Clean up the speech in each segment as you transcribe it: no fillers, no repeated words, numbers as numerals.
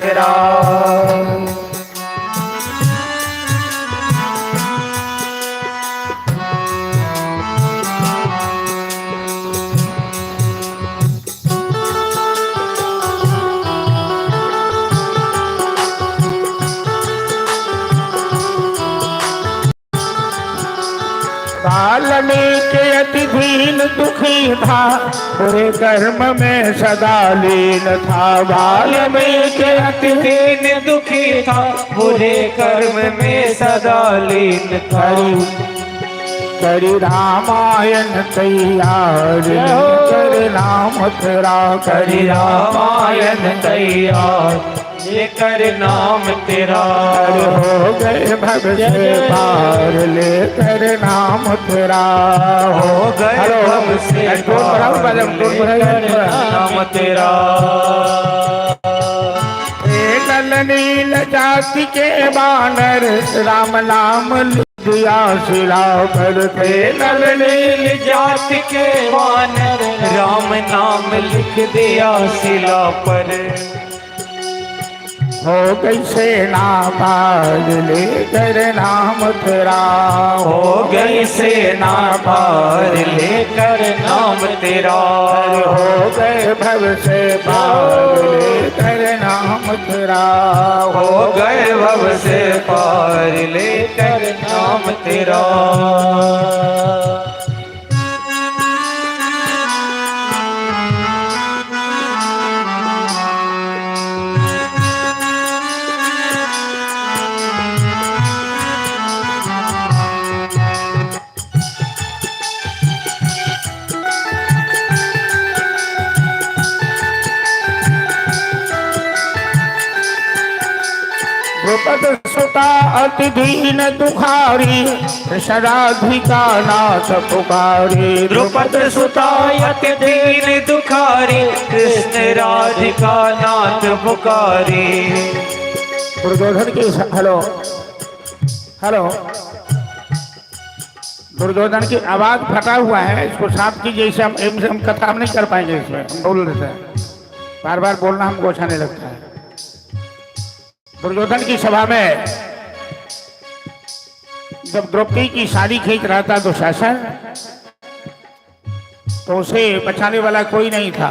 तेरा। वाल्मीकि अति दीन दुखी था, बुरे कर्म में सदा लीन था। वाल्मीकि अति दीन दुखी था, बुरे कर्म में सदा लीन था। करी रामायण तैयार, कर नाम तेरा। करी रामायण तैयार, लेकर नाम तेरा। हो गए भव से पार, लेकर नाम तेरा। हो गए भव से पार, लेकर नाम तेरा। नल नील जाति के बानर, राम नाम दिया शिला पर थे। नल नील जाति के बानर, राम नाम लिख दिया शिला पर। हो गई सेना पार, लेकर नाम तेरा। हो गई सेना पार, लेकर नाम तेरा। हो गए भव से पार, लेकर नाम तेरा। हो गए भव से पार, लेकर नाम तेरा। द्रुपद सुता अति दीन दुखारी, कृष्णाधिका नाथ पुकारी। द्रुपद सुता अति दीन दुखारी, कृष्ण राधिका नाथ पुकारी। दुर्योधन की हेलो हेलो, दुर्योधन की आवाज फटा हुआ है, इसको साफ कीजिए। इसे हम कथा नहीं कर पाएंगे, इसमें हम बोल देते हैं, बार बार बोलना हमको अच्छा नहीं लगता है। दुर्योधन की सभा में जब द्रौपदी की साड़ी खींच रहा था दुशासन, तो उसे बचाने वाला कोई नहीं था।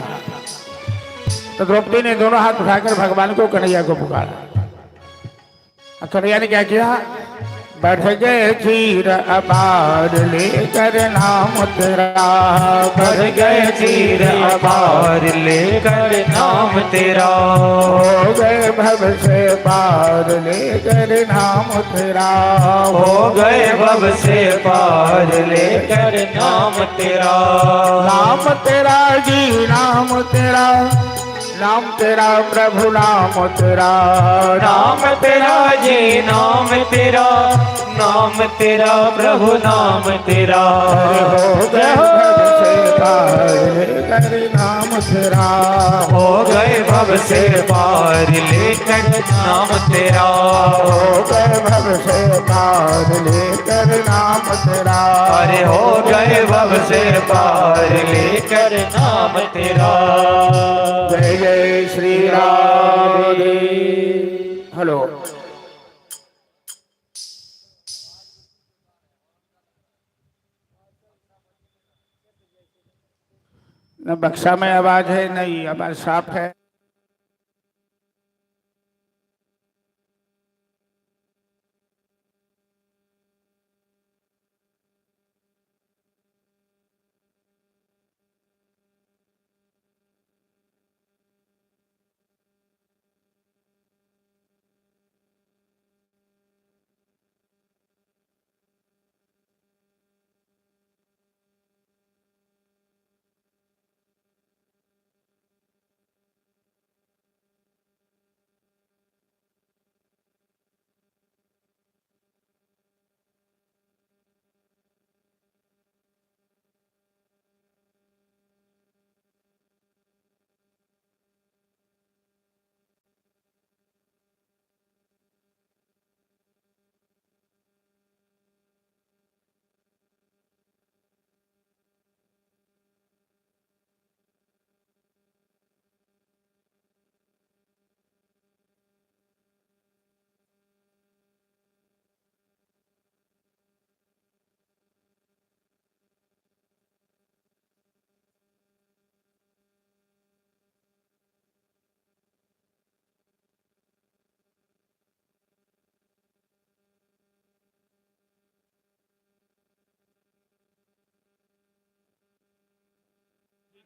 तो द्रौपदी ने दोनों हाथ उठाकर भगवान को, कन्हैया को पुकारा। कन्हैया ने क्या किया? बढ़ गए चीर अपार, लेकर नाम तेरा। बढ़ गए चीर अपार, लेकर नाम तेरा। हो गए भव से पार, लेकर नाम तेरा। हो गए भव से पार, लेकर नाम तेरा। नाम तेरा जी, नाम तेरा, नाम तेरा प्रभु नाम तेरा। नाम तेरा जी, नाम तेरा, नाम तेरा प्रभु नाम तेरा। हो गए भव से पार, लेकर नाम तेरा। हो गए भव से पार, लेकर नाम तेरा। हो गए भव से पार, लेकर नाम तेरा। अरे हो गए भव से पार, लेकर नाम तेरा। जय जय श्री राम। हेलो, न बक्सा में आवाज है, नहीं आवाज साफ है।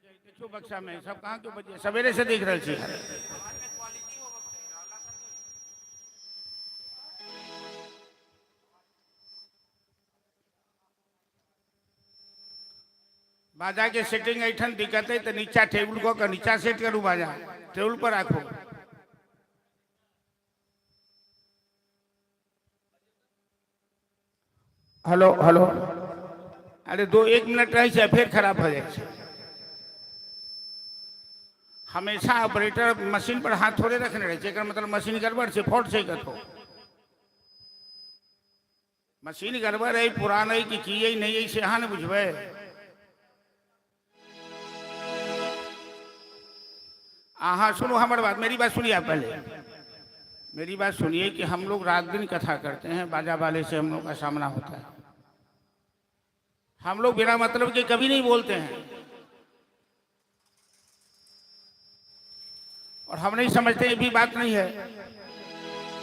देखो बक्सा में सब कहाँ क्यों बजे सवेरे से देख रहे थे। बाजा के सेटिंग ऐठन दिक्कत है तो नीचा टेबल को नीचा सेट करूँ बाजा टेबल पर रखो। हेलो हेलो अरे 1 मिनट रही से फिर खराब हो जाए। हमेशा ऑपरेटर मशीन पर हाथ थोड़े रखने रहे मतलब मशीन गड़बड़ से फॉल्ट से कतो मशीन गड़बड़ है पुराना है कि किए नहीं है से हाँ न बुझबे। हाँ सुनो हमारी बात मेरी बात सुनिए आप पहले मेरी बात सुनिए कि हम लोग रात दिन कथा करते हैं बाजा वाले से हम लोग का सामना होता है। हम लोग बिना मतलब के कभी नहीं बोलते हैं और हम नहीं समझते ये भी बात नहीं है।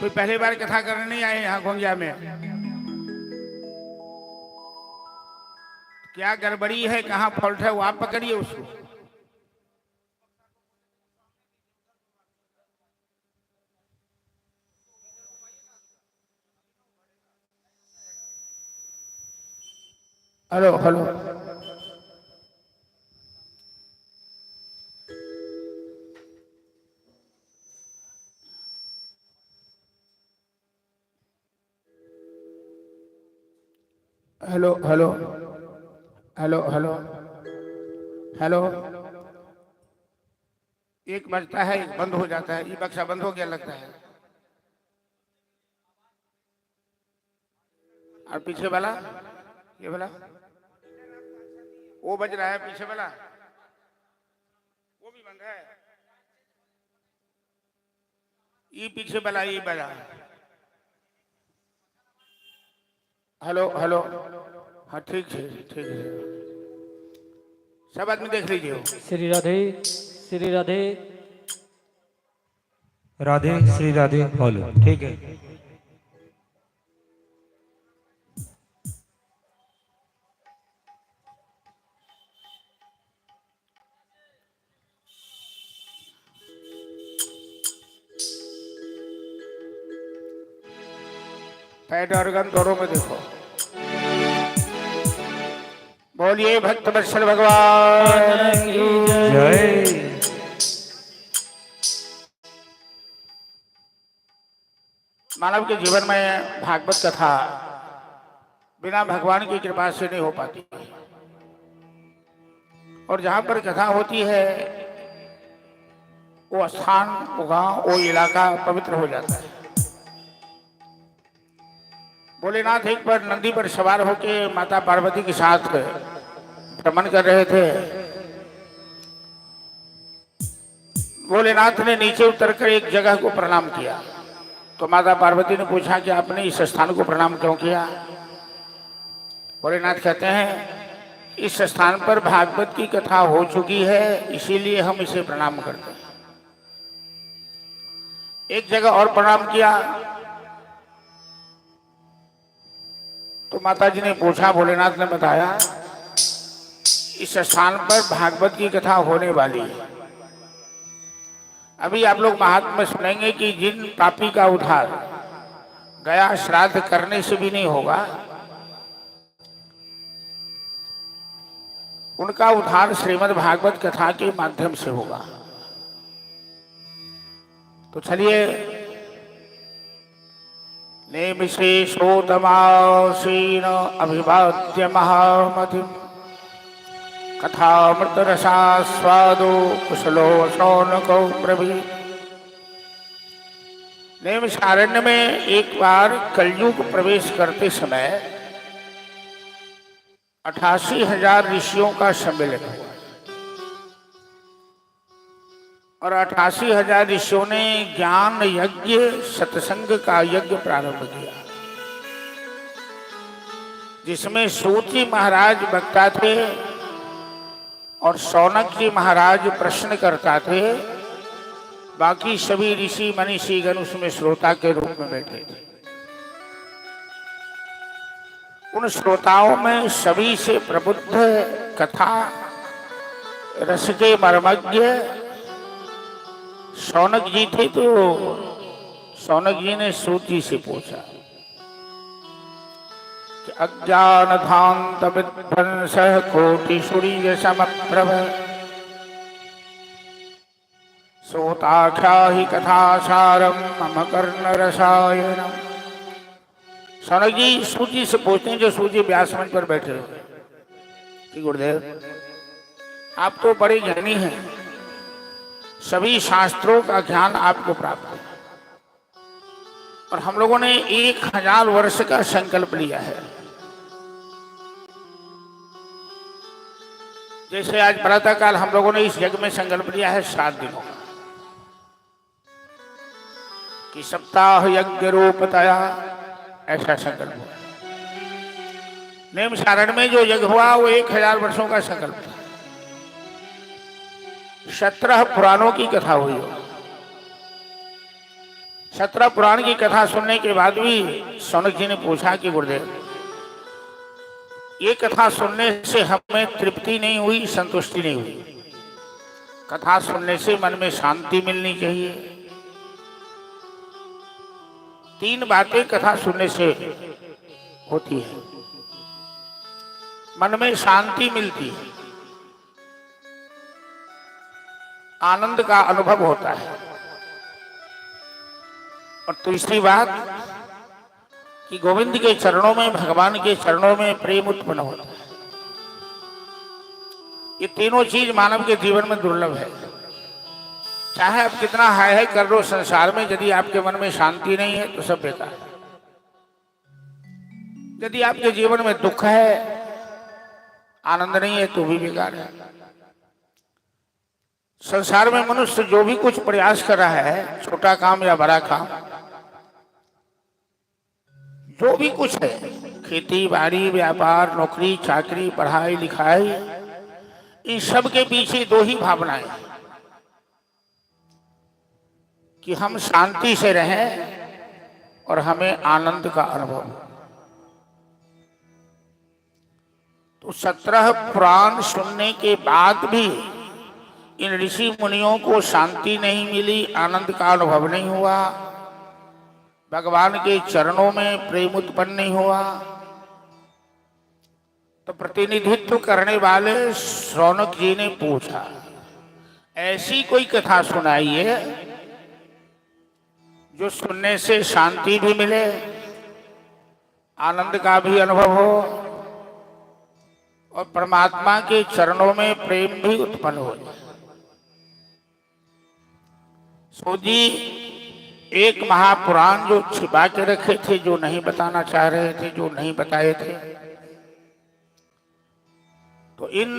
कोई पहली बार कथा करने नहीं आए यहाँ घोंगिया में। क्या गड़बड़ी है कहाँ फॉल्ट है वो आप पकड़िए उसको। Hello hello hello hello hello hello hello एक बजता है एक बंद हो जाता है। ये बक्सा बंद हो गया लगता है। और पीछे वाला ये वाला वो बज रहा है पीछे वाला वो भी बंद है। ये पीछे वाला ये बजा। हेलो हेलो हाँ ठीक है ठीक है सब आदमी देख लीजिए। श्री राधे श्री राधे राधे श्री राधे बोलो ठीक है। पैड ऑर्गन दोनों में देखो। बोलिए भक्त वत्सल भगवान की जय। मानव के जीवन में भागवत कथा बिना भगवान की कृपा से नहीं हो पाती और जहां पर कथा होती है वो स्थान वो गांव वो इलाका पवित्र हो जाता है। भोलेनाथ एक बार नंदी पर सवार होके माता पार्वती के साथ भ्रमण कर रहे थे। भोलेनाथ ने नीचे उतरकर एक जगह को प्रणाम किया तो माता पार्वती ने पूछा कि आपने इस स्थान को प्रणाम क्यों किया। भोलेनाथ कहते हैं इस स्थान पर भागवत की कथा हो चुकी है इसीलिए हम इसे प्रणाम करते हैं। एक जगह और प्रणाम किया तो माता जी ने पूछा भोलेनाथ ने बताया इस स्थान पर भागवत की कथा होने वाली है। अभी आप लोग महात्मा सुनेंगे कि जिन पापी का उद्धार गया श्राद्ध करने से भी नहीं होगा उनका उद्धार श्रीमद् भागवत कथा के माध्यम से होगा। तो चलिए नेमिशेषोतमासीन अभिवाद्य महामतिम कथामृत रसास्वादो कुशलो शौनको प्रभि। नैमिषारण्य में एक बार कलयुग प्रवेश करते समय 88,000 ऋषियों का सम्मेलन हुआ और 88,000 ऋषियों ने ज्ञान यज्ञ सत्संग का यज्ञ प्रारंभ किया जिसमें सूत जी महाराज वक्ता थे और शौनक जी महाराज प्रश्न करता थे। बाकी सभी ऋषि मनीषीगण उसमें श्रोता के रूप में बैठे थे। उन श्रोताओं में सभी से प्रबुद्ध कथा रस के मर्मज्ञ शौनक जी थे, तो शौनक जी ने सूत जी से पूछा कि अज्ञान धांत विध्वंस कोटि सूर्य समप्रभ सोताख्या ही कथासारम मम कर्ण रसायनम। शौनक जी सूत जी से पूछते हैं, जो सूत जी व्यास मंच पर बैठे हो, कि गुरुदेव आप तो बड़े ज्ञानी हैं, सभी शास्त्रों का ज्ञान आपको प्राप्त है, और हम लोगों ने 1000 वर्ष का संकल्प लिया है। जैसे आज प्रातः काल हम लोगों ने इस यज्ञ में संकल्प लिया है 7 दिनों का, कि सप्ताह यज्ञ रूपतया, ऐसा संकल्प हुआ। नेम सारण में जो यज्ञ हुआ वो 1000 वर्षों का संकल्प था। 17 पुराणों की कथा हुई हो। 17 पुराण की कथा सुनने के बाद भी शौनक जी ने पूछा कि गुरुदेव ये कथा सुनने से हमें तृप्ति नहीं हुई, संतुष्टि नहीं हुई। कथा सुनने से मन में शांति मिलनी चाहिए। 3 बातें कथा सुनने से होती है। मन में शांति मिलती है, आनंद का अनुभव होता है, और तीसरी बात कि गोविंद के चरणों में, भगवान के चरणों में प्रेम उत्पन्न होता है। ये तीनों चीज मानव के जीवन में दुर्लभ है। चाहे आप कितना हाय हाय कर लो संसार में, यदि आपके मन में शांति नहीं है तो सब बेकार है। यदि आपके जीवन में दुख है, आनंद नहीं है, तो भी बेकार है। संसार में मनुष्य जो भी कुछ प्रयास कर रहा है, छोटा काम या बड़ा काम, जो भी कुछ है, खेती बाड़ी, व्यापार, नौकरी चाकरी, पढ़ाई लिखाई, इन सब के पीछे 2 ही भावनाएं, कि हम शांति से रहें और हमें आनंद का अनुभव हो। तो 17 पुराण सुनने के बाद भी इन ऋषि मुनियों को शांति नहीं मिली, आनंद का अनुभव नहीं हुआ, भगवान के चरणों में प्रेम उत्पन्न नहीं हुआ। तो प्रतिनिधित्व करने वाले शौनक जी ने पूछा, ऐसी कोई कथा सुनाइए जो सुनने से शांति भी मिले, आनंद का भी अनुभव हो, और परमात्मा के चरणों में प्रेम भी उत्पन्न हो। सो जी एक महापुराण जो छिपा के रखे थे, जो नहीं बताना चाह रहे थे, जो नहीं बताए थे, तो इन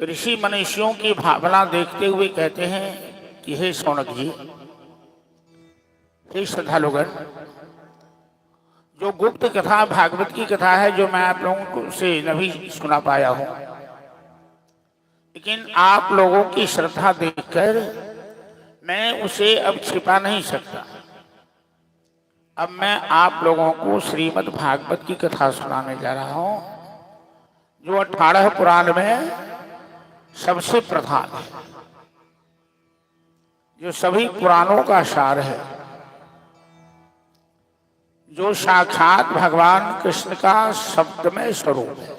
ऋषि मनीषियों की भावना देखते हुए कहते हैं कि हे शौनक जी, हे श्रद्धालुगण, जो गुप्त कथा भागवत की कथा है, जो मैं आप लोगों को से नहीं सुना पाया हूं, लेकिन आप लोगों की श्रद्धा देखकर मैं उसे अब छिपा नहीं सकता। अब मैं आप लोगों को श्रीमद् भागवत की कथा सुनाने जा रहा हूं, जो 18 पुराण में सबसे प्रधान है, जो सभी पुराणों का सार है, जो साक्षात भगवान कृष्ण का शब्दमय स्वरूप है।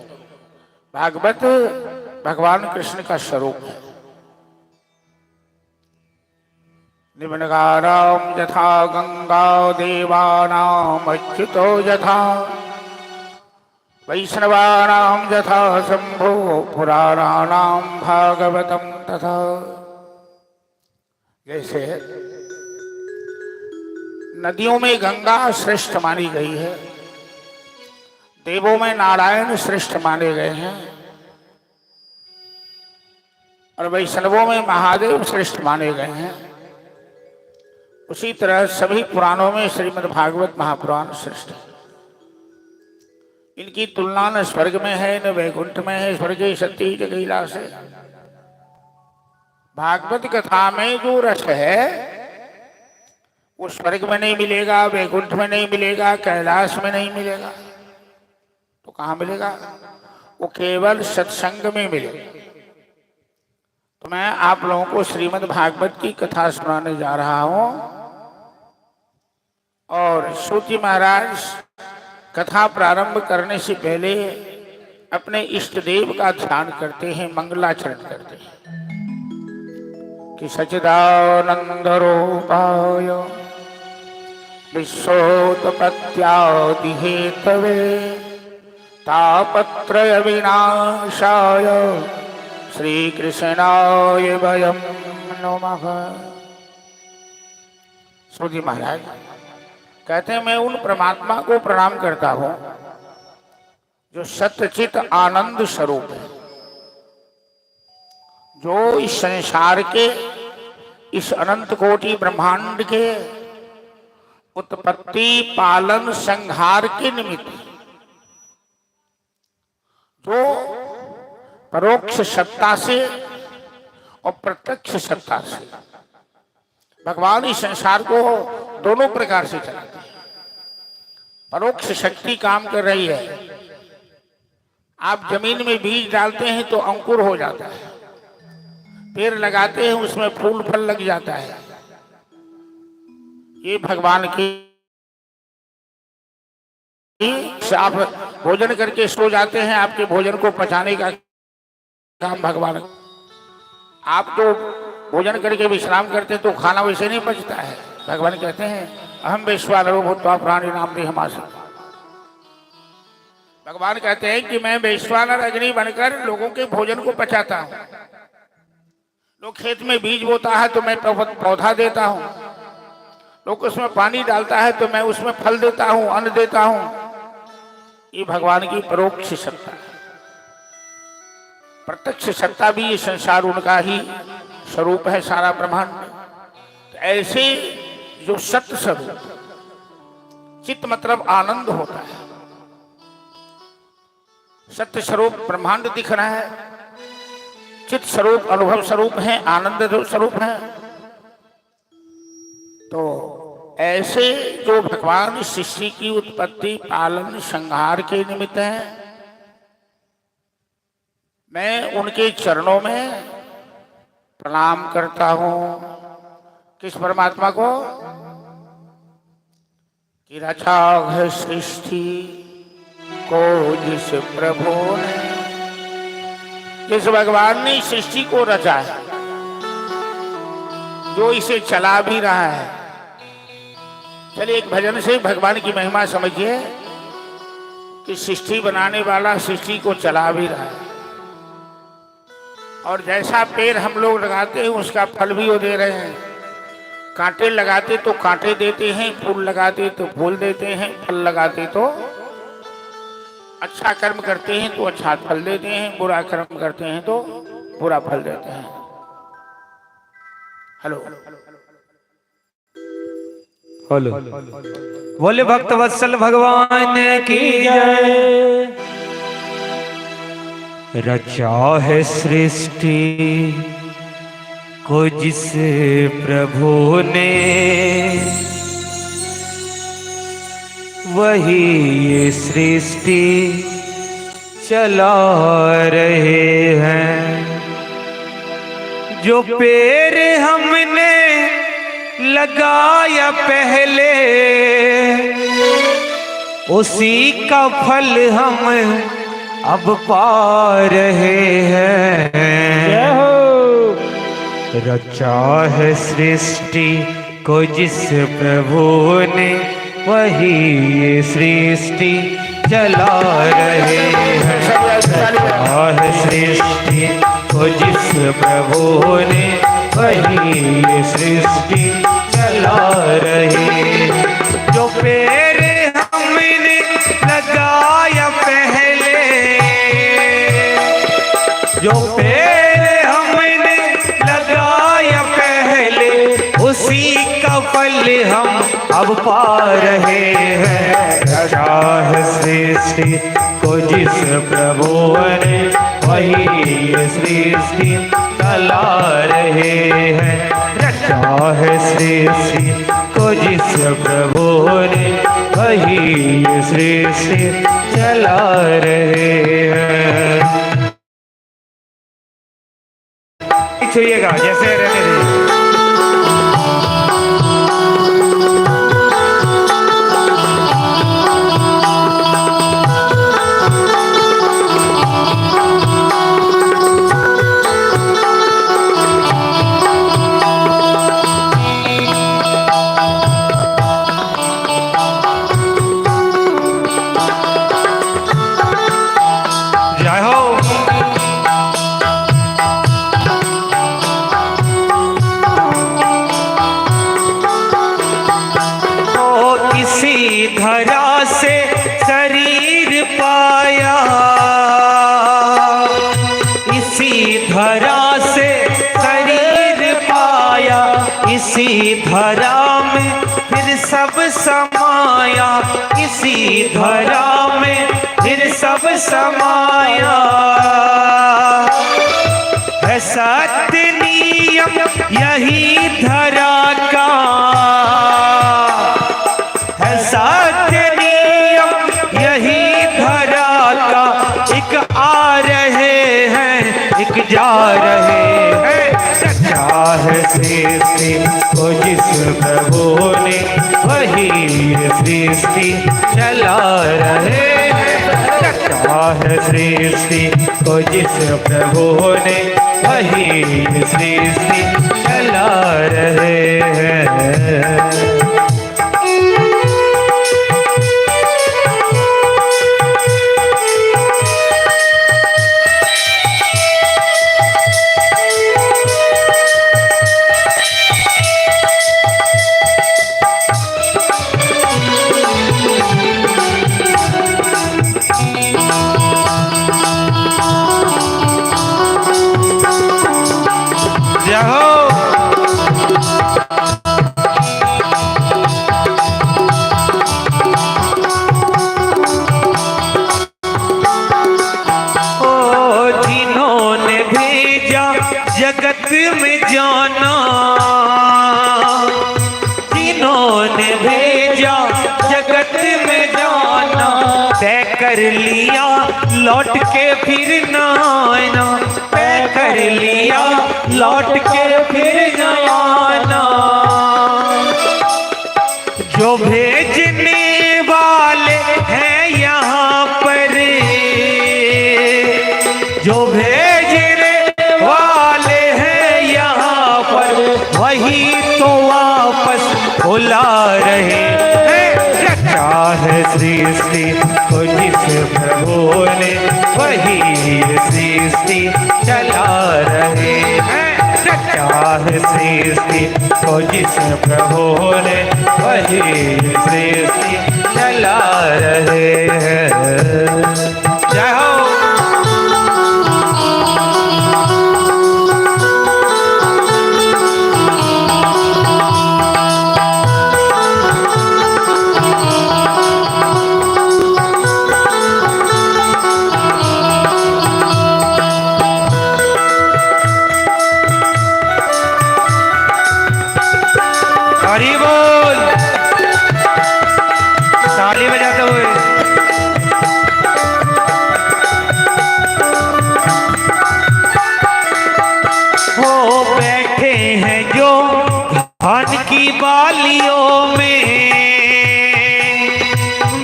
भागवत भगवान कृष्ण का स्वरूप है। निम्नगाराम यथा गंगा देवानाम अच्युतो यथा वैष्णवानाम यथा शंभो पुराणानाम भागवतम तथा। जैसे नदियों में गंगा श्रेष्ठ मानी गई है, देवों में नारायण श्रेष्ठ माने गए हैं, और वैष्णवों में महादेव श्रेष्ठ माने गए हैं, उसी तरह सभी पुराणों में श्रीमद् भागवत महापुराण श्रेष्ठ है। इनकी तुलना न स्वर्ग में है न वैकुंठ में है, स्वर्गे सत्य कैलाश है। भागवत कथा में जो रस है वो स्वर्ग में नहीं मिलेगा, वैकुंठ में नहीं मिलेगा, कैलाश में नहीं मिलेगा, तो कहाँ मिलेगा? वो केवल सत्संग में मिलेगा। तो मैं आप लोगों को श्रीमद् भागवत की कथा सुनाने जा रहा हूं। और सूत महाराज कथा प्रारंभ करने से पहले अपने इष्ट देव का ध्यान करते हैं, मंगलाचरण करते हैं कि सच्चिदानंद रूपाय विश्वोत्पत्त्यादि हेतवे तापत्रय विनाशाय श्री कृष्णाय वयं नमः। सूत महाराज कहते हैं, मैं उन परमात्मा को प्रणाम करता हूं जो सत्यचित आनंद स्वरूप है, जो इस संसार के, इस अनंत कोटि ब्रह्मांड के उत्पत्ति पालन संहार के निमित्त, जो परोक्ष सत्ता से और प्रत्यक्ष सत्ता से भगवान इस संसार को दोनों प्रकार से चलाते हैं। परोक्ष शक्ति काम कर रही है। आप जमीन में बीज डालते हैं तो अंकुर हो जाता है, पेड़ लगाते हैं उसमें फूल फल लग जाता है। ये भगवान की, आप भोजन करके सो जाते हैं, आपके भोजन को पचाने का काम भगवान। आप तो भोजन करके विश्राम करते हैं तो खाना वैसे नहीं पचता है। भगवान कहते हैं, अहम वैश्वानरो भूत्वा प्राणी नाम देहमासु। भगवान कहते हैं कि मैं वैश्वानर अग्नि बनकर लोगों के भोजन को पचाता हूं। लोग खेत में बीज बोता है तो मैं पौधा देता हूं, लोग उसमें पानी डालता है तो मैं उसमें फल देता हूं, अन्न देता हूं। ये भगवान की परोक्ष सत्ता है। प्रत्यक्ष सत्ता भी ये संसार उनका ही स्वरूप है, सारा ब्रह्मांड। तो ऐसे जो सत्य स्वरूप, चित्त मतलब आनंद होता है, सत्य स्वरूप ब्रह्मांड दिख रहा है, चित्त स्वरूप अनुभव स्वरूप है, आनंद स्वरूप है। तो ऐसे जो भगवान सृष्टि की उत्पत्ति पालन संहार के निमित्त है, मैं उनके चरणों में प्रणाम करता हूं। किस परमात्मा को? कि रचा है सृष्टि को जिस प्रभु ने, जिस भगवान ने सृष्टि को रचा है, जो इसे चला भी रहा है। चलिए एक भजन से भगवान की महिमा समझिए कि सृष्टि बनाने वाला सृष्टि को चला भी रहा है। और जैसा पेड़ हम लोग लगाते हैं उसका फल भी वो दे रहे हैं। कांटे लगाते तो कांटे देते हैं, फूल लगाते तो फूल देते हैं, फल लगाते तो अच्छा कर्म करते हैं तो अच्छा फल देते हैं, बुरा कर्म करते हैं तो बुरा फल देते हैं। हेलो हेलो, बोले भक्त वत्सल भगवान की जय। रचा है सृष्टि को जिस प्रभु ने, वही ये सृष्टि चला रहे हैं। जो पेड़ हमने लगाया पहले, उसी का फल हम अब पा रहे हैं। रचा है सृष्टि को जिस प्रभु ने, वही ये सृष्टि चला रहे हैं। रचा है सृष्टि को जिस प्रभु ने, वही ये सृष्टि चला रहे हैं। जो पेड़ हमने लगाया पहले, जो पेड़ हमने लगाया पहले, उसी का फल हम अब पा रहे हैं। रचा है सृष्टि को जिस प्रभु ने, वही सृष्टि चला रहे हैं। रचा है सृष्टि को जिस प्रभु ने, वही सृष्टि चला रहे हैं। छुइएगा जैसे रहने दीजिए। जय हो। इसी धरा से शरीर पाया, इसी धरा से शरीर पाया, इसी धरा में फिर सब समाया, इसी धरा में फिर सब समाया। है सत्य नियम यही धरा का, सत्य नियम यही धरा का। एक आ रहे हैं एक जा रहे हैं, सच्चा है सृष्टि को जिस प्रभु ने वही सृष्टि चला रहे हैं। सच्चा है सृष्टि को जिस प्रभु ने वही सृष्टि चला रहे हैं। जगत में जाना, जिन्होंने भेजा जगत में जाना, तय कर लिया लौट के फिर न आना, तय कर लिया लौट के फिर न आना। जो भेजने वाले हैं यहाँ पर, जो भेजने वाले हैं यहाँ पर, वही तो वापस बुला रहे हैं। सच्चा है सृष्टि को जिस प्रभु ने वही सृष्टि चला रहे हैं। सच्चा है सृष्टि को जिस प्रभु ने वही सृष्टि चला रहे हैं। जय हो। हरि बोल, ताली बजाते हुए। हो बैठे हैं जो धान की बालियों में,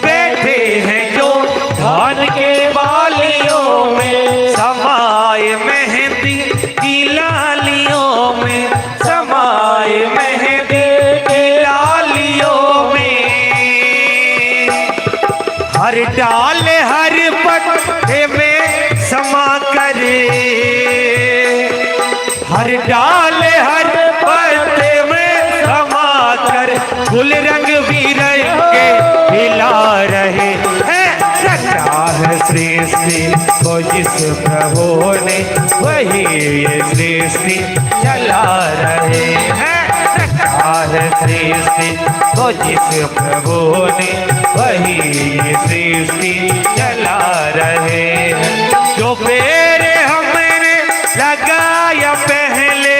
बैठे हैं जो धान के बालियों में, समाए मेहंदी की लालियों में, समाए मेहंदी हर डाल हर पत्ते में समा कर, हर डाल हर पत्ते में समा कर, गुल रंग बिरंग के हिला रहे हैं। सच्चा है सृष्टि को जिस प्रभु ने वही ये सृष्टि चला रहे हैं। सच्चा है सृष्टि को जिस प्रभु ने वही सृष्टि चला रहे हैं। जो पेड़ हमने लगाया पहले,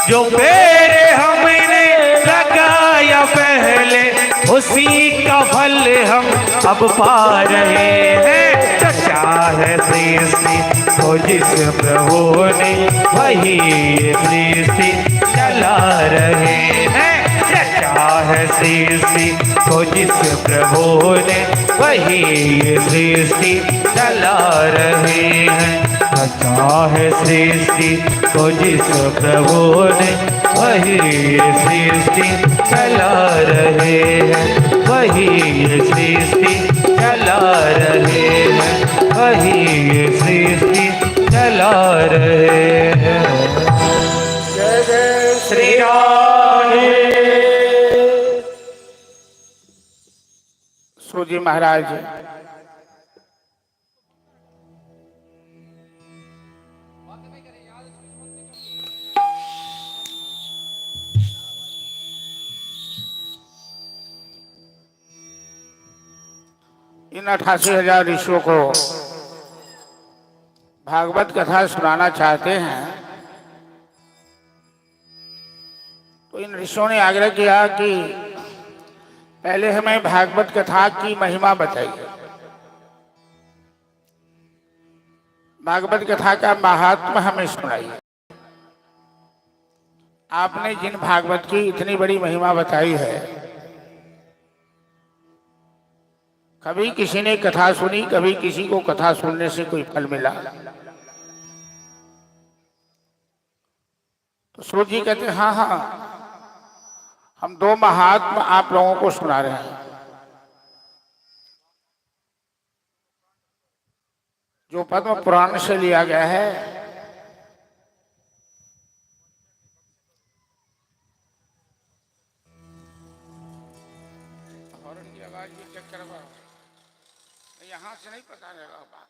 जो पेड़ हमने लगाया पहले, उसी का फल हम अब पा रहे हैं। सच्चा रचा है सृष्टि को जिस प्रभु ने वही ये सृष्टि चला रहे हैं। रचा है सृष्टि को जिस प्रभु ने वही ये सृष्टि चला रहे हैं। रचा है सृष्टि को जिस प्रभु ने वही ये सृष्टि चला रहे हैं। वही ये सृष्टि चला रहे हैं। वही ये सृष्टि चला रहे हैं। जय जय श्री राम। सूजी महाराज इन 88,000 ऋषियों को भागवत कथा सुनाना चाहते हैं। तो इन ऋषियों ने आग्रह किया कि पहले हमें भागवत कथा की महिमा बताइए, भागवत कथा का महात्मा हमें सुनाइए। आपने जिन भागवत की इतनी बड़ी महिमा बताई है, कभी किसी ने कथा सुनी, कभी किसी को कथा सुनने से कोई फल मिला? तो सूर्य जी कहते हैं हाँ हाँ, हम 2 महात्मा आप लोगों को सुना रहे हैं जो पद्म पुराण से लिया गया है। हॉर्न की आवाज भी चेक करवा, यहां से नहीं पता रहेगा बात।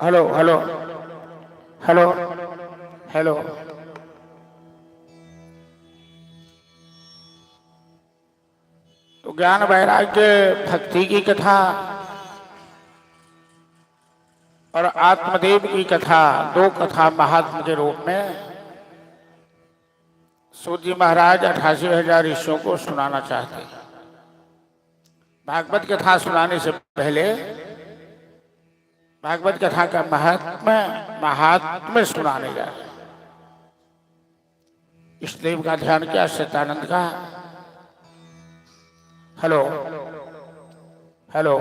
Hello hello hello hello. तो ज्ञान वैराग्य भक्ति की कथा और आत्मदेव की कथा, 2 कथा महात्मा के रूप में सूर्य महाराज 88,000 ऋषियों को सुनाना चाहते हैं। भागवत कथा सुनाने से पहले भागवत कथा का महात्म्य सुनाने जा रहे हैं। इष्टदेव का ध्यान किया, सत्यानंद का। Hello hello.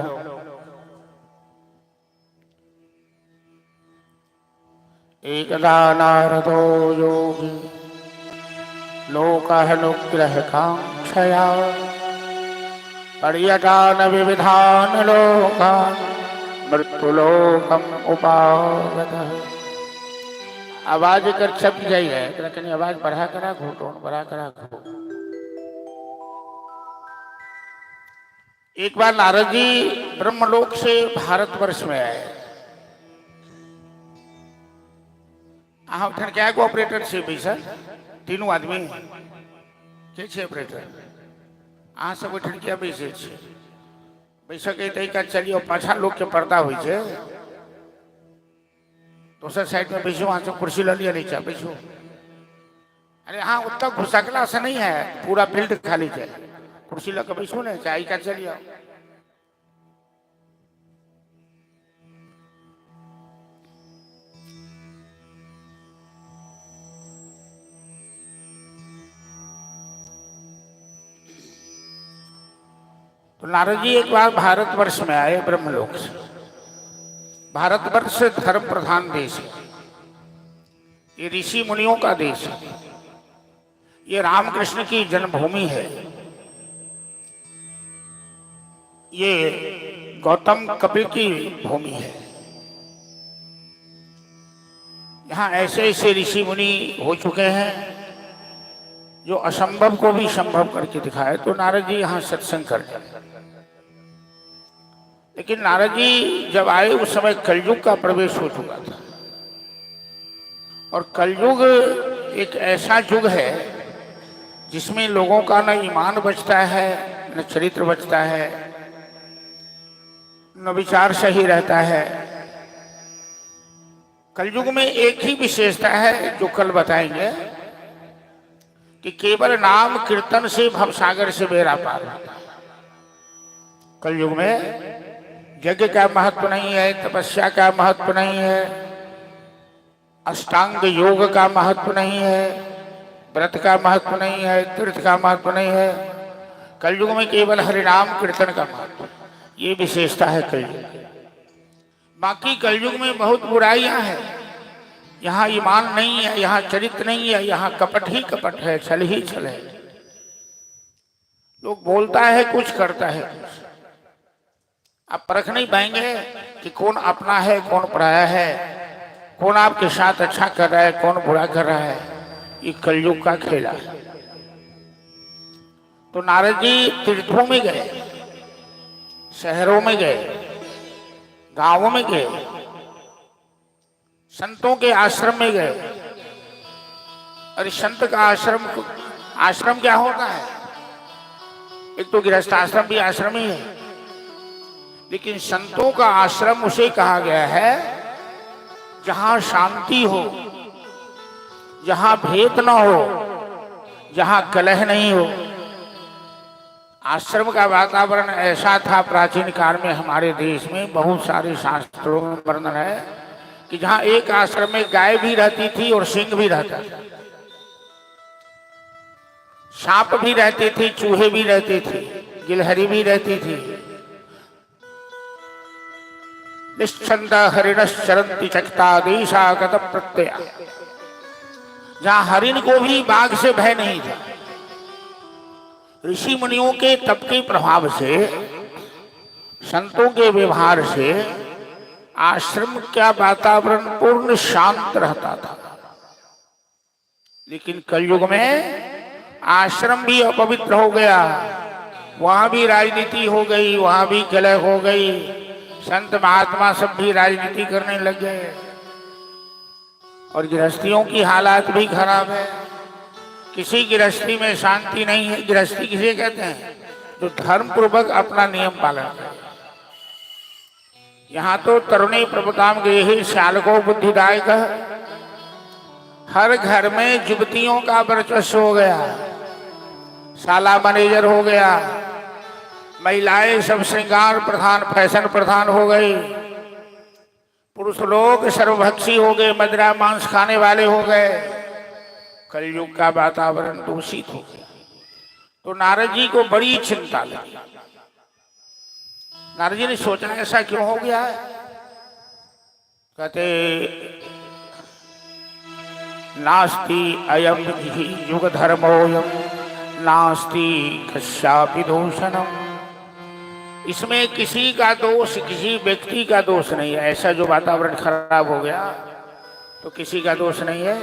एकदा नारदो योगी लोकानुग्रह कांक्षया पर्यटान विविधान लोकान मृत्युलोकम उपागतः। आवाज कर छप गई है, लेकिन आवाज बढ़ा करा घोटो, बढ़ा करा घो। एक बार नारद जी ब्रह्मलोक से भारतवर्ष में आए। उठन क्या ऑपरेटर से पैसा 3 आदमी के छे ऑपरेटर आ सब उठन क्या बैसे छे बैसा के तरीका चलियो पाछा लोग के पर्दा हुई छे। दूसरा साइड में बैसो, वहां से कुर्सी ले लिया नीचे बैसो। अरे हाँ उतना घुसकला से नहीं है, पूरा फील्ड खाली है, कुर्सी लगा बैसो ने चाय का चलिए। तो नारद जी एक बार भारतवर्ष में आए ब्रह्मलोक से। भारतवर्ष धर्म प्रधान देश है, ये ऋषि मुनियों का देश है, ये रामकृष्ण की जन्मभूमि है, ये गौतम कपिल की भूमि है। यहाँ ऐसे ऐसे ऋषि मुनि हो चुके हैं जो असंभव को भी संभव करके दिखाए। तो नारद जी यहाँ सत्संग करते हैं। लेकिन नारद जी जब आए उस समय कलयुग का प्रवेश हो चुका था, और कलयुग एक ऐसा युग है जिसमें लोगों का न ईमान बचता है, न चरित्र बचता है, न विचार सही रहता है। कलयुग में एक ही विशेषता है जो कल बताएंगे कि केवल नाम कीर्तन से भवसागर से बेड़ा पार होता है। कलयुग में यज्ञ का महत्व नहीं है, तपस्या का महत्व नहीं है, अष्टांग योग का महत्व नहीं है, व्रत का महत्व नहीं है, तीर्थ का महत्व नहीं है। कलयुग में केवल हरिनाम कीर्तन का महत्व, ये विशेषता है कलयुग। बाकी कलयुग में बहुत बुराइयां हैं। यहाँ ईमान नहीं है, यहाँ चरित्र नहीं है, यहाँ कपट ही कपट है, छल ही छल है। लोग बोलता है कुछ, करता है कुछ। आप परख नहीं पाएंगे कि कौन अपना है, कौन पराया है, कौन आपके साथ अच्छा कर रहा है, कौन बुरा कर रहा है। ये कलयुग का खेला है। तो नारद जी तीर्थों में गए, शहरों में गए, गांवों में गए, संतों के आश्रम में गए। और संत का आश्रम क्या होता है? एक तो गृहस्थ आश्रम भी आश्रम ही है, लेकिन संतों का आश्रम उसे कहा गया है जहां शांति हो, जहां भेद न हो, जहां कलह नहीं हो। आश्रम का वातावरण ऐसा था प्राचीन काल में हमारे देश में, बहुत सारे शास्त्रों में वर्णन है कि जहां एक आश्रम में गाय भी रहती थी और सिंह भी रहता था, सांप भी रहते थे, चूहे भी रहते थे, गिलहरी भी रहती थी। निश्चंद हरिणश्चरंती चकता देशागत प्रत्यय, जहां हरिण को भी बाघ से भय नहीं था। ऋषि मुनियों के तप के प्रभाव से, संतों के व्यवहार से आश्रम का वातावरण पूर्ण शांत रहता था। लेकिन कलयुग में आश्रम भी अपवित्र हो गया, वहां भी राजनीति हो गई, वहां भी कलह हो गई, संत महात्मा सब भी राजनीति करने लग गए। और गृहस्थियों की हालात भी खराब है। किसी गृहस्थी में शांति नहीं है। गृहस्थी किसे कहते हैं? जो धर्म पूर्वक अपना नियम पालन करे। यहाँ तो तरुणी प्रभुताम गए ही श्यालको बुद्धिदायक, हर घर में युवतियों का वर्चस्व हो गया, शाला मैनेजर हो गया, महिलाएं सब श्रृंगार प्रधान, फैशन प्रधान हो गई, पुरुष लोग सर्वभक्षी हो गए, मदिरा मांस खाने वाले हो गए। कलयुग का वातावरण दूषित हो गया। तो नारद जी को बड़ी चिंता लगी। नारद जी ने सोचा ऐसा क्यों हो गया है? कहते नास्ति अयम युग धर्मोयम नास्ति कस्यापि दोषणम। इसमें किसी का दोष, किसी व्यक्ति का दोष नहीं है। ऐसा जो वातावरण खराब हो गया तो किसी का दोष नहीं है।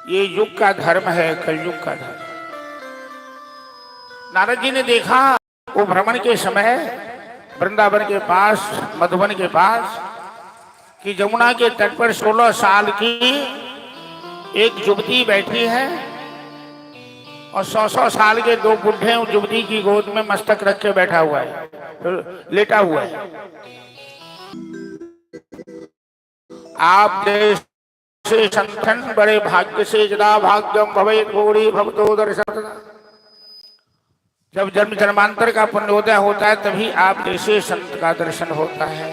ये युग का धर्म है, कलयुग का धर्म। नारद जी ने देखा वो भ्रमण के समय वृंदावन के पास, मधुबन के पास कि जमुना के तट पर 16 साल की एक युवती बैठी है और 100 साल के 2 बुढ़े उस युवती की गोद में मस्तक रख के बैठा हुआ है, लेटा हुआ है। आप जैसे संतन बड़े भाग्य से जदा भाग्यम भवेत् भूरि भवतो दर्शन। जब जन्म जन्मांतर का पुण्योदय होता है तभी आप जैसे संत का दर्शन होता है।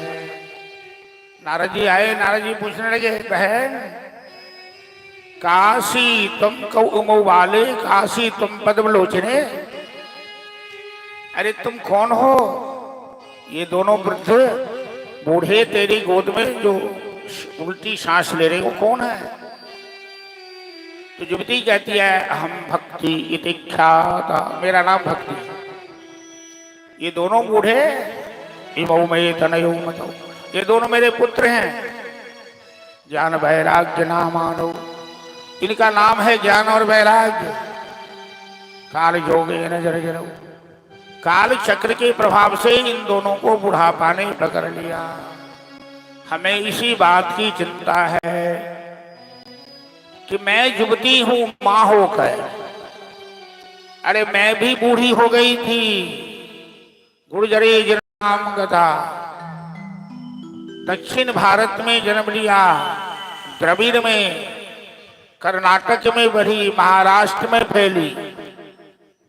नारद जी आए, नारद जी पूछने लगे, बहन काशी तुम कौ वाले, काशी तुम पद्मलोचने, अरे तुम कौन हो? ये दोनों वृद्ध बूढ़े तेरी गोद में जो उल्टी सांस ले रहे हो कौन है? तो युवती कहती है हम भक्ति इति ख्याता, मेरा नाम भक्ति। ये दोनों बूढ़े इमौ में तनयो मतौ, ये दोनों मेरे पुत्र हैं। ज्ञान वैराग्य नामानो, इनका नाम है ज्ञान और वैराग्य। काल योगे न जर जरौ, काल चक्र के प्रभाव से इन दोनों को बुढ़ापा ने पकड़ लिया। हमें इसी बात की चिंता है कि मैं युवती हूं मां होकर, अरे मैं भी बूढ़ी हो गई थी। गुर्जरे जन्म गता, दक्षिण भारत में जन्म लिया, द्रविड़ में, कर्नाटक में बढ़ी, महाराष्ट्र में फैली,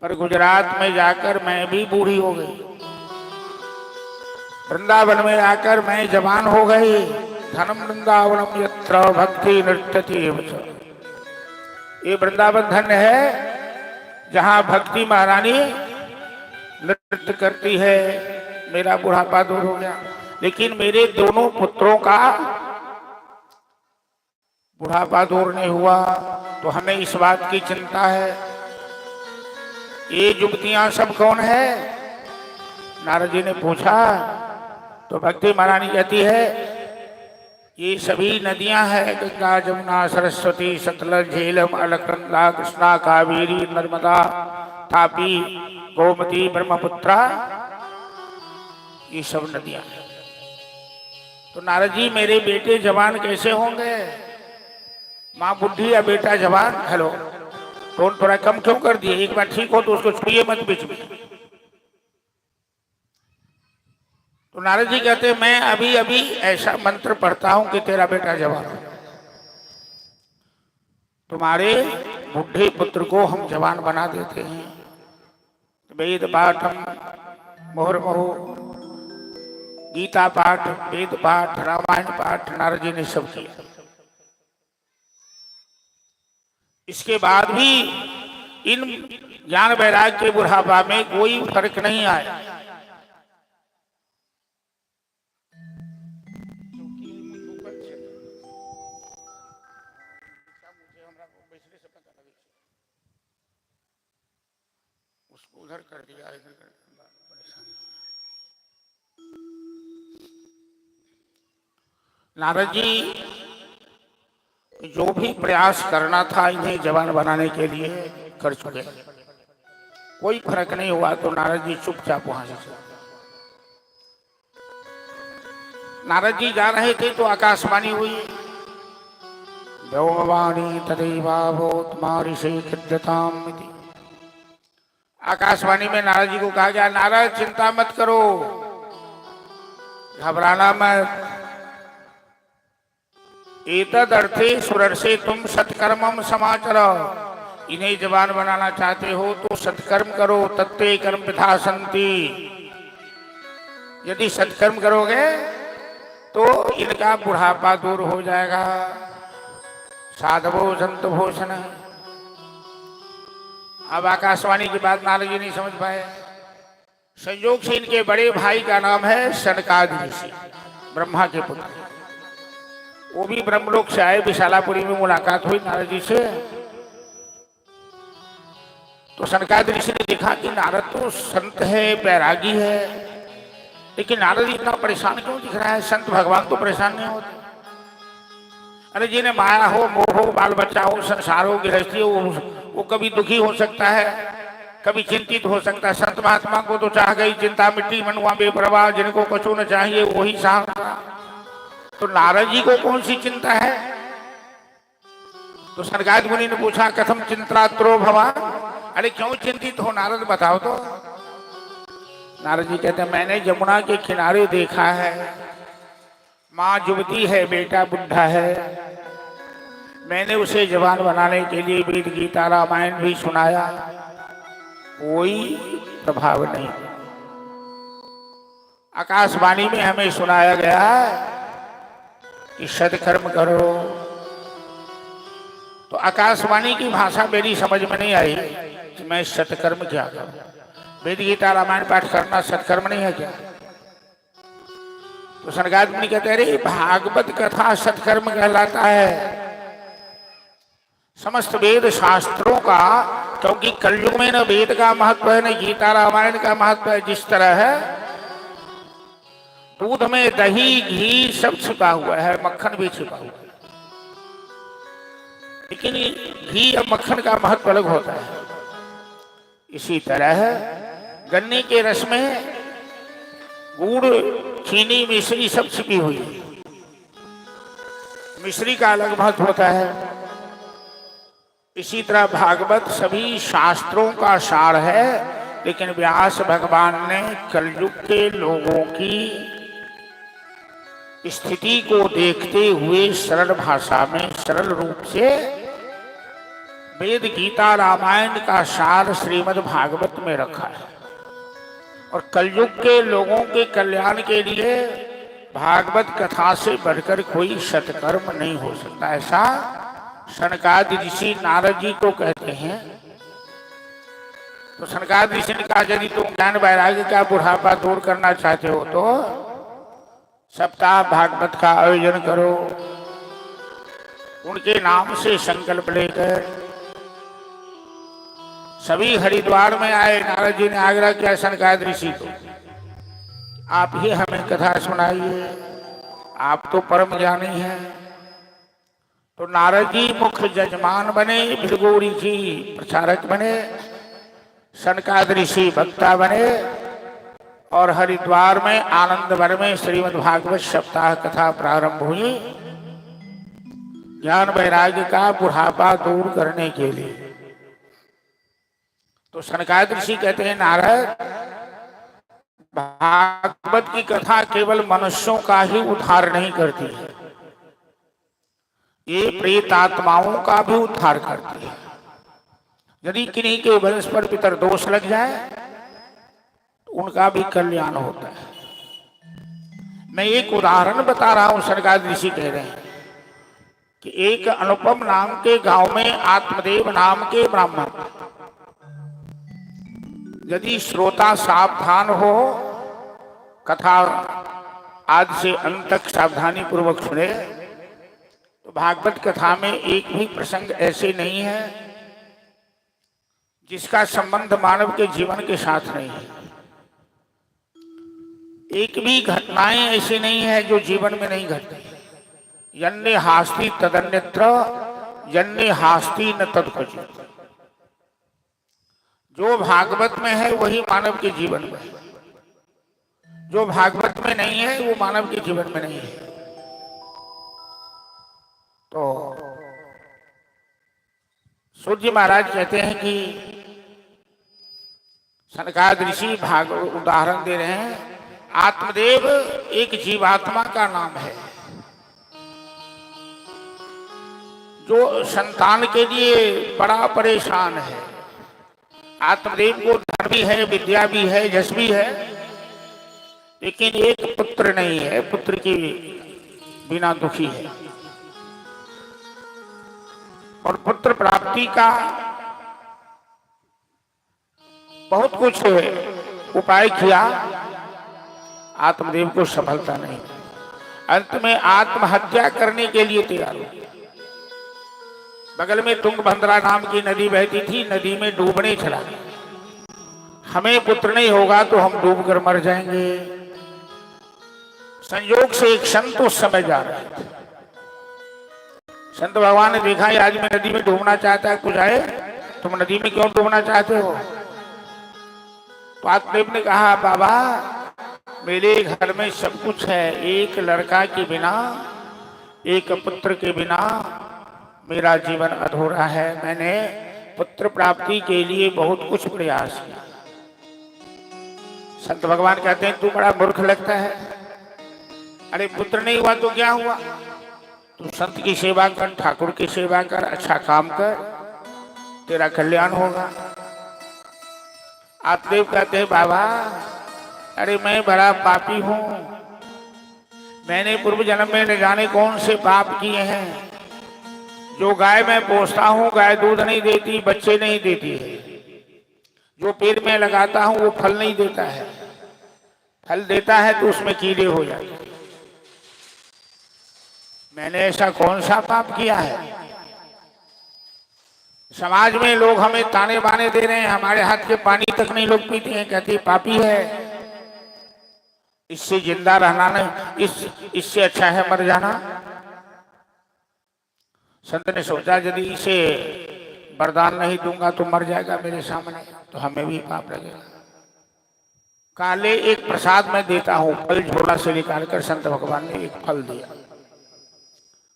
पर गुजरात में जाकर मैं भी बूढ़ी हो गई। वृंदावन में आकर मैं जवान हो गई। धनम वृंदावनम यत्र भक्ति नृत्यति एव च। ये वृंदावन धन्य है जहां भक्ति महारानी नृत्य करती है। मेरा बुढ़ापा दूर हो गया, लेकिन मेरे दोनों पुत्रों का बुढ़ापा दूर नहीं हुआ, तो हमें इस बात की चिंता है। ये युवतियां सब कौन है? नारद जी ने पूछा तो भक्ति महारानी कहती है ये सभी नदियां हैं, गंगा जमुना सरस्वती सतलज झेलम अलकनंदा कृष्णा कावेरी नर्मदा तापी गोमती ब्रह्मपुत्रा, ये सब नदियां हैं। तो नारद जी मेरे बेटे जवान कैसे होंगे? माँ बुढ़ी या बेटा जवान? हेलो, टोन थोड़ा कम क्यों कर दिए? एक बार ठीक हो तो उसको छुइए मत बीच में। तो नारद जी कहते मैं अभी अभी ऐसा मंत्र पढ़ता हूं कि तेरा बेटा जवान हो। तुम्हारे बुढ़े पुत्र को हम जवान बना देते हैं। वेद पाठम मुहुर्मुहु, गीता पाठ, वेद पाठ, रामायण पाठ नारद जी ने सब किया। इसके बाद भी इन ज्ञान वैराग्य के बुढ़ापा में कोई फर्क नहीं आया। उसको उधर कर दिया, इधर कर दिया, परेशानी। नारद जी जो भी प्रयास करना था इन्हें जवान बनाने के लिए कर चुके, कोई फर्क नहीं हुआ। तो नारद जी चुपचाप वहां से चले। नारद जी जा रहे थे तो आकाशवाणी हुई, देववाणी तदैवाभूत महर्षि खिद्यताम् इति। आकाशवाणी में नारद जी को कहा गया नारद चिंता मत करो, घबराना मत। एतद अर्थे सुरर्षे तुम सत्कर्मम समाचर। इन्हें जवान बनाना चाहते हो तो सत्कर्म करो, तत्ते कर्म विधा संति। यदि सत्कर्म करोगे तो इनका बुढ़ापा दूर हो जाएगा। साधवो संत भूषण। अब आकाशवाणी की बात नारद जी नहीं समझ पाए। संयोग से इनके बड़े भाई का नाम है सनकादि ऋषि, ब्रह्मा के पुत्र। वो भी ब्रह्मलोक से आए। विशालापुरी में मुलाकात हुई नारद जी से। तो सनकादि ऋषि ने देखा कि नारद तो संत है, बैरागी है, लेकिन नारद इतना परेशान क्यों दिख रहा है? संत भगवान तो परेशान नहीं होते। अरे जिन्हें माया हो, मोह हो, बाल बच्चा हो, संसार हो, गृहस्थी हो, वो कभी दुखी हो सकता है, कभी चिंतित हो सकता है। संत महात्मा को तो चाह गई चिंता मिट्टी मनुआ बेपरवाह, जिनको कछु न चाहिए वही सहारा। तो नारद जी को कौन सी चिंता है? तो सनकादिक मुनि ने पूछा कथम चिंतात्रो भवान। अरे क्यों चिंतित हो नारद, बताओ तो। नारद जी कहते हैं मैंने यमुना के किनारे देखा है, माँ युवती है, बेटा बुढ़ा है। मैंने उसे जवान बनाने के लिए वेद गीता रामायण भी सुनाया, कोई प्रभाव नहीं। आकाशवाणी में हमें सुनाया गया है कि सत्कर्म करो। तो आकाशवाणी की भाषा मेरी समझ में नहीं आई कि मैं सत्कर्म क्या करूं। वेद गीता रामायण पाठ करना सत्कर्म नहीं है क्या? तो सनकादिक मुनि कहते अरे भागवत कथा सत्कर्म कहलाता है। समस्त वेद शास्त्रों का, क्योंकि कलयुग में न वेद का महत्व है न गीता रामायण का महत्व है। जिस तरह है दूध में दही घी सब छिपा हुआ है, मक्खन भी छिपा हुआ है, लेकिन घी या मक्खन का महत्व अलग होता है। इसी तरह गन्ने के रस में गुड़, चीनी, मिश्री सब छिपी हुई है। मिश्री का अलग महत्व होता है। इसी तरह भागवत सभी शास्त्रों का सार है, लेकिन व्यास भगवान ने कलयुग के लोगों की स्थिति को देखते हुए सरल भाषा में सरल रूप से वेद गीता रामायण का सार श्रीमद् भागवत में रखा है। और कलयुग के लोगों के कल्याण के लिए भागवत कथा से बढ़कर कोई सत्कर्म नहीं हो सकता, ऐसा सनकादि ऋषि नारद जी को कहते हैं। तो सनकादि ऋषि ने कहा यदि तुम ज्ञान वैराग्य का बुढ़ापा दूर करना चाहते हो तो सप्ताह भागवत का आयोजन करो। उनके नाम से संकल्प लेकर सभी हरिद्वार में आए। नारद जी ने आग्रह किया सनकादि ऋषि को, आप ही हमें कथा सुनाइए, आप तो परम ज्ञानी हैं। तो नारद जी मुख्य जजमान बने, भृगुरी जी प्रचारक बने, सनकादि ऋषि वक्ता बने और हरिद्वार में आनंदवन में श्रीमद् भागवत सप्ताह कथा प्रारंभ हुई ज्ञान वैराग्य का बुढ़ापा दूर करने के लिए। तो सनकादि ऋषि कहते हैं नारद, भागवत की कथा केवल मनुष्यों का ही उद्धार नहीं करती है, ये प्रेत आत्माओं का भी उद्धार करती है। यदि किन्हीं के वंश पर पितर दोष लग जाए तो उनका भी कल्याण होता है। मैं एक उदाहरण बता रहा हूं। सनकादि ऋषि कह रहे हैं कि एक अनुपम नाम के गांव में आत्मदेव नाम के ब्राह्मण, यदि श्रोता सावधान हो, कथा आज से अंत तक सावधानी पूर्वक सुने, तो भागवत कथा में एक भी प्रसंग ऐसे नहीं है जिसका संबंध मानव के जीवन के साथ नहीं है। एक भी घटनाएं ऐसी नहीं है जो जीवन में नहीं घटती। यन्ने हास्ति तदन्यत्र यन्ने हास्ति न तत्क्वचित्। जो भागवत में है वही मानव के जीवन में है, जो भागवत में नहीं है वो मानव के जीवन में नहीं है। तो सूर्य महाराज कहते हैं कि सनकादि ऋषि भागवत उदाहरण दे रहे हैं। आत्मदेव एक जीवात्मा का नाम है जो संतान के लिए बड़ा परेशान है। आत्मदेव को धन भी है, विद्या भी है, यश भी है, लेकिन एक पुत्र नहीं है, पुत्र के बिना दुखी है। और पुत्र प्राप्ति का बहुत कुछ उपाय किया, आत्मदेव को सफलता नहीं। अंत में आत्महत्या करने के लिए तैयार हो। बगल में तुंगभद्रा नाम की नदी बहती थी, नदी में डूबने चला। हमें पुत्र नहीं होगा तो हम डूबकर मर जाएंगे। संयोग से एक संत उस समय जा रहे थे। संत भगवान ने देखा ये आदमी नदी में डूबना चाहता है, कुछ आए, तुम नदी में क्यों डूबना चाहते हो? तो आत्मदेव ने कहा बाबा मेरे घर में सब कुछ है, एक लड़का के बिना, एक पुत्र के बिना मेरा जीवन अधूरा है। मैंने पुत्र प्राप्ति के लिए बहुत कुछ प्रयास किया। संत भगवान कहते हैं तू बड़ा मूर्ख लगता है। अरे पुत्र नहीं हुआ तो क्या हुआ? तू संत की सेवा कर, ठाकुर की सेवा कर, अच्छा काम कर, तेरा कल्याण होगा। आत्मदेव कहते हैं बाबा अरे मैं बड़ा पापी हूं, मैंने पूर्व जन्म में न जाने कौन से पाप किए हैं। जो गाय मैं पोसता हूं, गाय दूध नहीं देती, बच्चे नहीं देती है। जो पेड़ में लगाता हूं वो फल नहीं देता है, फल देता है तो उसमें कीड़े हो जाते हैं। मैंने ऐसा कौन सा पाप किया है? समाज में लोग हमें ताने बाने दे रहे हैं, हमारे हाथ के पानी तक नहीं लोग पीते हैं, कहते पापी है। इससे जिंदा रहना नहीं, इससे अच्छा है मर जाना। संत ने सोचा यदि इसे वरदान नहीं दूंगा तो मर जाएगा मेरे सामने, तो हमें भी पाप लगेगा। काले एक प्रसाद मैं देता हूं, फल झोला से निकालकर संत भगवान ने एक फल दिया।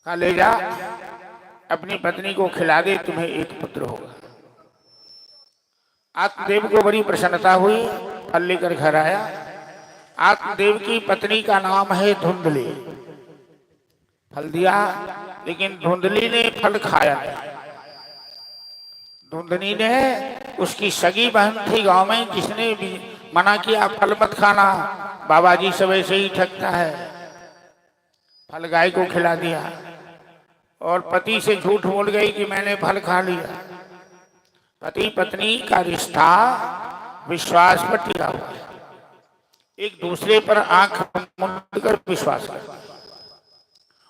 कहा ले जा अपनी पत्नी को खिला दे, तुम्हें एक पुत्र होगा। आत्मदेव को बड़ी प्रसन्नता हुई, फल लेकर घर आया। आत्मदेव की पत्नी का नाम है धुंधली। फल दिया लेकिन धुंधली ने फल खाया नहीं। धुंधली ने, उसकी सगी बहन थी गांव में जिसने मना किया फल मत खाना, बाबा जी सब ऐसे ही ठगता है, फल गाय को खिला दिया और पति से झूठ बोल गई कि मैंने फल खा लिया। पति पत्नी का रिश्ता विश्वास पर टिका हुआ है, एक दूसरे पर आंख मूंद कर विश्वास करते हैं।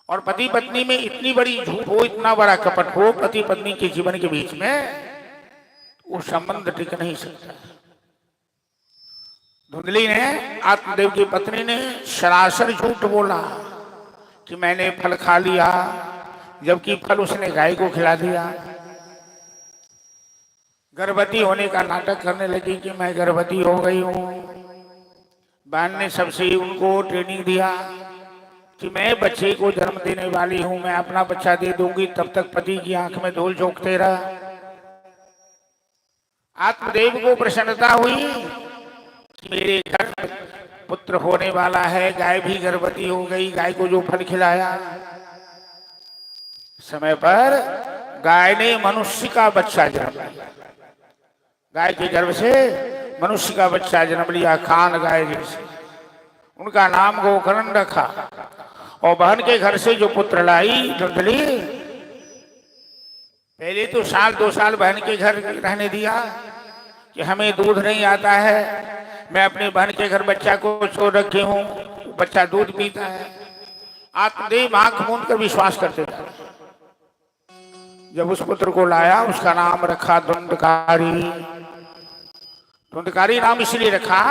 और पति पत्नी में इतनी बड़ी झूठ हो, इतना बड़ा कपट हो पति पत्नी के जीवन के बीच में, वो संबंध टिक नहीं सकता। धुंधली ने, आत्मदेव की पत्नी ने सरासर झूठ बोला कि मैंने फल खा लिया, जबकि फल उसने गाय को खिला दिया। गर्भवती होने का नाटक करने लगी कि मैं गर्भवती हो गई हूं। बहन ने सबसे उनको ट्रेनिंग दिया कि मैं बच्चे को जन्म देने वाली हूं, मैं अपना बच्चा दे दूंगी। तब तक पति की आंख में धूल झोंकते रहा। आत्मदेव को प्रसन्नता हुई कि मेरे घर पुत्र होने वाला है। गाय भी गर्भवती हो गई, गाय को जो फल खिलाया, समय पर गाय ने मनुष्य का बच्चा जन्म लिया। गाय के गर्भ से मनुष्य का बच्चा जन्म लिया, खान गाय जैसे। उनका नाम गोकर्ण रखा। और बहन के घर से जो पुत्र लाई धुंधली, पहले तो 1-2 साल बहन के घर रहने दिया कि हमें दूध नहीं आता है, मैं अपने बहन के घर बच्चा को छोड़ रखी हूं, बच्चा दूध पीता है। आत्मदेव आंख मूंद कर विश्वास करते थे। जब उस पुत्र को लाया, उसका नाम रखा धुंधकारी। धुंधकारी नाम इसलिए रखा,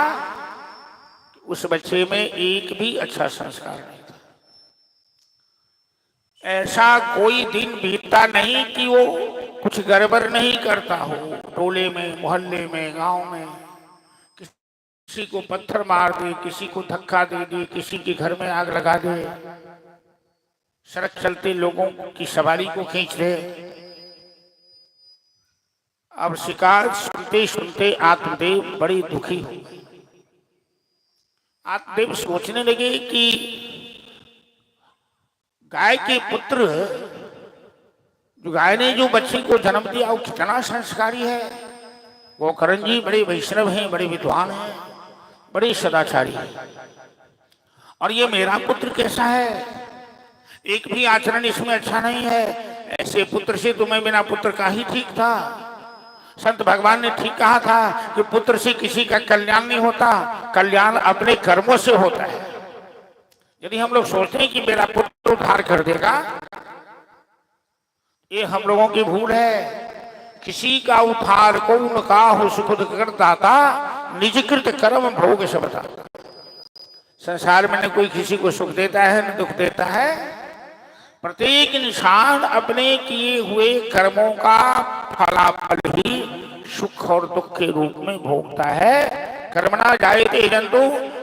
उस बच्चे में एक भी अच्छा संस्कार नहीं था। ऐसा कोई दिन बीतता नहीं कि वो कुछ गड़बड़ नहीं करता हो। टोले में, मोहल्ले में, गांव में किसी को पत्थर मार दे, किसी को धक्का दे दे, किसी के घर में आग लगा दे, सड़क चलते लोगों की सवारी को खींच दे। अब शिकायत सुनते सुनते आत्मदेव बड़ी दुखी हो गए। आत्मदेव सोचने लगे कि गाय के पुत्र, जो गाय ने जो बच्चे को जन्म दिया, वो कितना संस्कारी है। गोकर्ण जी बड़े वैष्णव हैं, बड़े विद्वान हैं, बड़े सदाचारी हैं। और ये मेरा पुत्र कैसा है, एक भी आचरण इसमें अच्छा नहीं है। ऐसे पुत्र से तो मैं बिना पुत्र का ही ठीक था। संत भगवान ने ठीक कहा था कि पुत्र से किसी का कल्याण नहीं होता, कल्याण अपने कर्मों से होता है। यदि हम लोग सोचते हैं कि मेरा पुत्र उद्धार कर देगा, ये हम लोगों की भूल है। किसी का उद्धार को उनका हो सुखद कर दाता, निजकृत कर्म भोग से बता। संसार में न कोई किसी को सुख देता है न दुख देता है। प्रत्येक इंसान अपने किए हुए कर्मों का फलाफल ही सुख और दुख के रूप में भोगता है। कर्मणा जायते जंतु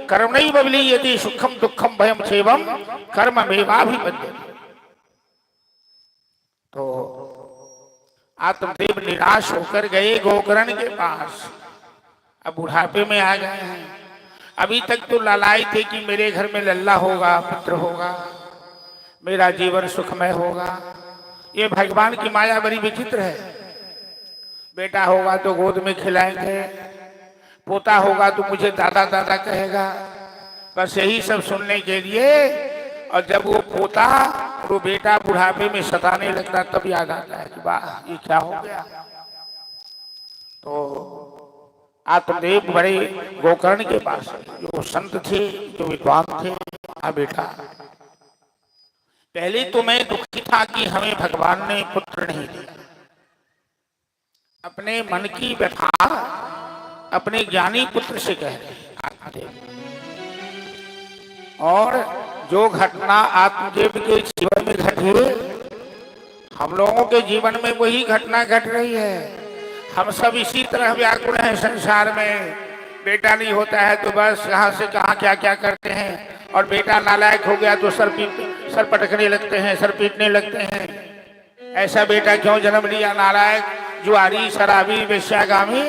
कर्मणैव विलीयते सुखम दुखम भयम सेवम कर्ममेवाभिपद्यते। तो आत्मदेव निराश होकर गए गोकर्ण के पास। अब बुढ़ापे में आ गए हैं। अभी तक तो लालाए थे कि मेरे घर में लल्ला होगा, पुत्र होगा, मेरा जीवन सुखमय होगा। ये भगवान की माया बड़ी विचित्र है। बेटा होगा तो गोद में खिलाएंगे, पोता होगा तो मुझे दादा दादा कहेगा, बस यही सब सुनने के लिए। और जब वो पोता और वो बेटा बुढ़ापे में सताने लगता, तब याद आता है कि वाह ये क्या हो गया। तो आत्मदेव बड़े गोकर्ण के पास, जो संत थे, जो विद्वान थे, बेटा पहले तो मैं दुखी था कि हमें भगवान ने पुत्र नहीं दिया। अपने मन की व्यथा अपने ज्ञानी पुत्र से कह रहे हैं। और जो घटना आत्मदेव के जीवन में घटी, हम लोगों के जीवन में वही घटना घट रही है। हम सब इसी तरह व्याकुल हैं संसार में। बेटा नहीं होता है तो बस कहां से कहां क्या क्या करते हैं। और बेटा नालायक हो गया तो सर पटकने लगते हैं, सर पीटने लगते हैं। ऐसा बेटा क्यों जन्म लिया, नालायक, जुआरी, शराबी, वेश्यागामी।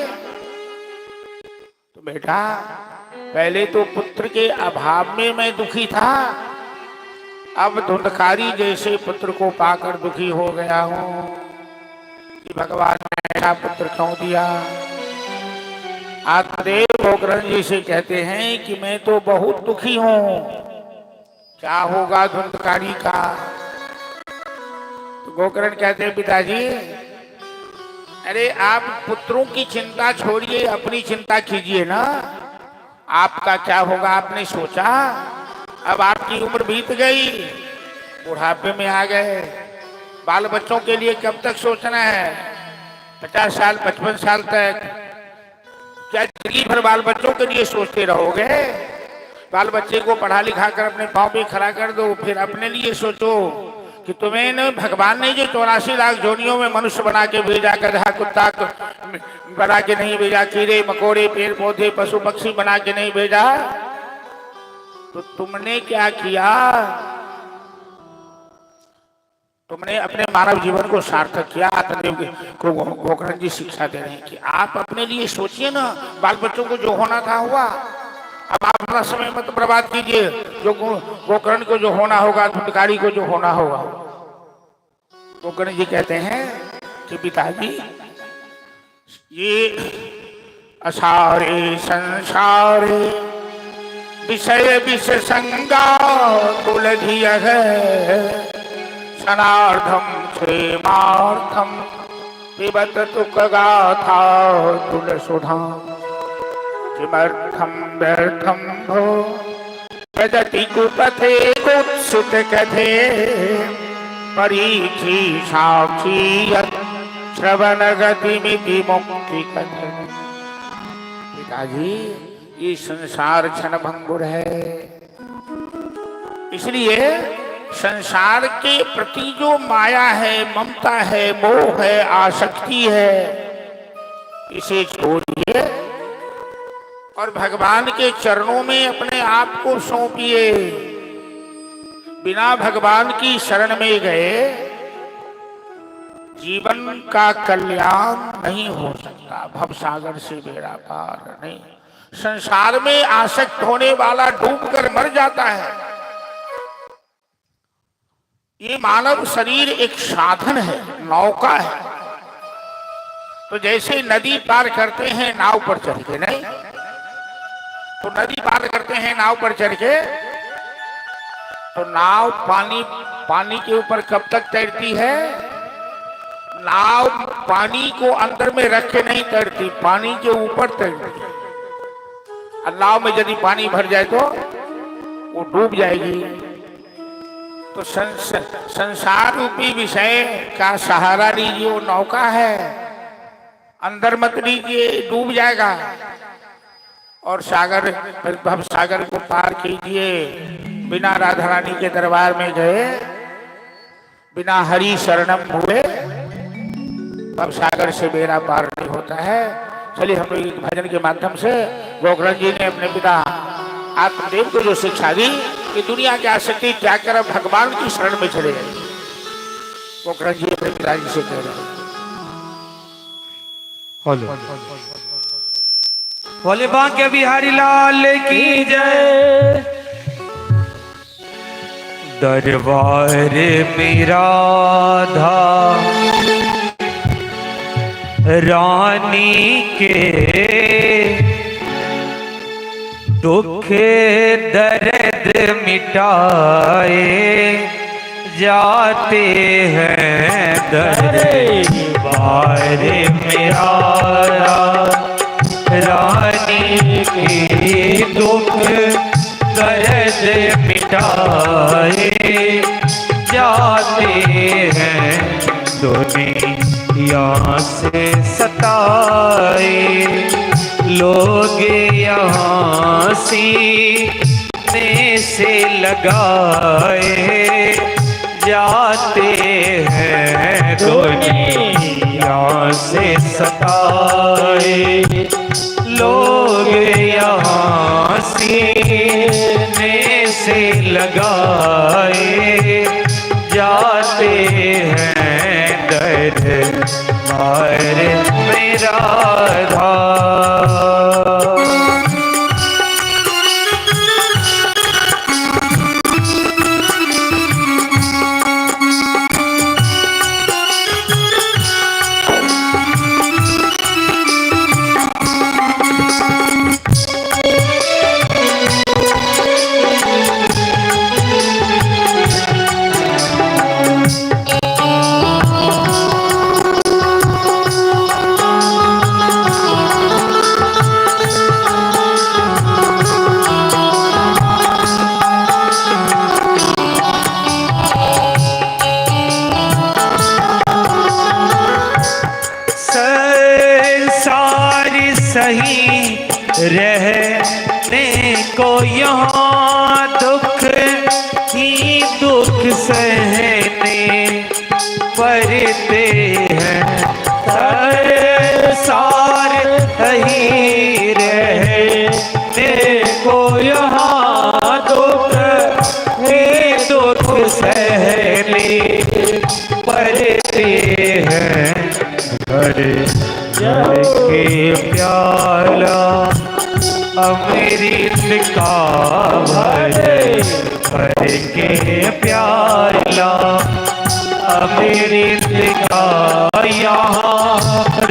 तो बेटा पहले तो पुत्र के अभाव में मैं दुखी था, अब धुंधकारी जैसे पुत्र को पाकर दुखी हो गया हूं कि भगवान ने ऐसा पुत्र क्यों दिया। आत्मदेव गोकर्ण जी से कहते हैं कि मैं तो बहुत दुखी हूं, क्या होगा धुंधकारी का। तो गोकर्ण कहते हैं पिताजी, अरे आप पुत्रों की चिंता छोड़िए, अपनी चिंता कीजिए ना। आपका क्या होगा आपने सोचा? अब आपकी उम्र बीत गई, बुढ़ापे में आ गए, बाल बच्चों के लिए कब तक सोचना है? 50 साल 55 साल तक क्या जिंदगी भर बाल बच्चों के लिए सोचते रहोगे? बाल बच्चे को पढ़ा लिखा कर अपने पांव पे खड़ा कर दो, फिर अपने लिए सोचो कि तुम्हें न भगवान ने जो 84 लाख जोनियों में मनुष्य बना के भेजा, गधा कुत्ता बना के नहीं भेजा, कीड़े मकोड़े पेड़ पौधे पशु पक्षी बना के नहीं भेजा, तो तुमने क्या किया? तुमने अपने मानव जीवन को सार्थक किया। आत्मदेव को गोकर्ण जी शिक्षा दे रहे हैं कि आप अपने लिए सोचिए ना, बाल बच्चों को जो होना था हुआ, अब आप अपना समय मत बर्बाद कीजिए। जो गोकर्ण को जो होना होगा, धुंधकारी को जो होना होगा। गोकर्ण जी कहते हैं कि पिताजी, ये असारे संसारे विषय विष संगा तुलधिय है, सनार्धम क्षेमार्थम पिबत तुक गाथा तुलसुधा, किमर्थम व्यर्थम भो यदति कुपथे कुत्सित कथे, परीक्षी साक्षी यत् श्रवण गतिमिति मुक्ति कथे। पिताजी, ये संसार क्षण भंगुर है, इसलिए संसार के प्रति जो माया है, ममता है, मोह है, आसक्ति है, इसे छोड़िए और भगवान के चरणों में अपने आप को सौंपिए। बिना भगवान की शरण में गए जीवन का कल्याण नहीं हो सकता, भवसागर से बेड़ा पार नहीं। संसार में आसक्त होने वाला डूबकर मर जाता है। ये मानव शरीर एक साधन है, नौका है। तो जैसे नदी पार करते हैं नाव पर चढ़ के, नहीं तो नदी पार करते हैं नाव पर चढ़ के, तो नाव पानी के ऊपर कब तक तैरती है? नाव पानी को अंदर में रख के नहीं तैरती, पानी के ऊपर तैरती है। और नाव में यदि पानी भर जाए तो वो डूब जाएगी। तो संसार रूपी विषय का सहारा लीजिए, वो नौका है, अंदर मत लीजिए, डूब जाएगा। और सागर, भव सागर को पार कीजिए। बिना राधा रानी के दरबार में गए, बिना हरि शरणम हुए, भव सागर से बेड़ा पार नहीं होता है। चलिए हम लोग भजन के माध्यम से गोकर्ण जी ने अपने पिता आत्मदेव को जो शिक्षा दी कि दुनिया की आसक्ति त्याग कर भगवान की शरण में चले गए, गोकर्ण जी अपने पिताजी से कह रहे हैं। बोले बांके बिहारी लाल की जय। दरबार में राधा रानी के दुख दर्द मिटाए जाते हैं। दरबार में राधा रानी के दुख दर्द मिटाए जाते हैं। दुनिया से सताए लोग यहाँ सीने से लगाए जाते हैं। दुनिया से सताए लोग यहाँ सीने से लगाए जाते हैं। दरबार में राधा सही रहने को यहाँ दुख ही दुख सहने पड़ते हैं। सार ही रहने को यहाँ दुख ही दुख सहने पड़ते हैं। घर के प्याला अमृत का भरे, भर के प्याला अमृत का यहाँ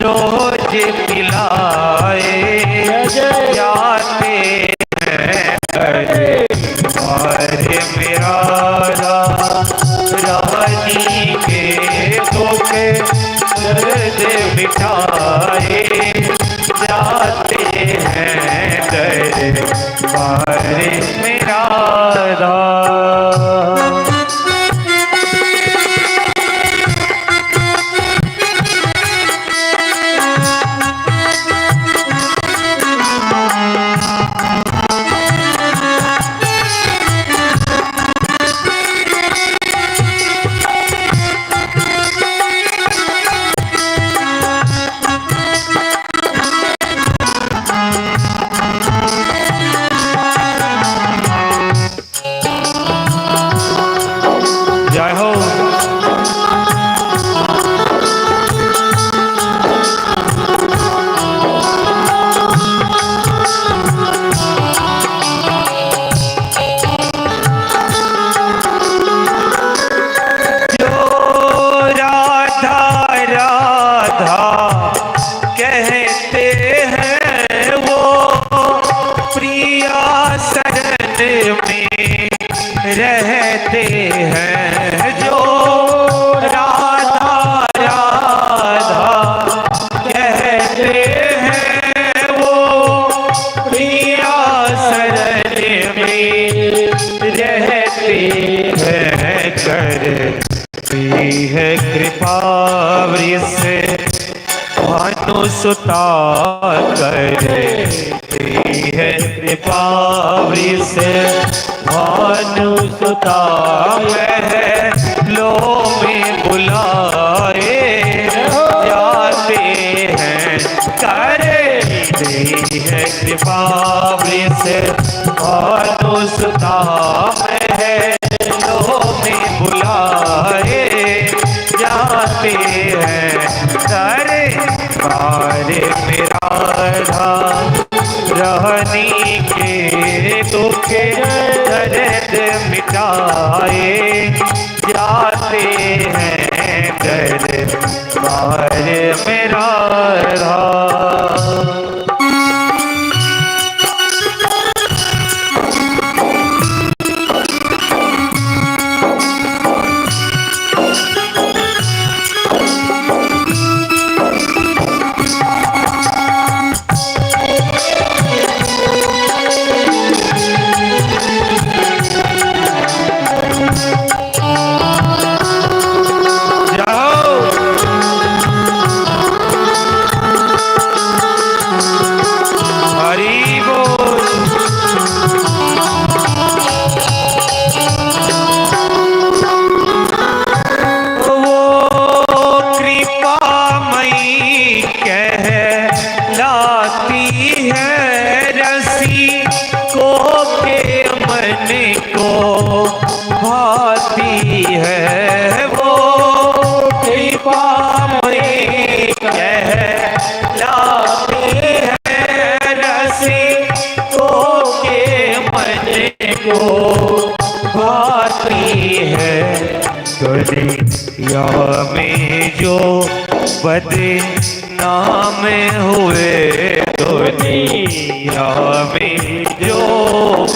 रोज पिलाए जाते हैं। और मेरा रानी के दुख दर्द मिटाए जाते हैं। दरबार मेरा रहते हैं। जो राधा राधा कहते हैं वो प्रिया शरण में रहते हैं। करती है कृपा वृष भानुसुता करती है कृपा वृष भानुसुता महलों में बुलाए जाते हैं। करती है कृपा वृष भानुसुता महलों में बुलाए जाते हैं। दरबार मेरा रहनी के दुख दर्द मिटाए जाते हैं। दरबार मेरा भाती है। वो कृपा में कहलाती है। रसिकों के मन को भाती है। दुनिया में जो बदनाम हुए, दुनिया में जो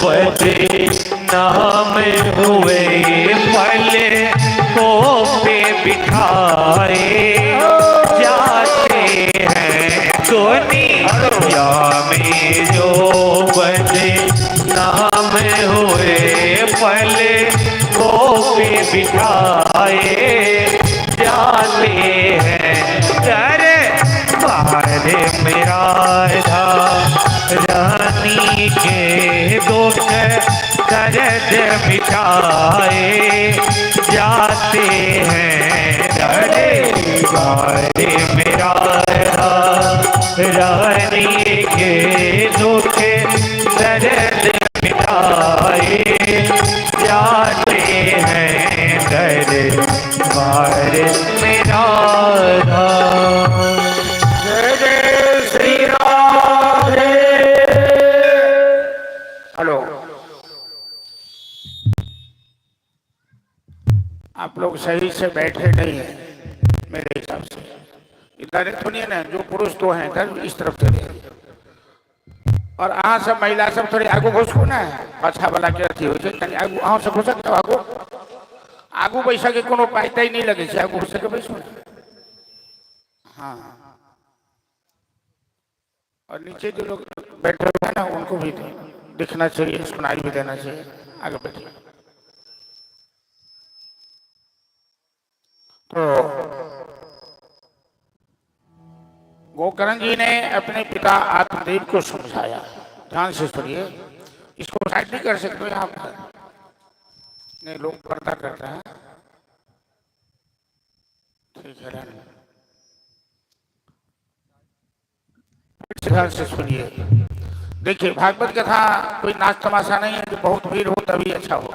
बदनाम हुए, पल को पे बिठाए जाते हैं। दुनिया में जो बदनाम हुए, पल को पे बिठाए जाते हैं। दरबार मेरा था रानी के दुख दर्द मिटाए जाते हैं डरे मेरा रानी के दुख दर्द मिटाए जाते हैं डरे मेरा श्री राधे। हेलो, आप लोग सही से बैठे नहीं हैं मेरे हिसाब से। इधर सुनिए ना, जो पुरुष तो हैं इधर इस तरफ चले, और अहाँ सब महिला सब थोड़ी आगू घुसको ना, अच्छा वाला के अथी हो जाए आगू, अहाँ सब घुस सकते हो आगू। आगू बैसा के कोनो पाइता ही नहीं लगे से, आगू घुस के बैसो ना। हाँ, और नीचे जो लोग बैठे हुए हैं ना, उनको भी दिखना चाहिए, सुनाई भी देना चाहिए। आगे बैठिए। तो गोकर्ण जी ने अपने पिता आत्मदेव को समझाया। ध्यान से सुनिए, इसको साइड नहीं कर सकते आप, नहीं लोग पर्दा करते हैं। ठीक है, ध्यान से सुनिए। देखिए, भागवत कथा कोई नाच तमाशा नहीं है कि बहुत भीड़ हो तभी अच्छा हो।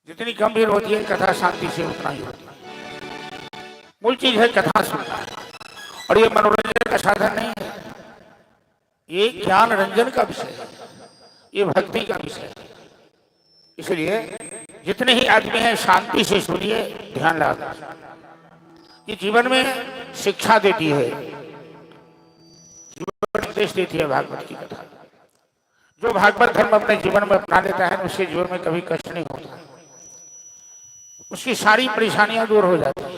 जितनी कम भीड़ होती है कथा शांति से उतना ही होती है। मूल चीज है कथा सुनना, और ये मनोरंजन का साधन नहीं है, ये ज्ञान रंजन का विषय है, ये भक्ति का विषय है। इसलिए जितने ही आदमी हैं शांति से सुनिए, ध्यान लगा। ये जीवन में शिक्षा देती है, जीवन उपदेश देती है भागवत की कथा। जो भागवत धर्म अपने जीवन में अपना लेता है उसके जीवन में कभी कष्ट नहीं होता, उसकी सारी परेशानियां दूर हो जाती है।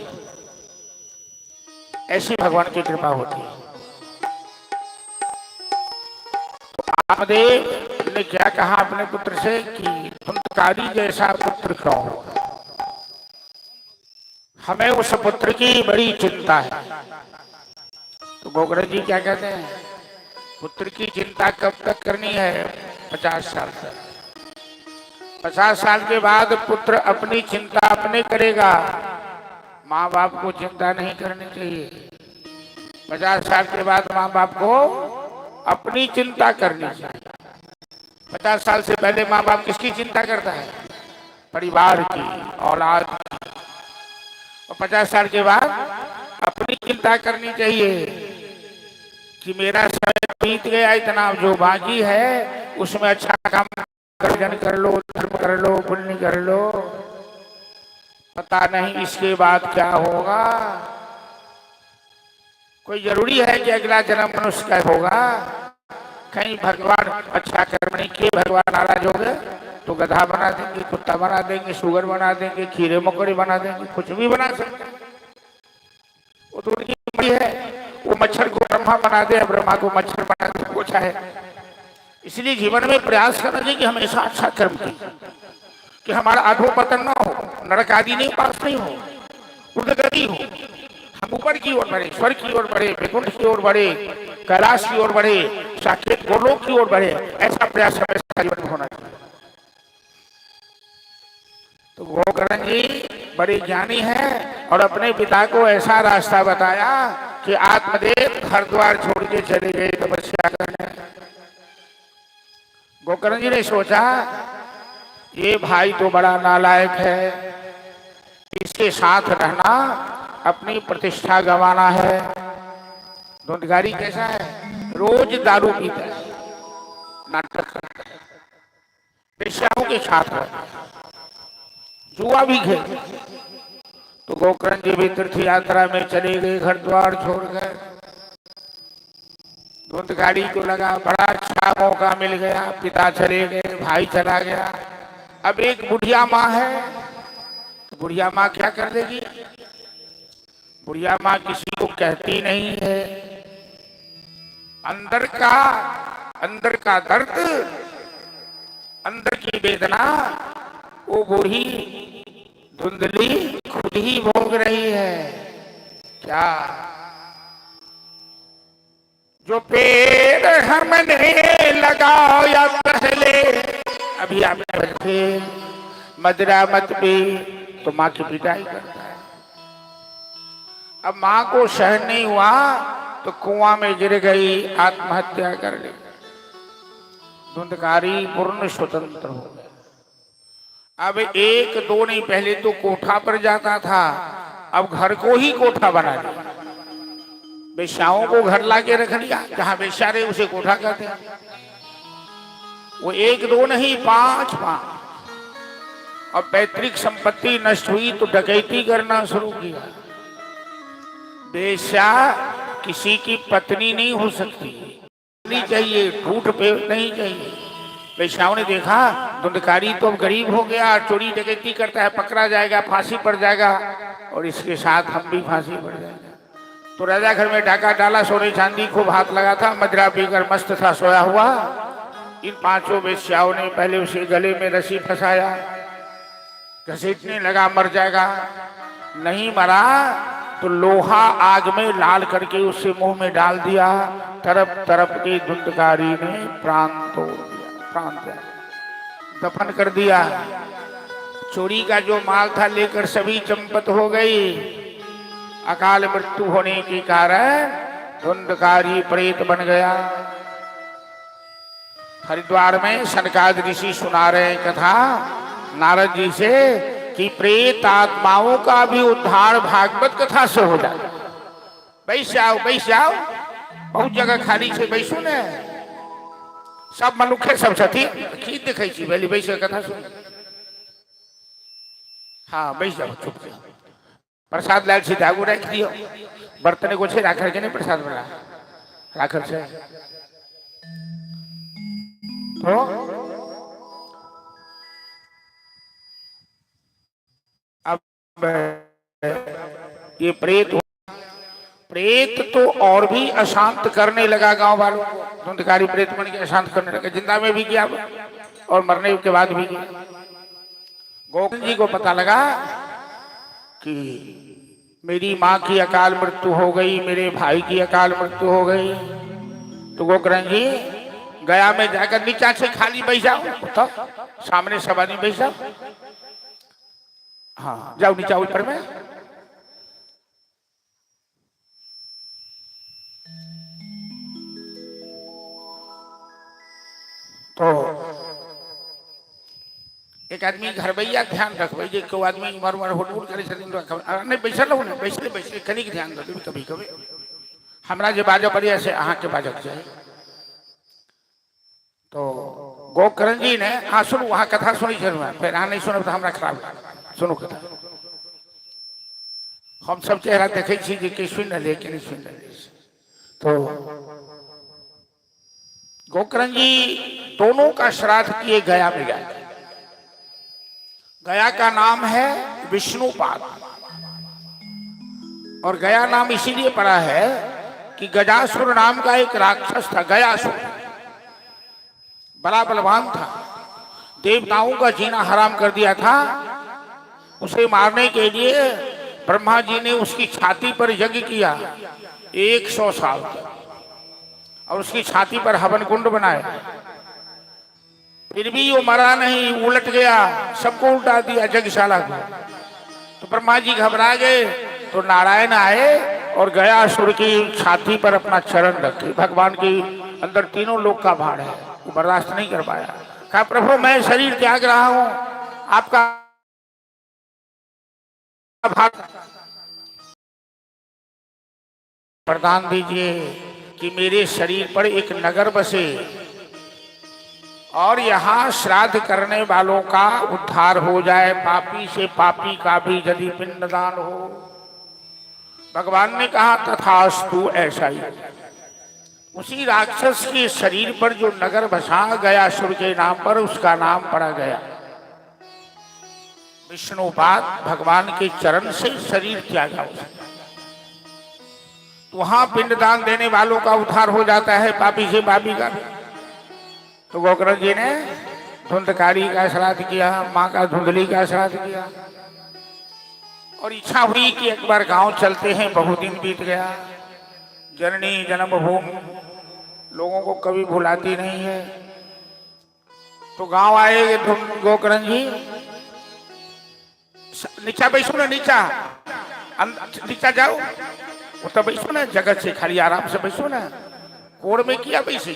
ऐसी भगवान की कृपा होती है। आत्मदेव ने क्या कहा अपने पुत्र से कि धुंधकारी जैसा पुत्र क्यों हो, हमें उस पुत्र की बड़ी चिंता है। तो गोकर्ण जी क्या कहते हैं, पुत्र की चिंता कब तक करनी है? 50 साल तक। 50 साल के बाद पुत्र अपनी चिंता अपने करेगा, माँ बाप को चिंता नहीं करनी चाहिए। 50 साल के बाद माँ बाप को अपनी चिंता करनी चाहिए। 50 साल से पहले माँ बाप किसकी चिंता करता है? परिवार की, औलाद की। और 50 साल के बाद अपनी चिंता करनी चाहिए कि मेरा समय बीत गया, इतना जो बाकी है उसमें अच्छा काम कर लो, धर्म कर लो, पुण्य कर लो, पता नहीं इसके बाद क्या होगा। कोई जरूरी है कि अगला जन्म मनुष्य का होगा? कहीं भगवान अच्छा कर्म नहीं किए, भगवान नाराज हो गए तो गधा बना देंगे, कुत्ता बना देंगे, शुगर बना देंगे, कीड़े मकोड़े बना देंगे, कुछ भी बना सकते। वो तो उनकी मर्जी है। वो मच्छर को ब्रह्मा बना दे, ब्रह्मा को मच्छर बना दे, वो चाहे। इसलिए जीवन में प्रयास करना चाहिए कि हमेशा अच्छा कर्म करें, कि हमारा अधोपतन ना हो, नरक आदि नहीं पास नहीं हो, उर्दगति हो, हम ऊपर की ओर बढ़े, स्वर्ग की ओर बढ़े, वैकुंठ की ओर बढ़े, कैलाश की ओर बढ़े, साकेत गोलोक की ओर बढ़े। ऐसा प्रयास हमेशा जीवन में होना चाहिए। तो गोकर्ण जी बड़े ज्ञानी हैं और अपने पिता को ऐसा रास्ता बताया कि आत्मदेव घर द्वार छोड़ के चले गए तपस्या करने। गोकर्ण जी ने सोचा ये भाई तो बड़ा नालायक है, इसके साथ रहना अपनी प्रतिष्ठा गंवाना है। धुंधकारी कैसा है? रोज दारू पीता है, नाटक करता है, पेशाओं के साथ रहता है, जुआ भी खेलता है। तो गोकर्ण जी भी तीर्थ यात्रा में चले गए, घर द्वार छोड़कर। धुंधकारी को लगा बड़ा अच्छा मौका मिल गया, पिता चले गए, भाई चला गया, अब एक बुढ़िया माँ है, तो बुढ़िया माँ क्या कर देगी? बुढ़िया माँ किसी को कहती नहीं है। अंदर का दर्द, अंदर की वेदना वो बूढ़ी धुंधली खुद ही भोग रही है। क्या जो पेड़ हमने लगाया पहले, अभी आपने बच्चे मदरा मत पी तो माँ की पिटाई करता है। अब माँ को सहन नहीं हुआ तो कुआं में गिर गई, आत्महत्या कर ली। धुंधकारी पूर्ण स्वतंत्र हो गया। अब एक दो नहीं, पहले तो कोठा पर जाता था, अब घर को ही कोठा बना लिया। वेश्याओं को घर लाके रख लिया, जहां वेश्या रहे उसे कोठा कहते हैं। वो एक दो नहीं, पांच। अब पैतृक संपत्ति नष्ट हुई तो डकैती करना शुरू किया। वेश्या किसी की पत्नी नहीं हो सकती, नहीं चाहिए, झूठ पे नहीं चाहिए। वेश्याओं ने देखा धुंधकारी तो अब गरीब हो गया, चोरी डकैती करता है, पकड़ा जाएगा, फांसी पड़ जाएगा, और इसके साथ हम भी फांसी पड़ जाएगा। तो राजा घर में डाका डाला, सोने चांदी खूब हाथ लगा था, मदिरा पीकर मस्त था सोया हुआ। इन पांचों वेश्याओं ने पहले उसे गले में रस्सी फंसाया, घसीटने लगा, मर जाएगा। नहीं मरा तो लोहा आग में लाल करके उससे मुंह में डाल दिया। तरफ तरफ के धुंधकारी ने प्राण तोड़ दिया, प्राण दफन कर दिया। चोरी का जो माल था लेकर सभी चंपत हो गई। अकाल मृत्यु होने के कारण धुंधकारी प्रेत बन गया। हरिद्वार में सनकाद ऋषि सुना रहे कथा नारद जी से कि प्रेत आत्माओं का भी उद्धार भागवत कथा से हो जाता। बैसाओ बैसाओ, बहुत जगह खाली से बैसू ने, सब मनुखे सब छथी की देखे छी, पहले बैस कथा सुन। हाँ बैस जाओ, चुप जाओ। प्रसाद लाल सीधे आगू रख दियो, बर्तन को छे राखर के नहीं प्रसाद बना राखर से। तो अब ये प्रेत तो और भी अशांत करने लगा गांव वालों को। धुंधकारी प्रेत बन के अशांत करने लगा, जिंदा में भी किया और मरने के बाद भी किया। गोविंद जी को पता लगा कि मेरी माँ की अकाल मृत्यु हो गई, मेरे भाई की अकाल मृत्यु हो गई। तो गोकर्ण जी गया में जाकर नीचा से खाली बैठ जाओ, तो सामने सब आदमी बैठ जाओ। हाँ जाओ नीचा ऊपर में। तो एक आदमी घर भैया ध्यान रखबे जे को आदमी मर मर हुड़ करे छथिन तो नहीं बैसल हो, नहीं बैसल बैसल कनिक ध्यान दो कभी कभी हमरा जे बाजो बढ़िया से अहाँ के बाजक जाए। तो गोकर्ण जी ने हाँ सुनो, वहां कथा सुनी जरूर, फिर हाँ नहीं सुनो तो हमरा खराब सुनो कथा। हम सब चेहरा देखे छी जे के सुन ले के नहीं सुन ले। तो गोकर्ण जी दोनों का श्राद्ध किए गया में गया। गया का नाम है विष्णुपाद, और गया नाम इसीलिए पड़ा है कि गजासुर नाम का एक राक्षस था। गयासुर बड़ा बलवान था, देवताओं का जीना हराम कर दिया था। उसे मारने के लिए ब्रह्मा जी ने उसकी छाती पर यज्ञ किया 100 साल तक, और उसकी छाती पर हवन कुंड बनाए। फिर भी वो मरा नहीं, उलट गया, सबको उल्टा दिया यज्ञशाला को। तो ब्रह्मा जी घबरा गए, तो नारायण आए और गयासुर की छाती पर अपना चरण रखे। भगवान के अंदर तीनों लोक का भार है, वो बर्दाश्त नहीं कर पाया। कहा प्रभु मैं शरीर त्याग रहा हूं, आपका भार प्रदान दीजिए कि मेरे शरीर पर एक नगर बसे और यहाँ श्राद्ध करने वालों का उद्धार हो जाए, पापी से पापी का भी यदि पिंडदान हो। भगवान ने कहा तथास्तु, ऐसा ही। उसी राक्षस के शरीर पर जो नगर बसा गयासुर के नाम पर, उसका नाम पड़ा गया विष्णुपाद। भगवान के चरण से शरीर त्यागा उसने। वहां पिंडदान देने वालों का उद्धार हो जाता है, पापी से पापी का। तो गोकर्ण जी ने धुंधकारी का श्राद्ध किया, माँ का धुंधली का श्राद्ध किया, और इच्छा हुई कि एक बार गांव चलते हैं। बहुत दिन बीत गया। जननी जन्मभूमि लोगों को कभी भुलाती नहीं है। तो गांव आए गोकर्ण जी, नीचा बैठो ना, नीचा नीचा जाओ, वो तो बैठो ना, जगत से खाली आराम से बैठो ना, कोड़ में किया बैसे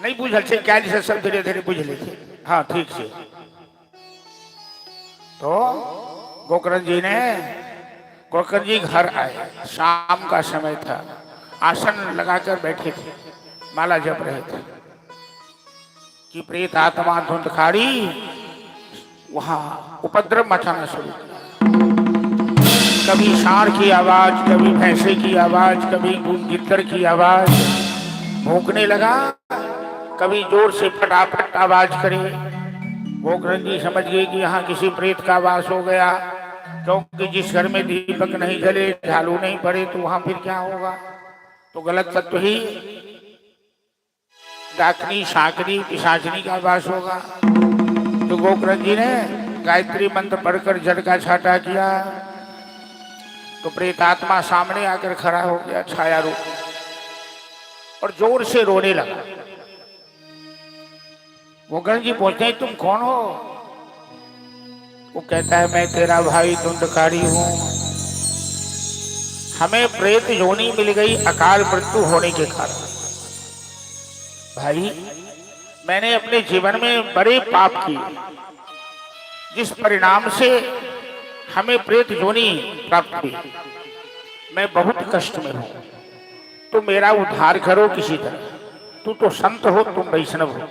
नहीं बुझल से क्या जैसे सब धीरे धीरे बुझ लेते। हाँ ठीक से। तो गोकर्ण जी घर आए, शाम का समय था, आसन लगाकर बैठे थे, माला जप रहे थे कि प्रेत आत्मा धुंधकारी वहां उपद्रव मचाना शुरू किया। कभी सांड की आवाज, कभी भैंसे की आवाज, कभी गिद्दर की आवाज, भौंकने लगा, कभी जोर से फटाफट आवाज करे। गोकर्ण जी समझ गए कि यहाँ किसी प्रेत का वास हो गया, क्योंकि जिस घर में दीपक नहीं जले, झालू नहीं पड़े, तो वहां फिर क्या होगा, तो गलत तत्व ही डाकनी, शाकनी, पिशाचनी का वास होगा। तो गोकर्ण जी ने गायत्री मंत्र पढ़कर जड़ का छाटा किया, तो प्रेतात्मा सामने आकर खड़ा हो गया छाया रूप और जोर से रोने लगा। गोकर्ण जी पूछते हैं तुम कौन हो? वो कहता है मैं तेरा भाई धुंधकारी हूं, हमें प्रेत योनि मिल गई अकाल मृत्यु होने के कारण। भाई मैंने अपने जीवन में बड़े पाप किए, जिस परिणाम से हमें प्रेत योनि प्राप्त हुई, मैं बहुत कष्ट में हूं, तो मेरा उद्धार करो किसी तरह। तू तो संत हो, तुम वैष्णव हो।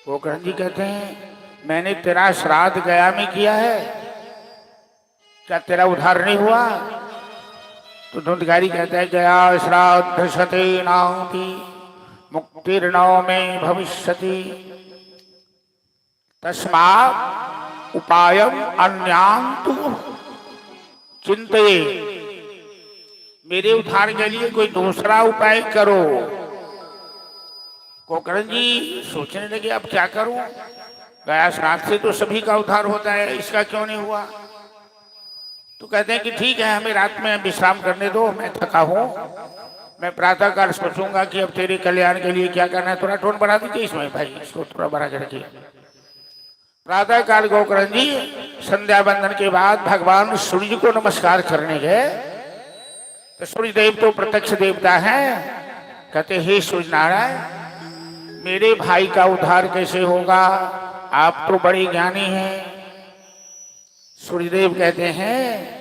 गोकर्ण जी कहते हैं मैंने तेरा श्राद्ध गया में किया है, क्या तेरा उद्धार नहीं हुआ? तो धुंधकारी कहता है गया श्राद्ध शते नाउति मुक्तिर्नव में भविष्यति तस्मात् उपायम अन्यांतु चिंतये। मेरे उद्धार के लिए कोई दूसरा उपाय करो। गोकर्ण जी सोचने लगे अब क्या करूं, गया श्राद्ध से तो सभी का उद्धार होता है, इसका क्यों नहीं हुआ? तो कहते हैं कि ठीक है, हमें रात में विश्राम करने दो, मैं थका हूं, मैं प्रातः काल सोचूंगा कि अब तेरे कल्याण के लिए क्या करना है। थोड़ा टोन बढ़ा दीजिए इसमें भाई, इसको थोड़ा बढ़ा के रखिए। प्रातः काल गोकर्ण जी संध्या बंदन के बाद भगवान सूर्य को नमस्कार करने गए, तो सूर्य देव तो प्रत्यक्ष देवता हैं। कहते हे सूर्य नारायण, मेरे भाई का उद्धार कैसे होगा, आप तो बड़े ज्ञानी हैं। सूर्यदेव कहते हैं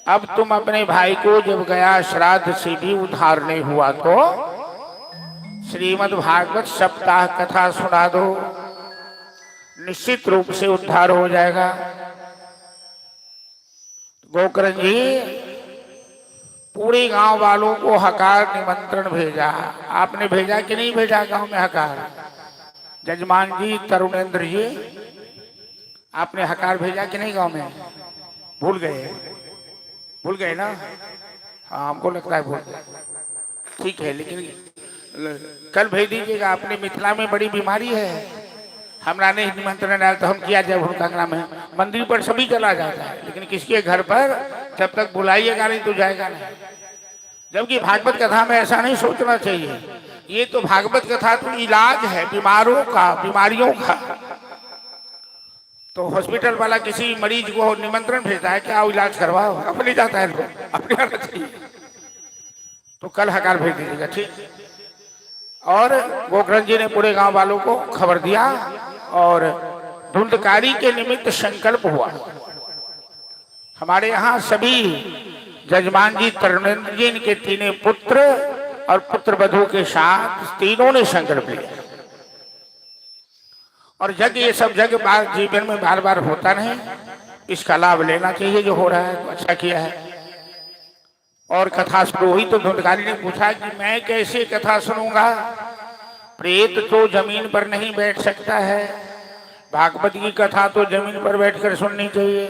अब तुम अपने भाई को जब गया श्राद्ध से भी उद्धार नहीं हुआ, तो श्रीमद् भागवत सप्ताह कथा सुना दो, निश्चित रूप से उद्धार हो जाएगा। गोकर्ण जी पूरे गांव वालों को हकार निमंत्रण भेजा। आपने भेजा कि नहीं भेजा गांव में हकार? जजमान जी, तरुणेंद्र जी, आपने हकार भेजा कि नहीं गांव में? भूल गए ना? हाँ हमको लगता है भूल गए। ठीक है, लेकिन कल भेज दीजिएगा। अपने मिथिला में बड़ी बीमारी है, हमरा नहीं निमंत्रण डाल तो हम किया जाए। भूलकांगना में मंदिर पर सभी चला जाता है, लेकिन किसके घर पर जब तक बुलाइएगा नहीं तो जाएगा नहीं। जबकि भागवत कथा में ऐसा नहीं सोचना चाहिए। ये तो भागवत कथा तो इलाज है बीमारों का, बीमारियों का। तो हॉस्पिटल वाला किसी मरीज को निमंत्रण भेजता है क्या इलाज करवाओ, अपने जाता है, अपने आना चाहिए। तो कल हकार भेज दीजिएगा, ठीक। और गोकर्ण जी ने पूरे गांव वालों को खबर दिया और धुंधकारी के निमित्त संकल्प हुआ। हमारे यहाँ सभी जजमान जी, तरुणेंद्र जी, इनके तीनों पुत्र और पुत्र वधू के साथ तीनों ने संकल्प लिया। और जग ये सब जग जीवन में बार बार होता नहीं, इसका लाभ लेना चाहिए। जो हो रहा है तो अच्छा किया है। और कथा शुरू हुई तो धुंधकारी ने पूछा कि मैं कैसे कथा सुनूंगा, प्रेत तो जमीन पर नहीं बैठ सकता है, भागवत की कथा तो जमीन पर बैठकर सुननी चाहिए।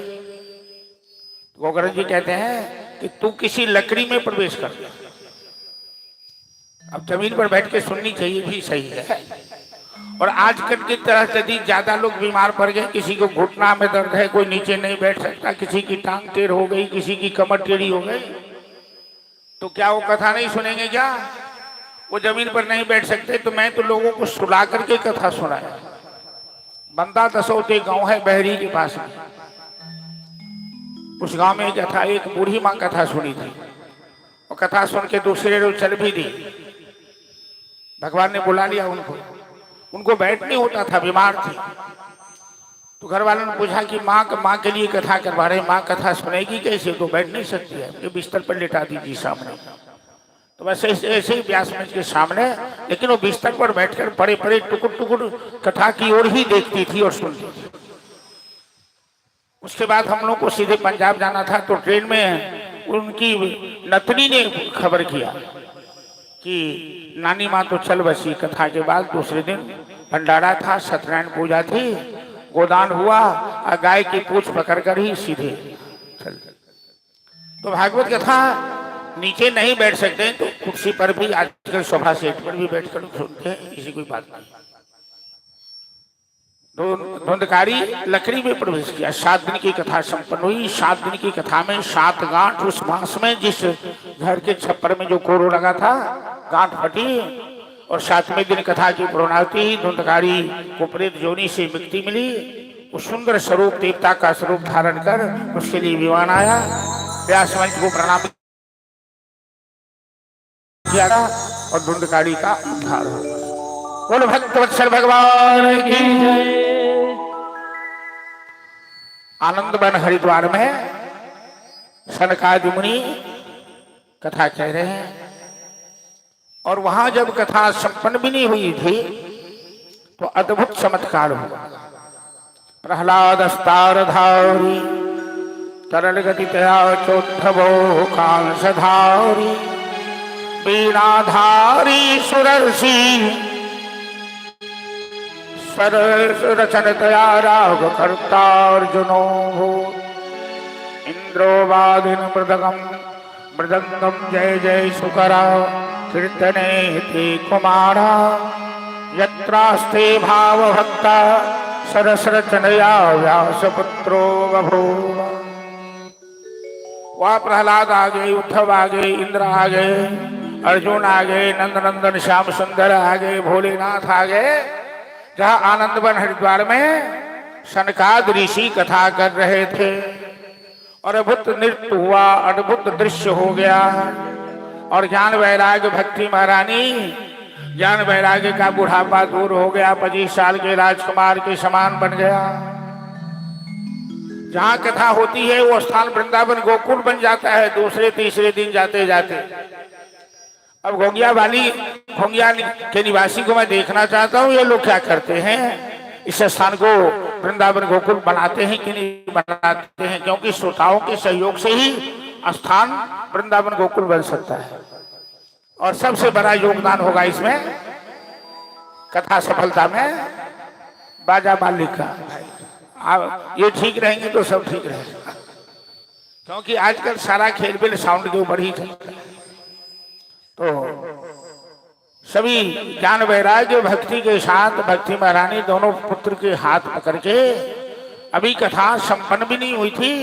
गोकर्ण जी कहते हैं कि तू किसी लकड़ी में प्रवेश कर। अब जमीन पर बैठ के सुननी चाहिए भी सही है। और आजकल की तरह यदि ज्यादा लोग बीमार पड़ गए, किसी को घुटना में दर्द है, कोई नीचे नहीं बैठ सकता, किसी की टांग टेढ़ हो गई, किसी की कमर टेढ़ी हो गई, तो क्या वो कथा नहीं सुनेंगे क्या? वो जमीन पर नहीं बैठ सकते तो मैं तो लोगों को सुला करके कथा सुनाया। बंदा दसौते गांव है बहरी के पास में, उस गांव में क्या था, एक बूढ़ी माँ कथा सुनी थी और कथा सुन के दूसरे रोज चल भी दी। भगवान ने बुला लिया उनको बैठ नहीं होता था, बीमार थी। तो घर वालों ने पूछा कि माँ के लिए कथा करवा रहे, माँ कथा सुनेगी कैसे, तो बैठ नहीं सकती है, ये बिस्तर पर लेटा दीजिए सामने। तो बस ऐसे ही व्यास मंच के सामने, लेकिन वो बिस्तर पर बैठकर पड़े पड़े टुकुर टुकुर कथा की ओर ही देखती थी और सुनती थी। उसके बाद हम लोग को सीधे पंजाब जाना था, तो ट्रेन में उनकी नतनी ने खबर किया कि नानी माँ तो चल बसी। कथा के बाद दूसरे दिन भंडारा था, सत्यनारायण पूजा थी, गोदान हुआ और गाय की पूंछ पकड़कर ही सीधे चल। तो भागवत कथा नीचे नहीं बैठ सकते तो कुर्सी पर भी, आजकल सोफा सेट पर भी बैठकर सुनते हैं, किसी कोई बात नहीं। धुंधकारी लकड़ी में प्रवेश किया। 7 दिन की कथा संपन्न हुई। 7 दिन की कथा में 7 गांठ उस मांस में, जिस घर के छप्पर में जो कोरो लगा था, गांठ फटी और 7वें दिन कथा की पूर्णाहुति। धुंधकारी को प्रेत योनि से मुक्ति मिली। उस सुंदर स्वरूप देवता का स्वरूप धारण कर उसके लिए विमान आया। व्यास मंच को प्रणाम किया और धुंधकारी का उद्धार हो। बोलो भक्तवत्सल भगवान की जय। आनंद वन हरिद्वार में सनकादि मुनि कथा कह रहे हैं और वहां जब कथा संपन्न भी नहीं हुई थी तो अद्भुत चमत्कार हुआ। प्रहलाद अस्तारधारी तरल गति तया चोद्धवो कांसधारी वीणाधारी सुरर्षि रचनतया राग कर्तार्जुनो इंद्रो वादिन मृदंगम जय जय सुकरा कीर्तने ते कुमारा यत्रास्ते भाव भक्ता सरसरचनया व्यासपुत्रो बभूव। वह प्रहलाद आ गए, उद्धव आ गए, इंद्र आ गए, अर्जुन आ गए, नंदनंदन श्याम सुंदर आ गए, भोलेनाथ आ गए। जहाँ आनंदवन हरिद्वार में सनकाद ऋषि कथा कर रहे थे और अद्भुत नृत्य हुआ, अद्भुत दृश्य हो गया और ज्ञान वैराग्य भक्ति महारानी, ज्ञान वैराग्य का बुढ़ापा दूर हो गया, 25 साल के राजकुमार के समान बन गया। जहाँ कथा होती है वो स्थान वृंदावन गोकुल बन जाता है दूसरे तीसरे दिन जाते जाते। अब घोंगिया के निवासी को मैं देखना चाहता हूँ, ये लोग क्या करते हैं, इस स्थान को वृंदावन गोकुल बनाते हैं कि नहीं बनाते हैं, क्योंकि श्रोताओं के सहयोग से ही स्थान वृंदावन गोकुल बन सकता है। और सबसे बड़ा योगदान होगा इसमें कथा सफलता में बाजा मालिक का। आप ये ठीक रहेंगे तो सब ठीक रहेगा, क्योंकि आजकल सारा खेल बिल साउंड के ऊपर ही चलता है। तो सभी ज्ञान वैराग्य भक्ति के साथ भक्ति महारानी दोनों पुत्र के हाथ पकड़ के, अभी कथा संपन्न भी नहीं हुई थी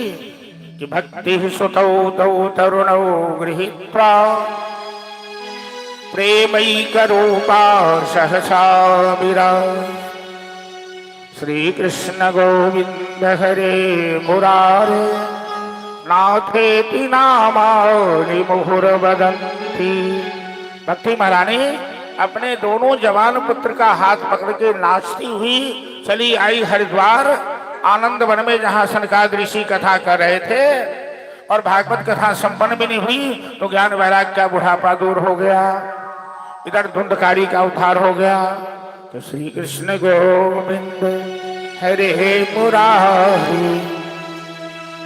कि भक्ति सुतौ तौ तरुणौ गृहीत्वा प्रेमैक रूपा सहसा विराज। श्री कृष्ण गोविंद हरे मुरारे नाथेति नामानि मुहुर्वदन्ति। भक्ति महारानी अपने दोनों जवान पुत्र का हाथ पकड़ के नाचती हुई चली आई हरिद्वार आनंद वन में, जहाँ सनकाद ऋषि कथा कर रहे थे और भागवत कथा संपन्न भी नहीं हुई तो ज्ञान वैराग्य का बुढ़ापा दूर हो गया, इधर धुंधकारी का उद्धार हो गया। तो श्री कृष्ण गोविंद हरे मुरारी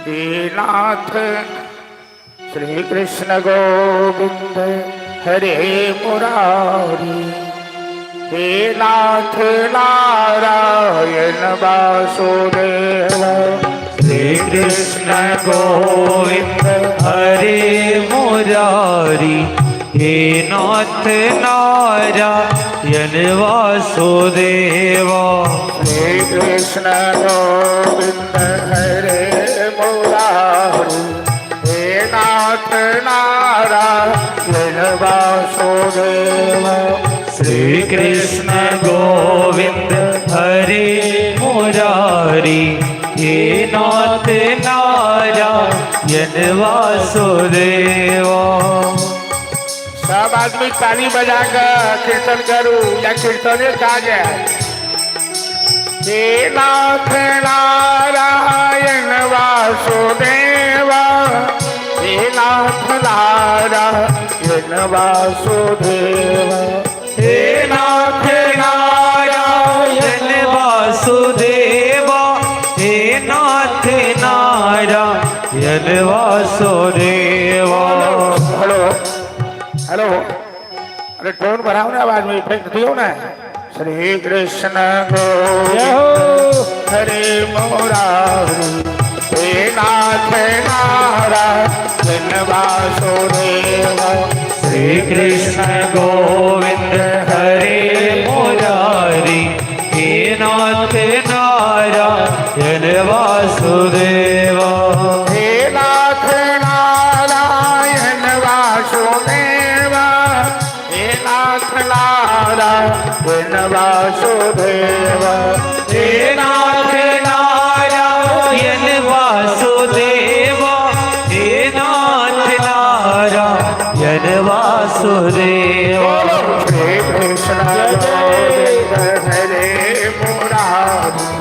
हे नाथ, श्री कृष्ण गोविंद हरे मुरारी हे नाथ नारायण वासुदेव। श्री कृष्ण गोविंद हरे मुरारी हे नाथ नारायण वासुदेव। श्री कृष्ण गोविंद हरे मुरारी हे नाथ नारायण येन वासुदेव। श्री कृष्ण गोविंद हरे मुरारी हे नाथ नारायण वासुदेव। सब आदमी ताली बजाकर कीर्तन करूं या कीर्तन काज है। हे नाथ नारायण वासुदेव, हे नाथ नारायण वासुदेव, हे नाथ नारायण वासुदेव, हे नाथ नारायण वासुदेव। हेलो हेलो, अरे टोन बढ़ाओ ना, आवाज में इफेक्ट दियो ना। श्री कृष्ण गोविंद हरे मुरारी हे नाथ नारायण वासुदेव। श्री कृष्ण गोविंद हरे मुरारी हे नाथ नारायण वासुदेव। हे नाथ नारायण वासुदेव, हे नाथ नारायण वासुदेव, हे नाथ नारायण वासुदेव, हे नाथ नारायण वासुदेव। श्री कृष्ण गोविंद हरे मुरारी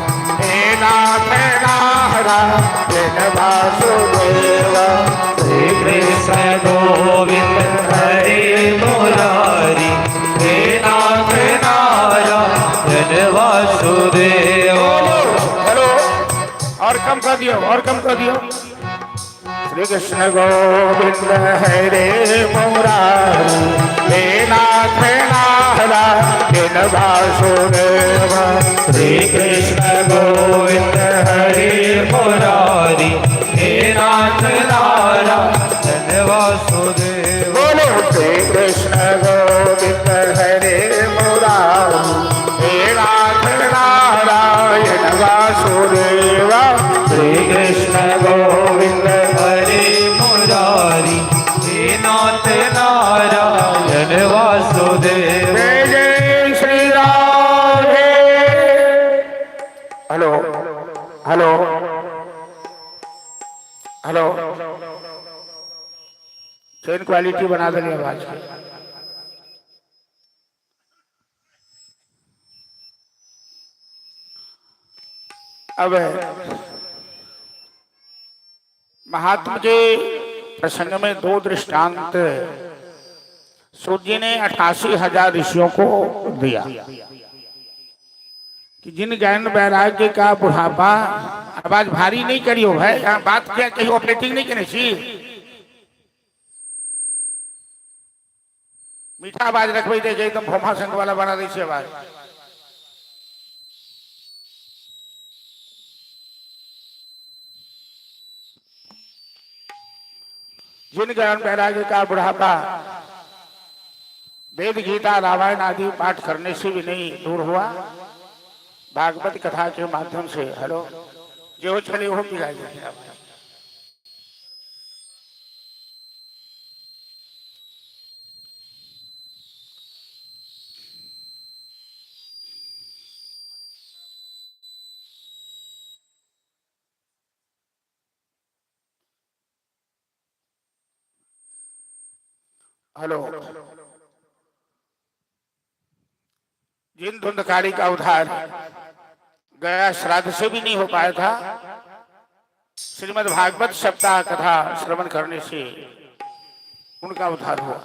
हे नाथ नारायण वासुदेव। श्री कृष्ण गोविंद हरे मुरारी हे नाथ नारायण वासुदेव। हेलो, और कम कर दियो, और कम कर दियो। श्री कृष्ण गोविंद हरे मुरारी हे नाथ नारायण वासुदेव। श्री कृष्ण गोविंद हरे मुरारी हे नाथ नारायण वासुदेव। बोलो श्री कृष्ण गोविंद हरे मुरारी हे नाथ नारायण वासुदेव। श्री कृष्ण गोविंद हरे मुरारी हे नाथ नारायण वासुदेव। जय जय Shri Radhe. Hello hello hello, chain quality बना देंगे आवाज की। अब महात्मा के प्रसंग में दो दृष्टांत सूर्य ने 88,000 ऋषियों को दिया कि जिन ज्ञान वैराग्य का बुढ़ापा। आवाज भारी नहीं करियो भाई, यहाँ बात क्या कहीं ऑपरेटिंग नहीं करनी चाहिए। मीठा आवाज रखबे देखे एकदम भोमा संग वाला बना दी आवाज। जिन ज्ञान वैराग्य का बुढ़ापा वेद गीता रामायण आदि पाठ करने से भी नहीं दूर हुआ, भागवत कथा के माध्यम से। हेलो, जो चले वो पिलाई जाए। हेलो, जिन धुंधकारी का उद्धार गया श्राद्ध से भी नहीं हो पाया था, श्रीमद् भागवत सप्ताह कथा श्रवण करने से उनका उद्धार हुआ।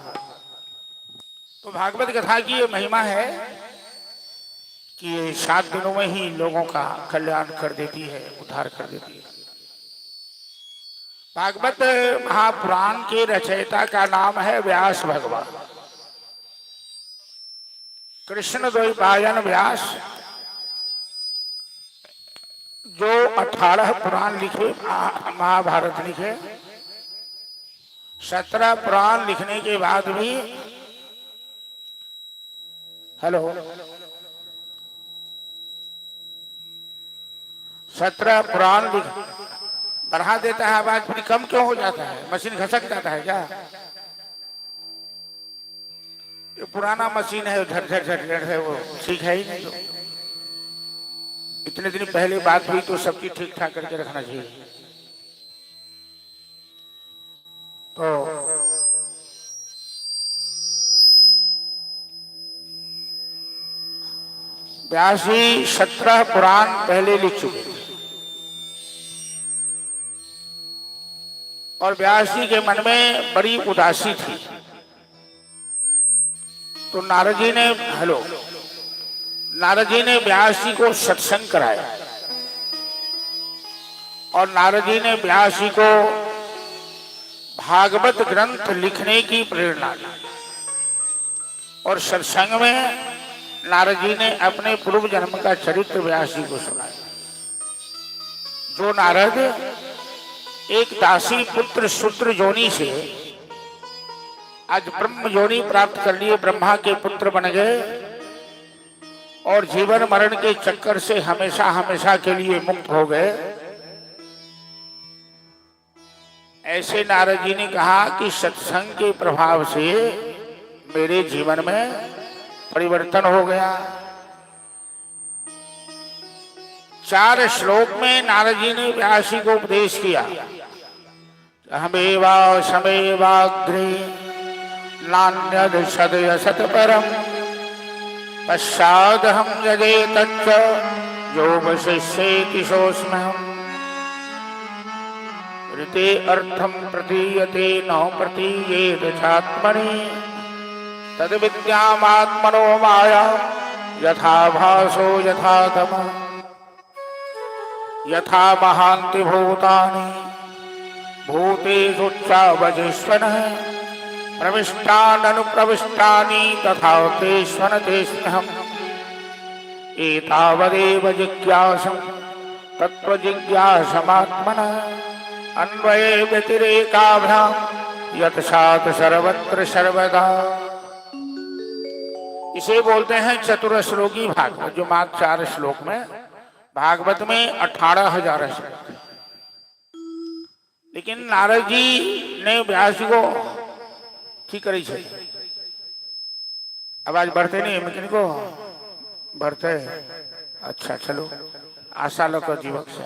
तो भागवत कथा की ये महिमा है कि ये 7 दिनों में ही लोगों का कल्याण कर देती है, उद्धार कर देती है। भागवत महापुराण के रचयिता का नाम है व्यास भगवान, कृष्ण द्वैपायन व्यास, जो 18 पुराण लिखे, महाभारत लिखे। 17 पुराण लिखने के बाद भी, हेलो, 17 पुराण लिख बढ़ा देता है आवाज, फिर कम क्यों हो जाता है? मशीन घसक जाता है क्या? ये पुराना मशीन है, झट झट है, वो ठीक है ही नहीं। तो इतने दिन पहले बात हुई तो सब चीज ठीक ठाक करके रखना चाहिए। तो व्यास जी 17 पुराण पहले लिख चुके थे और व्यास जी के मन में बड़ी उदासी थी। तो नारद जी ने व्यास जी को सत्संग कराया और नारद जी ने व्यास जी को भागवत ग्रंथ लिखने की प्रेरणा दी। और सत्संग में नारद जी ने अपने पूर्व जन्म का चरित्र व्यास जी को सुनाया। जो नारद एक दासी पुत्र शूद्र जोनी से आज ब्रह्म जोनी प्राप्त कर लिए, ब्रह्मा के पुत्र बन गए और जीवन मरण के चक्कर से हमेशा हमेशा के लिए मुक्त हो गए, ऐसे नारद जी ने कहा कि सत्संग के प्रभाव से मेरे जीवन में परिवर्तन हो गया। 4 श्लोक में नारद जी ने व्यास जी को उपदेश किया। हमेवा समेवाग्रे नान्यद सदयसत परम पश्चाद हम यदे तच्च जो वशिष्येति सोऽस्म्यहम् ऋते अर्थम प्रतीयते न प्रतीयेत चात्मनि तद विद्यामात्मनो माया यथा भासो यथा तमः यथा महान्ति भूतानि भूतेषु चावजिष्वनः प्रविष्टाननुप्रविष्टानि तथा तेष्वनतेष्म्यहम् एतावदेव जिज्ञासं तत्त्वजिज्ञासमात्मनः अन्वये व्यतिरेकाभ्यां यत्सात् सर्वत्र सर्वदा। इसे बोलते हैं चतुरश्लोकी भागवत, जो मात्र 4 श्लोक में, भागवत में 18,000 श्लोक। लेकिन नारद जी ने व्यास जी को ठीक करी छे। आवाज बढ़ते नहीं है को बढ़ते। अच्छा चलो, आशा लो जीवक से।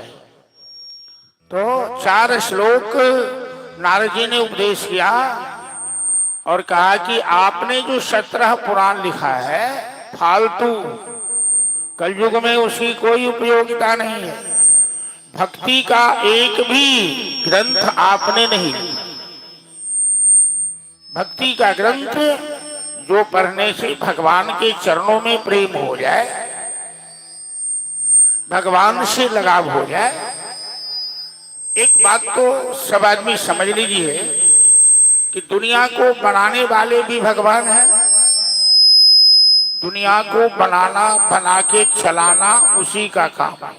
तो 4 श्लोक नारद जी ने उपदेश किया और कहा कि आपने जो 17 पुराण लिखा है फालतू, कलयुग में उसकी कोई उपयोगिता नहीं है। भक्ति का एक भी ग्रंथ आपने नहीं लिखा। भक्ति का ग्रंथ जो पढ़ने से भगवान के चरणों में प्रेम हो जाए, भगवान से लगाव हो जाए। एक बात तो सब आदमी समझ लीजिए कि दुनिया को बनाने वाले भी भगवान हैं। दुनिया को बनाना, बना के चलाना उसी का काम है।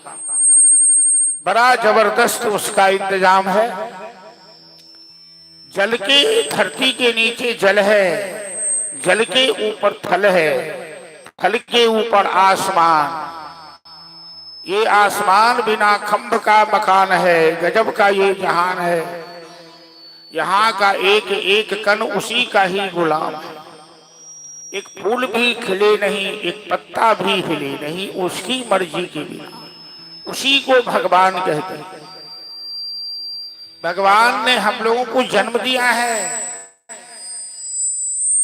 बड़ा जबरदस्त उसका इंतजाम है। जल के, धरती के नीचे जल है, जल के ऊपर थल है, थल के ऊपर आसमान। ये आसमान बिना खंभ का मकान है, गजब का ये जहान है। यहाँ का एक एक कण उसी का ही गुलाम है। एक फूल भी खिले नहीं, एक पत्ता भी हिले नहीं, उसकी मर्जी के बिना। उसी को भगवान कहते हैं। भगवान ने हम लोगों को जन्म दिया है,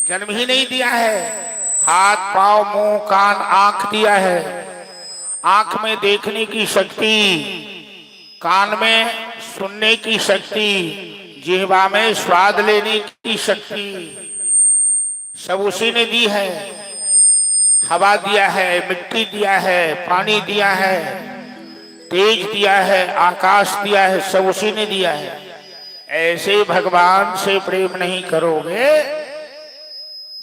जन्म ही नहीं दिया है, हाथ पांव मुंह कान आंख दिया है। आंख में देखने की शक्ति, कान में सुनने की शक्ति, जिह्वा में स्वाद लेने की शक्ति सब उसी ने दी है। हवा दिया है, मिट्टी दिया है, पानी दिया है, तेज दिया है, आकाश दिया है, सब उसी ने दिया है। ऐसे भगवान से प्रेम नहीं करोगे,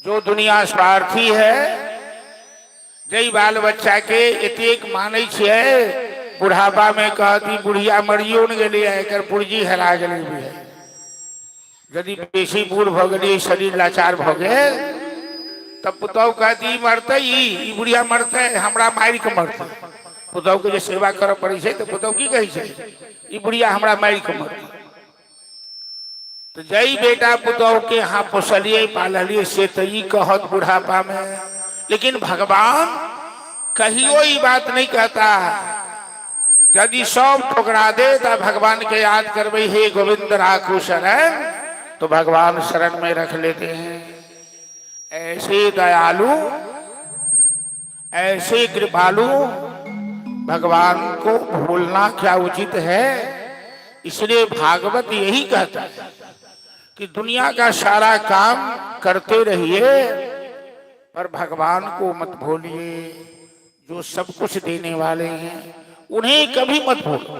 जो दुनिया स्वार्थी है। जय बाल बच्चा के एतेक माने छे, बुढ़ापा में कहती बुढ़िया मरियो न गेली है, एकर पुर्जी हरा गेली है। यदि बेसी बूढ़ भ गेली, शरीर लाचार भ गेल, तब पुतहु कहती मरते ई बुढ़िया मरते, हमरा मारि के मरते। पुतहु के जे सेवा करऽ पड़ै छै तो पुतहु की कहै छै, ई बुढ़िया हमरा मारि के मरते। तो जई बेटा पुतौ के यहाँ पोसलिए पालिए से तई कहत बुढ़ापा में, लेकिन भगवान कहियो ही बात नहीं कहता। यदि सब ठुकरा दे तो भगवान के याद करबे, हे गोविंद राखू शरण, तो भगवान शरण में रख लेते हैं। ऐसे दयालु, ऐसे कृपालु भगवान को भूलना क्या उचित है। इसलिए भागवत यही कहता है कि दुनिया का सारा काम करते रहिए पर भगवान को मत भूलिए, जो सब कुछ देने वाले हैं उन्हें कभी मत भूलो।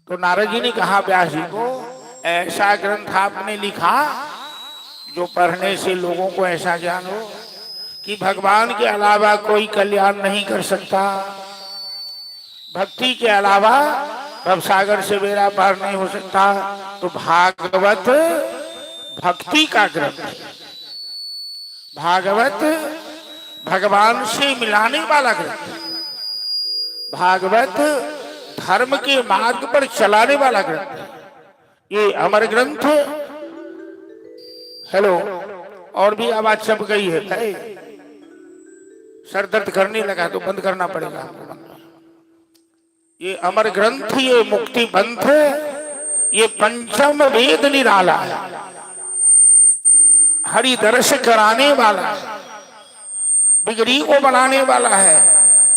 तो नारद जी ने कहा व्यास जी को, ऐसा ग्रंथ आपने लिखा जो पढ़ने से लोगों को ऐसा ज्ञान हो कि भगवान के अलावा कोई कल्याण नहीं कर सकता, भक्ति के अलावा भवसागर से बेड़ा पार नहीं हो सकता। तो भागवत भक्ति का ग्रंथ है, भागवत भगवान से मिलाने वाला ग्रंथ है, भागवत धर्म के मार्ग पर चलाने वाला ग्रंथ है। ये अमर ग्रंथ। हेलो, और भी आवाज चप गई है, सर दर्द करने लगा तो बंद करना पड़ेगा। ये अमर ग्रंथ, ये मुक्ति पंथ, ये पंचम वेद निराला है, हरि दर्श कराने वाला है, बिगड़ी को बनाने वाला है।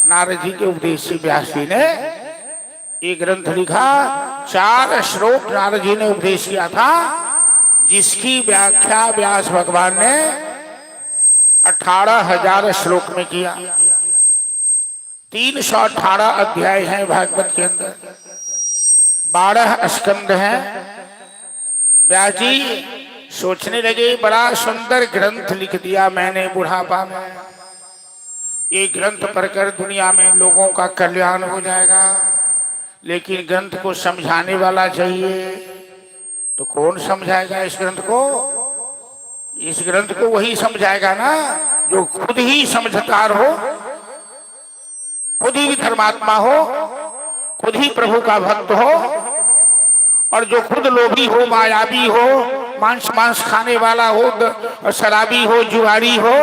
नारद जी के उपदेश से व्यास जी ने एक ग्रंथ लिखा। 4 श्लोक नारद जी ने उपदेश किया था, जिसकी व्याख्या व्यास भगवान ने 18,000 श्लोक में किया। 318 अध्याय हैं भागवत के अंदर, 12 स्कंद हैं। व्यास जी सोचने लगे, बड़ा सुंदर ग्रंथ लिख दिया मैंने बुढ़ापा में, ये ग्रंथ पढ़कर दुनिया में लोगों का कल्याण हो जाएगा, लेकिन ग्रंथ को समझाने वाला चाहिए। तो कौन समझाएगा इस ग्रंथ को? इस ग्रंथ को वही समझाएगा ना जो खुद ही समझदार हो, खुद ही धर्मात्मा हो, खुद ही प्रभु का भक्त हो, और जो खुद लोभी हो, मायावी हो, मांस खाने वाला हो, शराबी हो, जुआरी हो,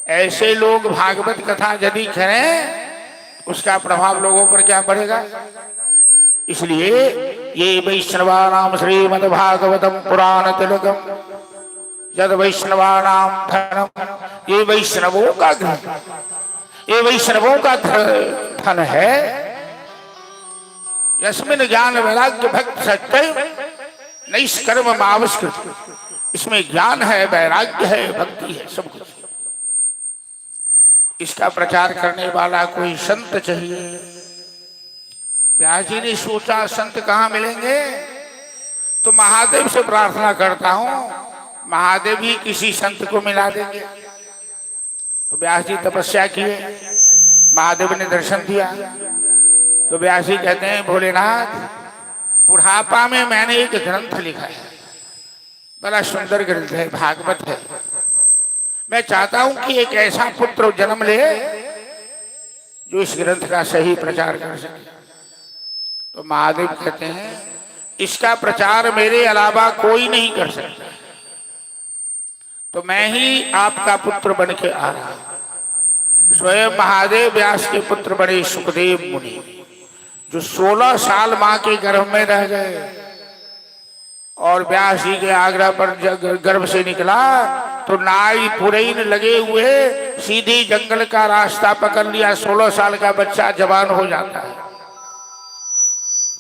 ऐसे लोग भागवत कथा यदि करें उसका प्रभाव लोगों पर क्या पड़ेगा। इसलिए ये वैष्णवानाम श्रीमद् भागवतम पुराण तिलकम यद वैष्णवानाम धनम, ये वैष्णवों का धन, ये वैष्णवों का धन है। यस्मिन् ज्ञान वैराग्य भक्त सत्य नैष्कर्म मावस्कृत, इसमें ज्ञान है, वैराग्य है, भक्ति है, सब कुछ। इसका प्रचार करने वाला कोई संत चाहिए। व्यास जी ने सोचा संत कहाँ मिलेंगे, तो महादेव से प्रार्थना करता हूं, महादेव ही किसी संत को मिला देंगे। तो व्यास जी तपस्या किए, महादेव ने दर्शन दिया। तो व्यास जी कहते हैं, भोलेनाथ, बुढ़ापा में मैंने एक ग्रंथ लिखा है, बड़ा सुंदर ग्रंथ है, भागवत है। मैं चाहता हूं कि एक ऐसा पुत्र जन्म ले जो इस ग्रंथ का सही प्रचार कर सके। तो महादेव कहते हैं, इसका प्रचार मेरे अलावा कोई नहीं कर सकता, तो मैं ही आपका पुत्र बन के आ रहा हूं। स्वयं महादेव व्यास के पुत्र बने सुखदेव मुनि, जो 16 साल मां के गर्भ में रह गए, और व्यास जी के आग्रह पर गर्भ से निकला तो नाई पुरैन लगे हुए सीधी जंगल का रास्ता पकड़ लिया। 16 साल का बच्चा जवान हो जाता है।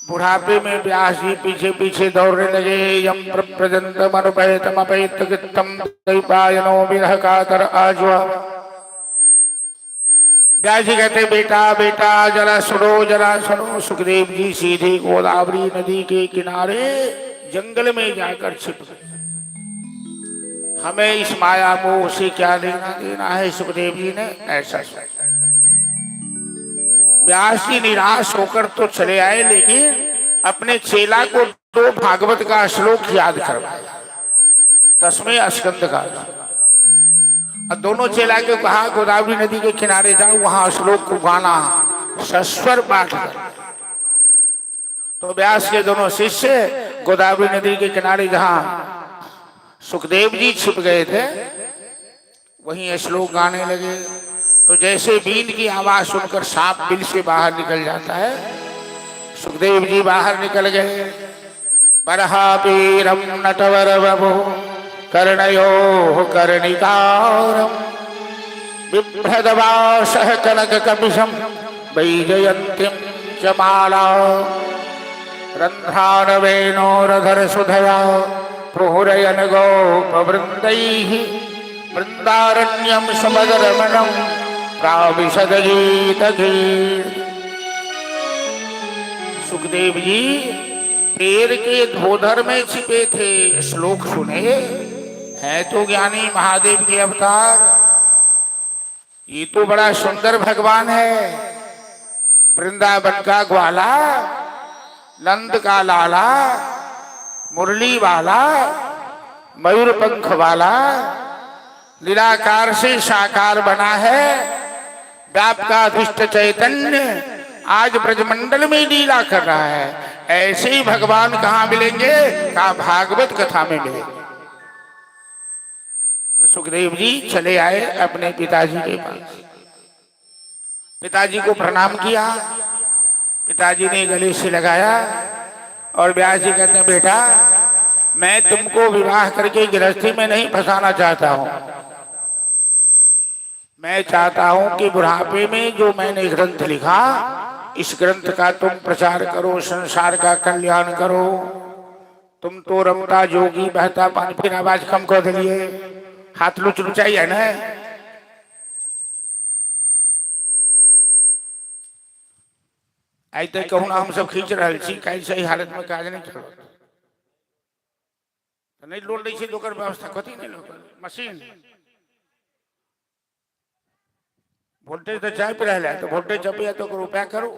बुढ़ापे में व्यास जी पीछे पीछे दौड़ने लगे। यम प्रजंतम अनुपैतम अपैत कृतम दैपायनो विरह कातर आज्वा। व्यास जी कहते, बेटा बेटा जरा सुनो। सुखदेव जी सीधे गोदावरी नदी के किनारे जंगल में जाकर छिप गए। हमें इस माया मोह से क्या लेना देना है, सुखदेव जी ने ऐसा सोचा। व्यास जी निराश होकर तो चले आए, लेकिन अपने चेला को 2 भागवत का श्लोक याद करवाया, 10वें स्कंद का। और दोनों चेला को कहा, गोदावरी नदी के किनारे जाओ, वहां श्लोक को गाना, सस्वर पाठ कर। तो व्यास के दोनों शिष्य गोदावरी नदी के किनारे जहां सुखदेव जी छिप गए थे वहीं श्लोक गाने लगे। तो जैसे बीन की आवाज सुनकर सांप बिल से बाहर निकल जाता है, सुखदेव जी बाहर निकल गए। बरहापीरम नटवर बभो कर्णयो कर्णिकारम बिभ्रदवासः कनक कपिशम वैजयंतीम च माला रंध्रानवेनोरधर सुधया प्रहुरयन गोपवृन्दैः वृंदारण्यम समगरमणम प्राविशद गीतगीत। सुखदेव जी पेड़ के धोधर में छिपे थे, श्लोक सुने। है तो ज्ञानी महादेव के अवतार, ये तो बड़ा सुंदर भगवान है। वृंदावन का ग्वाला, नंद का लाला, मुरली वाला, मयूर पंख वाला, निराकार से साकार बना है। व्यापकाधिष्ट चैतन्य आज ब्रजमंडल में लीला कर रहा है। ऐसे ही भगवान कहाँ मिलेंगे? कहाँ? भागवत कथा में मिलेंगे। तो सुखदेव जी चले आए अपने पिताजी के पास। पिताजी को प्रणाम किया। पिताजी ने गले से लगाया और व्यास जी कहते हैं, बेटा मैं तुमको विवाह करके गृहस्थी में नहीं फंसाना चाहता हूं। मैं चाहता हूं कि बुढ़ापे में जो मैंने ग्रंथ लिखा, इस ग्रंथ का तुम प्रचार करो, संसार का कल्याण करो। तुम तो रमता जोगी बहता पानी, फिर आवाज कम कर दिलिए, हाथ लुच लुचाई है ना। ऐसे कहूँ ना हम सब खींच रहे छी, कैसे हालत में काज नहीं चलो नहीं लोड दै छी तो ओकर व्यवस्था कथी नहीं लोग मशीन वोल्टेज तो चाय पे रहा है, तो वोल्टेज चपिया तो रुपया करो,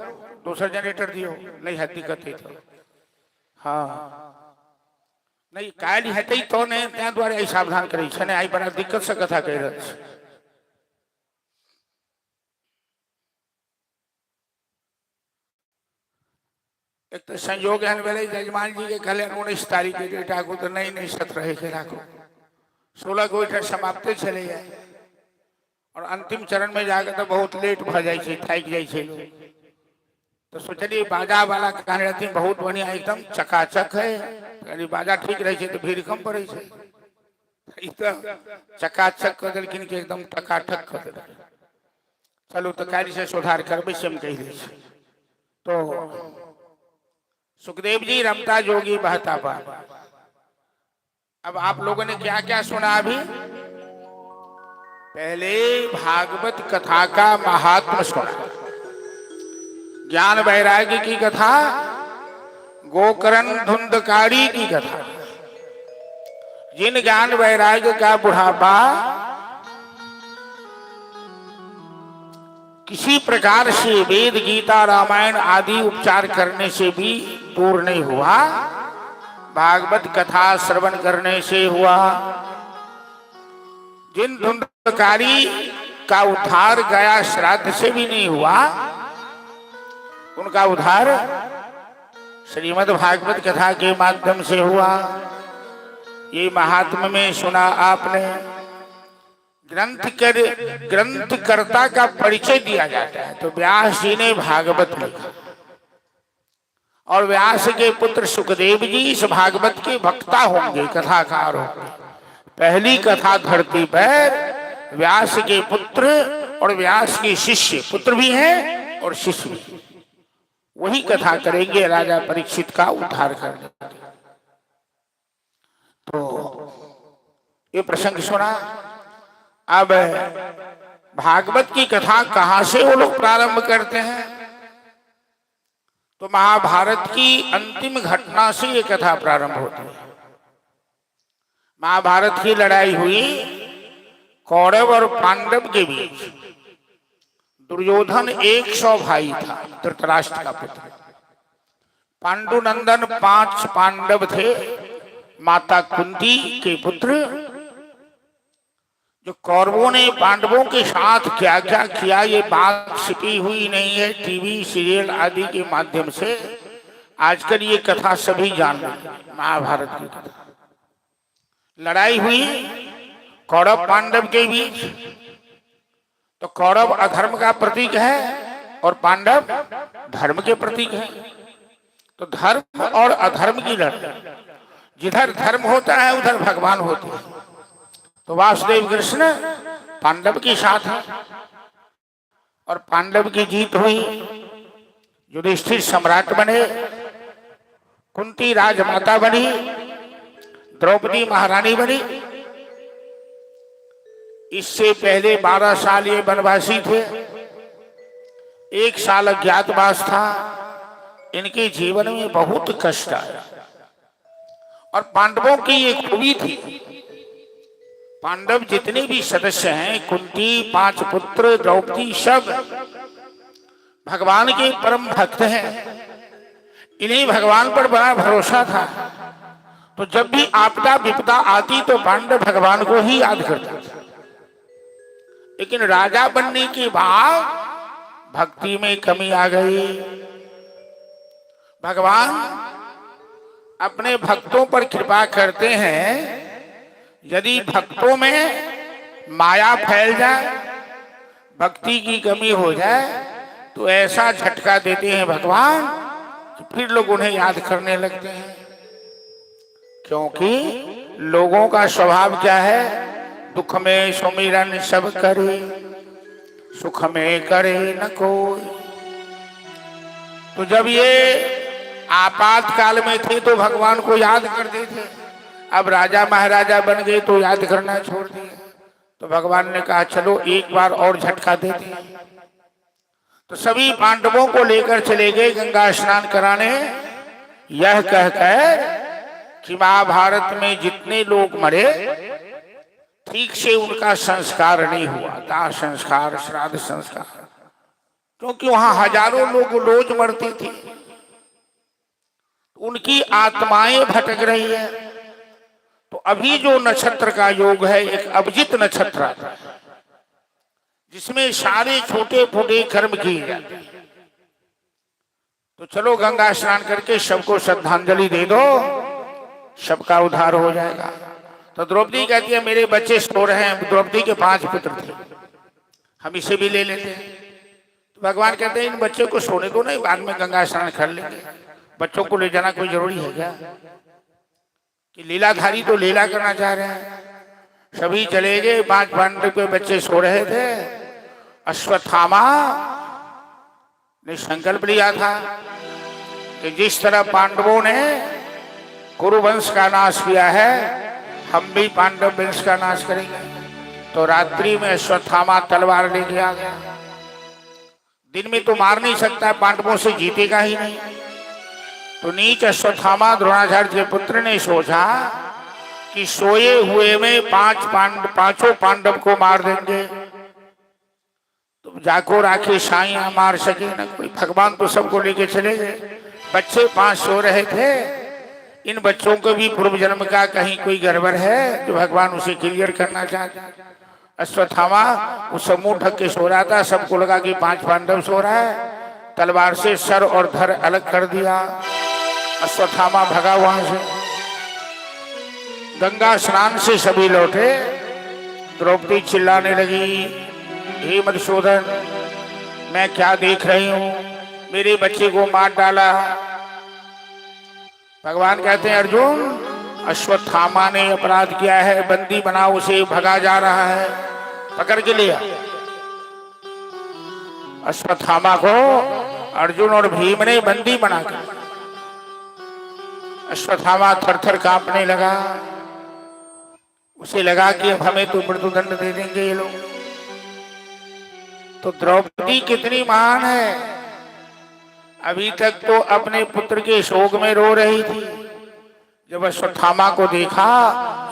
दूसरा जनरेटर दियो, नहीं है दिक्कत है तो। हाँ नहीं काल हेतै तो नहीं, त्या द्वारे आई सावधान करै छै ने। आई बड़ा दिक्कत से कथा कह रहल छै। एक तो संयोग एहन भेलै जजमान जी के कहले 19 तारीख के डेटा को तो नहीं सत रहे के राखो, 16 को इधर समाप्त चले जाए और अंतिम चरण में जाकर तो बहुत लेट भ जाए छै, थाक जाए छै लोग। तो सोचलिए बाजा वाला कहने रहती बहुत बढ़िया एकदम चकाचक है, यानी बाजा ठीक रहे तो भीड़ कम पड़े छै। चकाचक कर देलखिन कि एकदम टकाटक कर देलखिन। चलो तो कार्य से सुधार करबे से हम कह दै छी। तो सुखदेव जी रमता जोगी बहता पानी। अब आप लोगों ने क्या क्या सुना अभी? पहले भागवत कथा का महात्म सुना, ज्ञान वैराग्य की कथा, गोकर्ण धुंधकारी की कथा। जिन ज्ञान वैराग्य का बुढ़ापा किसी प्रकार से वेद गीता रामायण आदि उपचार करने से भी दूर नहीं हुआ, भागवत कथा श्रवण करने से हुआ। जिन धुंधकारी का उद्धार गया श्राद्ध से भी नहीं हुआ, उनका उद्धार श्रीमद् भागवत कथा के माध्यम से हुआ। ये महात्मा में सुना आपने। ग्रंथकर्ता का परिचय दिया जाता है। तो व्यास जी ने भागवत लिखा और व्यास के पुत्र सुखदेव जी इस भागवत के वक्ता होंगे, कथाकार होंगे। पहली कथा धरती पर व्यास के पुत्र और व्यास के शिष्य, पुत्र भी हैं और शिष्य भी, वही कथा करेंगे राजा परीक्षित का उद्धार करने। तो ये प्रसंग सुना। अब भागवत की कथा कहां से वो लोग प्रारंभ करते हैं? तो महाभारत की अंतिम घटना से ये कथा प्रारंभ होती है। महाभारत की लड़ाई हुई कौरव और पांडव के बीच। दुर्योधन 100 भाई था, धृतराष्ट्र का पुत्र। पांडुनंदन 5 पांडव थे, माता कुंती के पुत्र। जो कौरवों ने पांडवों के साथ क्या क्या किया, ये बात छिपी हुई नहीं है। टीवी सीरियल आदि के माध्यम से आजकल ये कथा सभी जान रहे, महाभारत की कथा। लड़ाई हुई कौरव पांडव के बीच, तो कौरव अधर्म का प्रतीक है और पांडव धर्म के प्रतीक है। तो धर्म और अधर्म की लड़ाई, जिधर धर्म होता है उधर भगवान होते हैं। तो वासुदेव कृष्ण पांडव के साथ है और पांडव की जीत हुई। युधिष्ठिर सम्राट बने, कुंती राजमाता बनी, द्रौपदी महारानी बनी। इससे पहले 12 साल ये वनवासी थे, 1 साल अज्ञातवास था। इनके जीवन में बहुत कष्ट आया और पांडवों की एक खूबी थी, पांडव जितने भी सदस्य हैं, कुंती, 5 पुत्र, द्रौपदी, सब भगवान के परम भक्त हैं। इन्हें भगवान पर बड़ा भरोसा था। तो जब भी आपदा विपदा आती तो पांडव भगवान को ही याद करते थे। लेकिन राजा बनने के बाद भक्ति में कमी आ गई। भगवान अपने भक्तों पर कृपा करते हैं। यदि भक्तों में माया फैल जाए, भक्ति की कमी हो जाए, तो ऐसा झटका देते हैं भगवान कि फिर लोग उन्हें याद करने लगते हैं। क्योंकि लोगों का स्वभाव क्या है? दुख में सुमिरन सब करे, सुख में करे न कोई। तो जब ये आपातकाल में थे तो भगवान को याद करते थे, अब राजा महाराजा बन गए तो याद करना छोड़ दिए। तो भगवान ने कहा चलो एक बार और झटका देते हैं। तो सभी पांडवों को लेकर चले गए गंगा स्नान कराने, यह कहकर कि महाभारत में जितने लोग मरे ठीक से उनका संस्कार नहीं हुआ, दाह संस्कार, श्राद्ध संस्कार, क्योंकि वहां हजारों लोग रोज मरते थे। उनकी आत्माएं भटक रही है। तो अभी जो नक्षत्र का योग है, एक अभिजित नक्षत्र आता है, जिसमें सारे छोटे छोटे कर्म किए जाते हैं। तो चलो गंगा स्नान करके सबको श्रद्धांजलि दे दो, सबका उद्धार हो जाएगा। तो द्रौपदी कहती है मेरे बच्चे सो रहे हैं। द्रौपदी के 5 पुत्र थे, हम इसे भी ले लेते हैं। तो भगवान कहते हैं इन बच्चों को सोने दो, नहीं बाद में गंगा स्नान कर लेंगे। बच्चों को ले जाना कोई जरूरी है क्या? कि लीलाधारी तो लीला करना चाह रहे हैं। सभी चले गए। 5 पांडव के बच्चे सो रहे थे। अश्वत्थामा ने संकल्प लिया था कि जिस तरह पांडवों ने कुरुवंश का नाश किया है, हम भी पांडव वंश का नाश करेंगे। तो रात्रि में अश्वत्थामा तलवार लेके आ गया। दिन में तो मार नहीं सकता, पांडवों से जीतेगा ही नहीं। तो नीच अश्वत्थामा द्रोणाचार्य के पुत्र ने सोचा कि सोए हुए में 5 पांडव को मार देंगे तो जाको राखे साइया मार सके ना कोई। भगवान तो सबको लेके चले गए। बच्चे 5 सो रहे थे। इन बच्चों को भी पूर्व जन्म का कहीं कोई गड़बड़ है जो भगवान उसे क्लियर करना चाहते। अश्वत्थामा उस समूह ढक के सो रहा था। सबको लगा कि 5 पांडव सो रहा है। तलवार से सर और धड़ अलग कर दिया। अश्वत्थामा भगा वहां से। गंगा स्नान से सभी लौटे। द्रौपदी चिल्लाने लगी, हे मधुसूदन, मैं क्या देख रही हूं? मेरे बच्चे को मार डाला। भगवान कहते हैं अर्जुन, अश्वत्थामा ने अपराध किया है, बंदी बनाओ उसे, भगा जा रहा है। पकड़ के लिया। अश्वत्थामा को अर्जुन और भीम ने बंदी बनाकर। अश्वत्थामा थर-थर कांपने लगा। उसे लगा कि अब हमें तो मृत्युदंड दे देंगे ये लोग। तो द्रौपदी कितनी महान है, अभी तक तो अपने पुत्र के शोक में रो रही थी। जब अश्वत्थामा को देखा,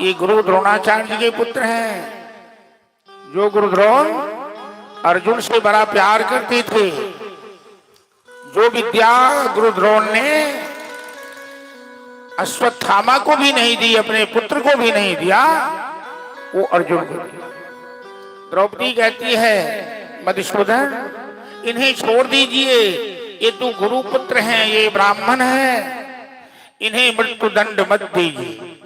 ये गुरु द्रोणाचार्य जी के पुत्र हैं, जो गुरु द्रोण अर्जुन से बड़ा प्यार करते थे। जो विद्या गुरु द्रोण ने अश्वत्थामा को भी नहीं दी, अपने पुत्र को भी नहीं दिया, वो अर्जुन को दी। द्रौपदी कहती है मधुसूदन, इन्हें छोड़ दीजिए, ये तो गुरुपुत्र हैं, ये ब्राह्मण हैं, इन्हें मृत्यु दंड मत दीजिए।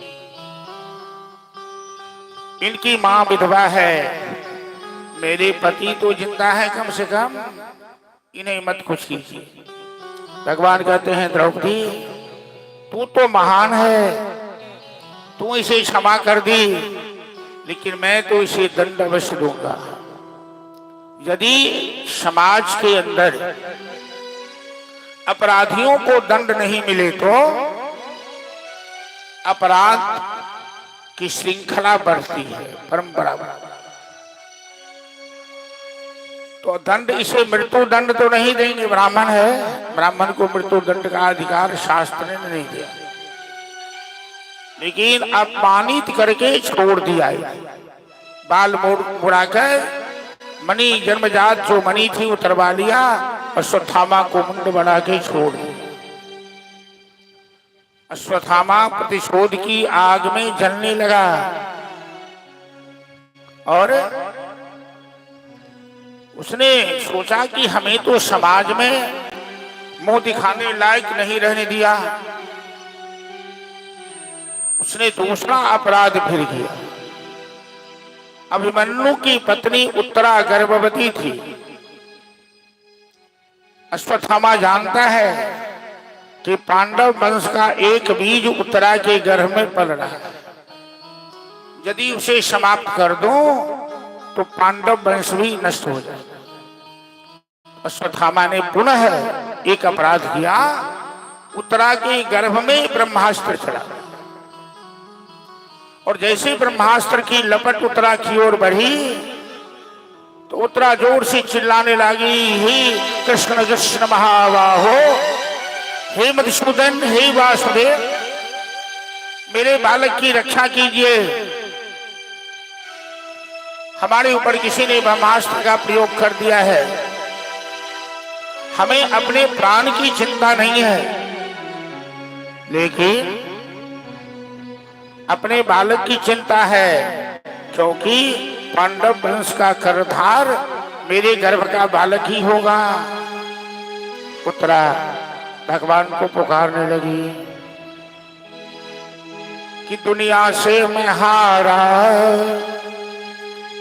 इनकी मां विधवा है, मेरे पति तो जिंदा है, कम से कम इन्हें मत कुछ कीजिए। भगवान कहते हैं द्रौपदी तू तो महान है, तू इसे क्षमा कर दी, लेकिन मैं तो इसे दंड अवश्य दूंगा। यदि समाज के अंदर अपराधियों को दंड नहीं मिले तो अपराध की श्रृंखला बढ़ती है, परंपरा। तो दंड, इसे मृत्यु दंड तो नहीं देंगे, ब्राह्मण है, ब्राह्मण को मृत्यु दंड का अधिकार शास्त्र ने नहीं दिया, लेकिन अपमानित करके छोड़ दिया। बाल मुड़ाकर मणि जन्मजात जो मणि थी उतरवा लिया और अश्वत्थामा को मुंड बना के छोड़ दिया। अश्वत्थामा प्रतिशोध की आग में जलने लगा और उसने सोचा कि हमें तो समाज में मुंह दिखाने लायक नहीं रहने दिया। उसने दूसरा अपराध फिर किया। अभिमन्यु की पत्नी उत्तरा गर्भवती थी। अश्वत्थामा जानता है कि पांडव वंश का एक बीज उत्तरा के गर्भ में पल रहा है, यदि उसे समाप्त कर दो तो पांडव वंश भी नष्ट हो जाए। अश्वत्थामा ने पुनः एक अपराध किया, उत्तरा के गर्भ में ब्रह्मास्त्र चला और जैसे ब्रह्मास्त्र की लपट उत्तरा की ओर बढ़ी तो उत्तरा जोर से चिल्लाने लगी, हे कृष्ण कृष्ण महाबाहो, हे मधुसूदन, हे वासुदेव, मेरे बालक की रक्षा कीजिए। हमारे ऊपर किसी ने ब्रह्मास्त्र का प्रयोग कर दिया है, हमें अपने प्राण की चिंता नहीं है, लेकिन अपने बालक की चिंता है, क्योंकि पांडव वंश का करधार मेरे गर्भ का बालक ही होगा। उत्तरा भगवान को पुकारने लगी कि दुनिया से मैं हारा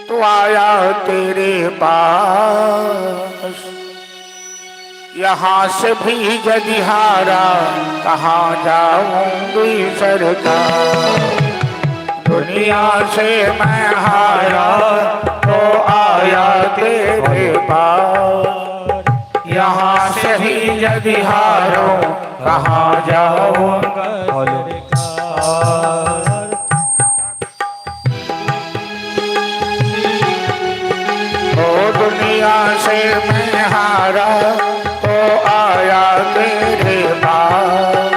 तो आया तेरे पास, यहाँ से भी यदि हारा कहाँ जाऊंगी सरकार। दुनिया से मैं हारा तो आया तेरे पास, यहाँ से भी यदि हारो कहाँ जाऊंगा। ओ दुनिया से मैं हारा तो आया तेरे पास,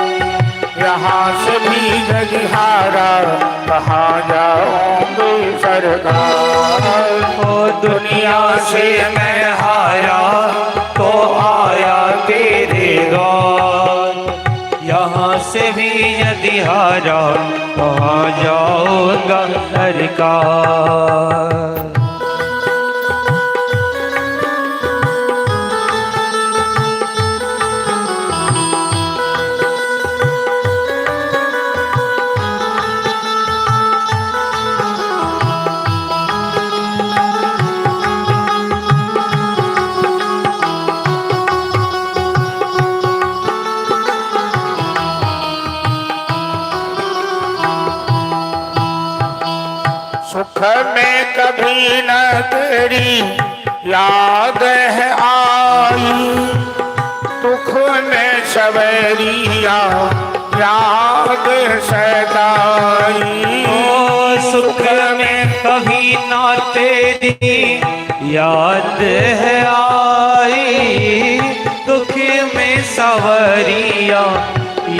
यहाँ से भी यदि हारा कहाँ जाऊंगी सरकार। ओ दुनिया से मैं हारा तो आया तेरे द्वार, यहाँ से भी यदि हारा कहाँ जाऊंगा सरकार। सुख में कभी न तेरी याद है आई, दुख में सवेरिया याद सदाई। ओ सुख में कभी न तेरी याद है आई, दुख में सवरिया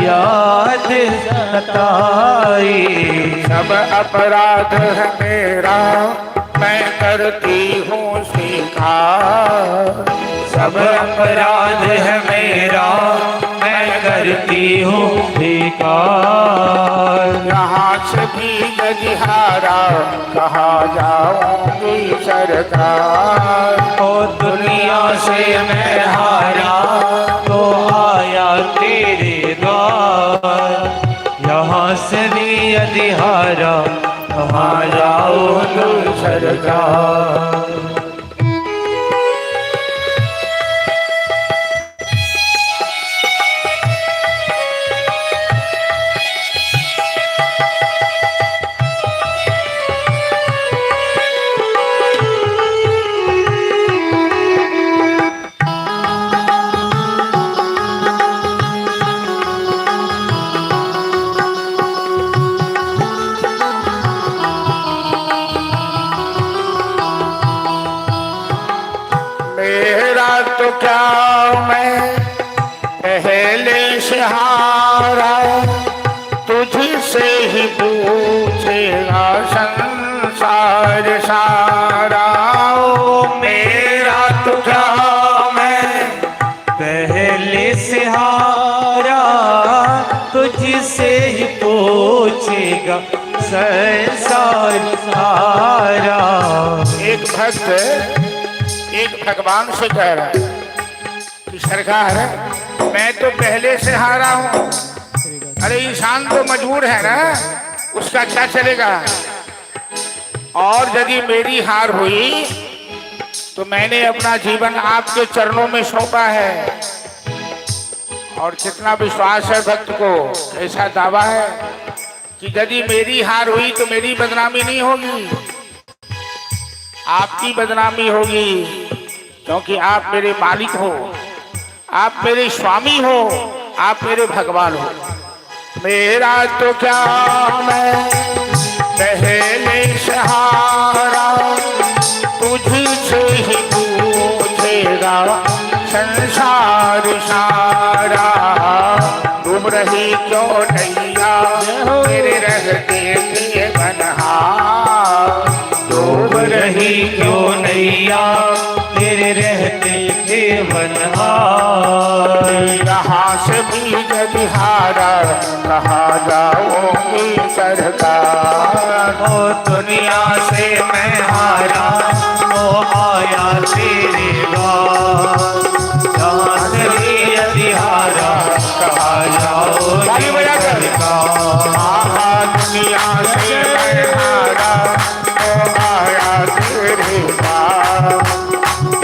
याद सताई। सब अपराध है मेरा मैं करती हूँ स्वीकार, सब अपराध है मेरा मैं करती हूँ स्वीकार। यहाँ से भी यदि हारा कहाँ जाऊंगी सरकार। ओ दुनिया से मैं हारा तो ली अधिहारा हमारा ओ सरकार। तो क्या मैं पहले से हारा, तुझसे ही पूछेगा संसार सारा। ओ मेरा तो क्या मैं पहले से हारा, तुझसे ही पूछेगा संसार सारा। एक भक्त एक भगवान से कह रहा है कि सरकार मैं तो पहले से हारा हूं। अरे इंसान तो मजबूर है ना, उसका क्या चलेगा। और यदि मेरी हार हुई तो मैंने अपना जीवन आपके चरणों में सौंपा है। और कितना विश्वास है भक्त को, ऐसा दावा है कि यदि मेरी हार हुई तो मेरी बदनामी नहीं होगी, आपकी बदनामी होगी, क्योंकि आप मेरे मालिक हो, आप मेरे स्वामी हो, आप मेरे भगवान हो। मेरा तो क्या मैं पहले से हारा, तुझसे ही पूछेगा संसार सारा। डूब रही क्यों नैया मेरे रहते के बनहार, डूब रही क्यों नैया तेरे रहते के बनहार। यहाँ से भी यदि हारा कहाँ जाओगी सरकार। ओ दुनिया से मैं हारा ओ आया तेरे द्वार। यहाँ से भी यदि हारा कहाँ जाओगी सरकार। दुनिया से मैं हारा ओ आया तेरे द्वार।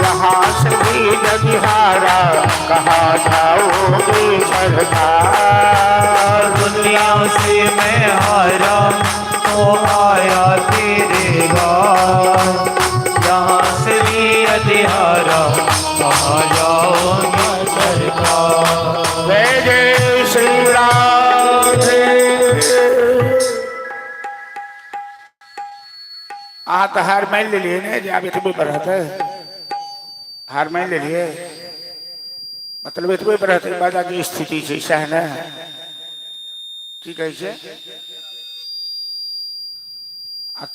यहाँ से भी यदि हारा कहाँ जाओगी सरकार। दुनिया से मैं हारा तो आया तेरे द्वार। यहाँ से भी यदि हारा कहाँ जाओगी सरकार। जय जय श्री राधे। तो हार मान ले लिए ना, जब इतने पर रहता है हार मान ले लिए, मतलब इतने पर रहते बाजा की स्थिति से सहना ठीक है से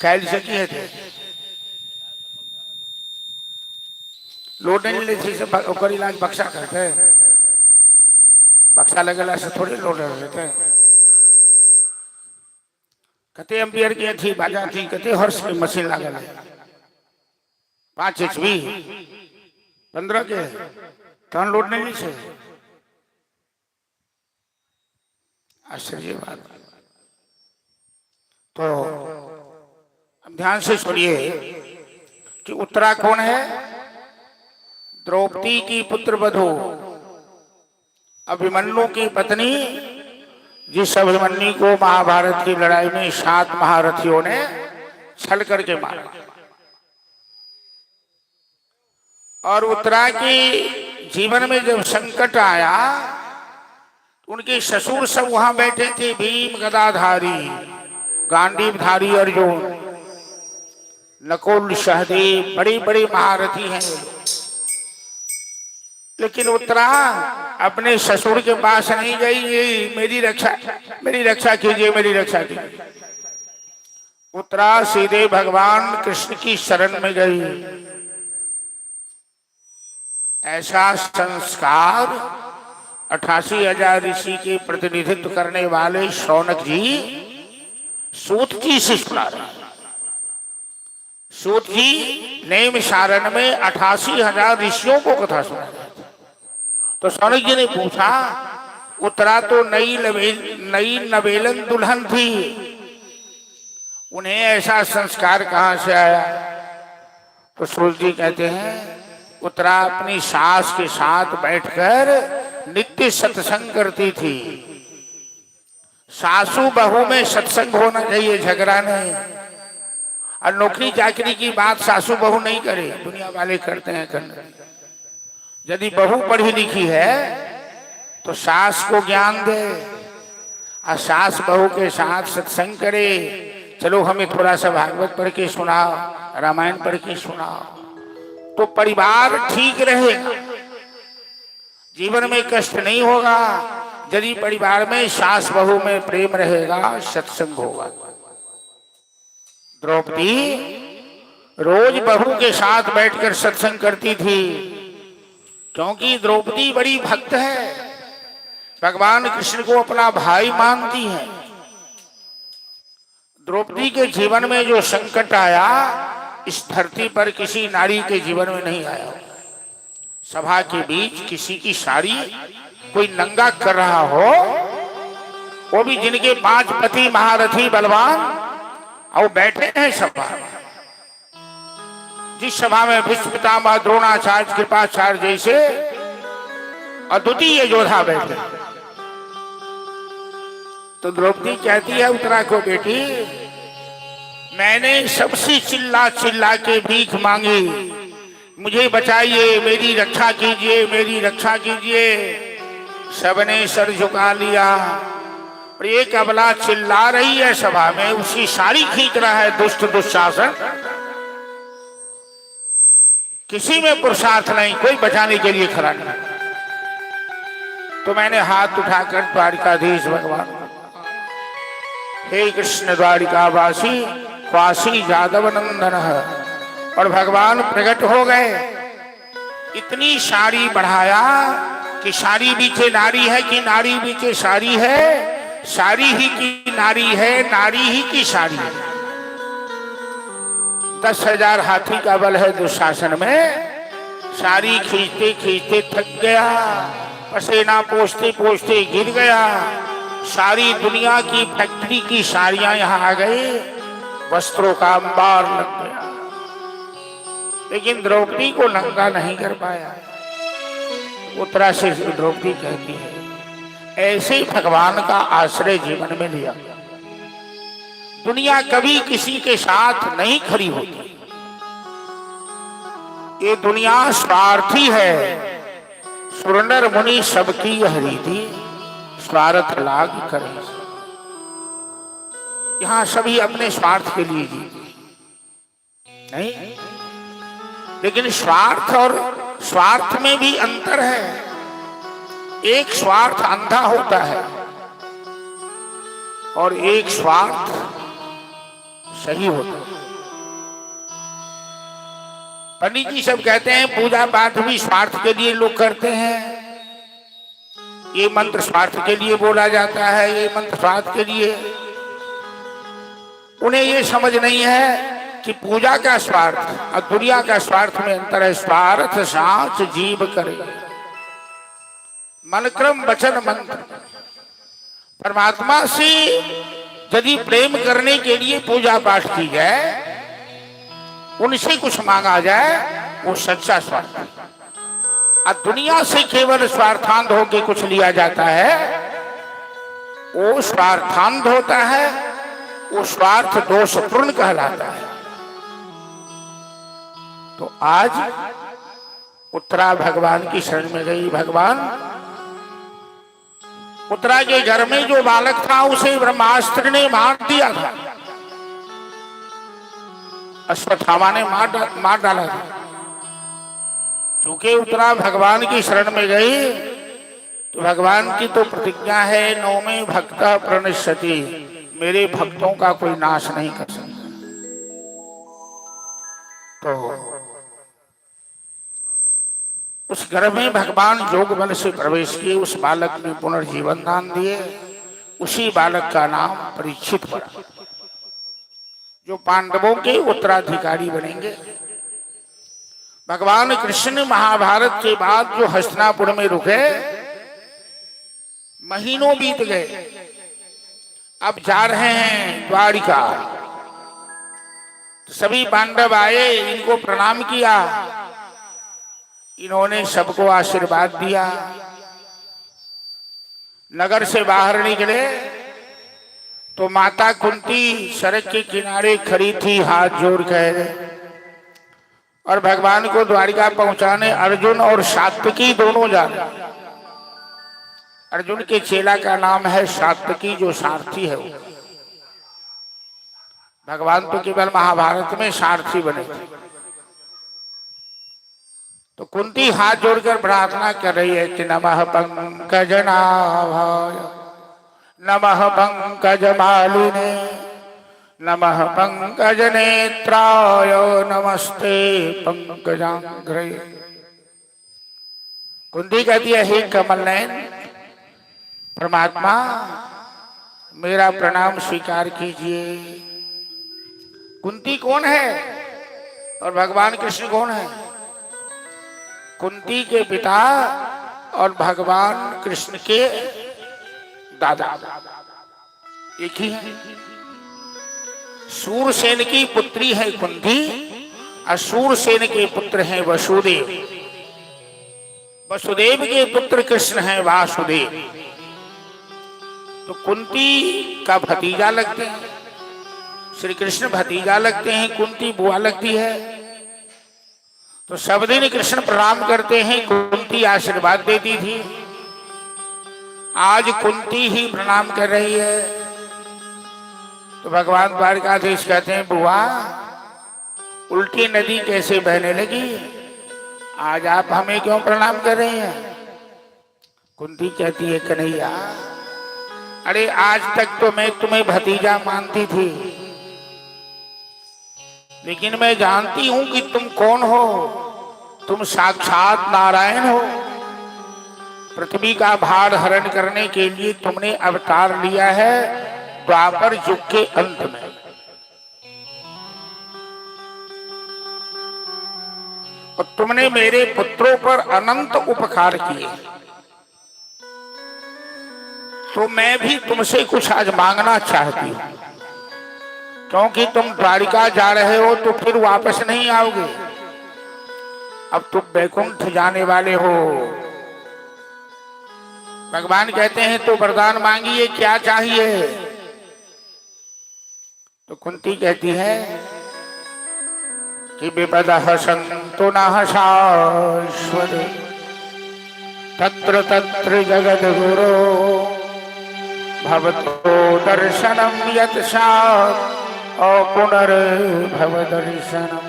कैल से की है लोड नहीं लेते से ओकर इलाज बक्सा करते हैं, बक्सा लगेला से थोड़ी लोड रहते हैं। कते एम्पियर की थी बाजा थी, कते हर्ष की मशीन लागल है, 5 HP 15 के तहन लोड नहीं से। आश्चर्य बात। तो अब ध्यान से सुनिए कि उत्तरा कौन है। द्रौपदी की पुत्र वधू, अभिमन्यु की पत्नी, जिस अभिमन्यु को महाभारत की लड़ाई में 7 महारथियों ने छल करके मारा। और उत्तरा की जीवन में जब संकट आया, उनके ससुर सब वहां बैठे थे, भीम गदाधारी, गांडीवधारी अर्जुन, नकुल सहदेव, बड़ी बड़ी महारथी हैं। लेकिन उत्तरा अपने ससुर के पास नहीं गई, मेरी रक्षा कीजिए, मेरी रक्षा कीजिए। उत्तरा सीधे भगवान कृष्ण की शरण में गई। ऐसा संस्कार 88,000 ऋषि के प्रतिनिधित्व करने वाले शौनक जी सूत जी से सुना रहे। सूत जी नेम सारण में 88,000 ऋषियों को कथा सुना रहे। तो शौनक जी ने पूछा उत्तरा तो नई नवेलन दुल्हन थी, उन्हें ऐसा संस्कार कहां से आया? तो सूरज जी कहते हैं उत्तरा अपनी सास के साथ बैठकर नित्य सत्संग करती थी। सासू बहू में सत्संग होना चाहिए, झगड़ा नहीं। और नौकरी चाकरी की बात सासू बहू नहीं करे, दुनिया वाले करते हैं करने। यदि बहू पढ़ी लिखी है तो सास को ज्ञान दे, और सास बहू के साथ सत्संग करे। चलो हमें थोड़ा सा भागवत पढ़ के सुनाओ, रामायण पढ़ के सुनाओ, तो परिवार ठीक रहेगा, जीवन में कष्ट नहीं होगा। यदि परिवार में सास बहू में प्रेम रहेगा, सत्संग होगा। द्रौपदी रोज बहू के साथ बैठकर सत्संग करती थी, क्योंकि द्रौपदी बड़ी भक्त है, भगवान कृष्ण को अपना भाई मानती है। द्रौपदी के जीवन में जो संकट आया, इस धरती पर किसी नारी के जीवन में नहीं आया। सभा के बीच किसी की साड़ी कोई नंगा कर रहा हो, वो भी जिनके 5 पति महारथी बलवान, और बैठे हैं सभा। जिस सभा में भीष्म पितामह द्रोणाचार्य कृपाचार्य जैसे अद्वितीय योद्धा बैठे, तो द्रौपदी कहती है उत्तरा को, बेटी मैंने सबसे चिल्ला चिल्ला के भीख मांगी, मुझे बचाइए, मेरी रक्षा कीजिए, मेरी रक्षा कीजिए। सबने सर झुका लिया। और एक अबला चिल्ला रही है सभा में, उसकी साड़ी खींच रहा है दुष्ट दुशासन। किसी में पुरुषार्थ नहीं, कोई बचाने के लिए खड़ा नहीं। तो मैंने हाथ उठाकर द्वारिकाधीश भगवान, हे कृष्ण द्वारिकावासी वासी यादव नंदन, और भगवान प्रकट हो गए। इतनी साड़ी बढ़ाया कि साड़ी बीचे नारी है कि नारी बीचे साड़ी है, साड़ी ही की नारी है, नारी ही की साड़ी है। 10,000 हाथी का बल है दुशासन में। साड़ी खींचते खींचते थक गया, पसीना पोंछते पोंछते गिर गया। सारी दुनिया की फैक्ट्री की साड़ियां यहां आ गई, वस्त्रों का अंबार लग गया, लेकिन द्रौपदी को नंगा नहीं कर पाया। उत्तरा से द्रौपदी कहती है, ऐसे भगवान का आश्रय जीवन में लिया। दुनिया कभी किसी के साथ नहीं खड़ी होती, ये दुनिया स्वार्थी है। सुरनर मुनि सबकी यह रीति, स्वार्थ लाग करे। यहां सभी अपने स्वार्थ के लिए जीते नहीं, लेकिन स्वार्थ और स्वार्थ में भी अंतर है। एक स्वार्थ अंधा होता है और एक स्वार्थ सही होता है। पंडित जी सब कहते हैं पूजा पाठ भी स्वार्थ के लिए लोग करते हैं, ये मंत्र स्वार्थ के लिए बोला जाता है, ये मंत्र स्वार्थ के लिए। उन्हें ये समझ नहीं है कि पूजा का स्वार्थ और दुनिया का स्वार्थ में अंतर है। स्वार्थ सांच जीव करे, मन क्रम वचन मंत्र। परमात्मा से यदि प्रेम करने के लिए पूजा पाठ की जाए, उनसे कुछ मांगा जाए, वो सच्चा स्वार्थ। और दुनिया से केवल स्वार्थांध होकर कुछ लिया जाता है, वो स्वार्थांध होता है, वो स्वार्थ दोषपूर्ण कहलाता है। तो आज उत्तरा भगवान की शरण में गई। भगवान उत्तरा के घर में जो बालक था उसे ब्रह्मास्त्र ने मार दिया था, अश्वत्थामा ने मार डाला था। चूंकि उत्तरा भगवान की शरण में गई, तो भगवान की तो प्रतिज्ञा है, नौमे भक्त प्रणश्यति, मेरे भक्तों का कोई नाश नहीं कर सकता। तो उस गर्भ में भगवान योग बल से प्रवेश किए, उस बालक ने पुनर्जीवन दान दिए। उसी बालक का नाम परीक्षित पड़ा, जो पांडवों के उत्तराधिकारी बनेंगे। भगवान कृष्ण महाभारत के बाद जो हस्तिनापुर में रुके, महीनों बीत गए। अब जा रहे हैं द्वारिका। सभी पांडव आए, इनको प्रणाम किया। इन्होंने सबको आशीर्वाद दिया। नगर से बाहर निकले तो माता कुंती सड़क के किनारे खड़ी थी, हाथ जोड़ कर। और भगवान को द्वारिका पहुंचाने अर्जुन और सात्विकी दोनों जा रहे। अर्जुन के चेला का नाम है सात्विकी, जो सारथी है वो। भगवान तो केवल महाभारत में सारथी बने थे। तो कुंती हाथ जोड़कर प्रार्थना कर रही है कि नमः पंकजनाभाय, नमः पंकजमालिने, नमः पंकजनेत्राय, नमस्ते पंकजांघ्रे। कुंती कहती है, हे कमल नयन परमात्मा, मेरा प्रणाम स्वीकार कीजिए। कुंती कौन है और भगवान कृष्ण कौन है? कुंती के पिता और भगवान कृष्ण के दादा एक ही है। सूरसेन की पुत्री है कुंती और सूरसेन के पुत्र हैं वसुदेव। वसुदेव के पुत्र कृष्ण हैं वासुदेव। तो कुंती का भतीजा लगते हैं, श्री कृष्ण भतीजा लगते हैं, कुंती बुआ लगती है। तो सब दिन कृष्ण प्रणाम करते हैं, कुंती आशीर्वाद देती थी। आज कुंती ही प्रणाम कर रही है। तो भगवान द्वारकाधीश कहते हैं, बुआ उल्टी नदी कैसे बहने लगी, आज आप हमें क्यों प्रणाम कर रही हैं? कुंती कहती है, कन्हैया अरे आज तक तो मैं तुम्हें भतीजा मानती थी, लेकिन मैं जानती हूं कि तुम कौन हो। तुम साक्षात नारायण हो। पृथ्वी का भार हरण करने के लिए तुमने अवतार लिया है द्वापर युग के अंत में। और तुमने मेरे पुत्रों पर अनंत उपकार किए। तो मैं भी तुमसे कुछ आज मांगना चाहती हूं, क्योंकि तुम द्वारिका जा रहे हो तो फिर वापस नहीं आओगे। अब तुम बैकुंठ जाने वाले हो। भगवान कहते हैं तो वरदान मांगिए, क्या चाहिए? तो कुंती कहती है कि विपदः सन्तु नः शाश्वत तत्र तत्र जगद्गुरो भवतो दर्शनम यत् सात् पुनर्भव दर्शनम।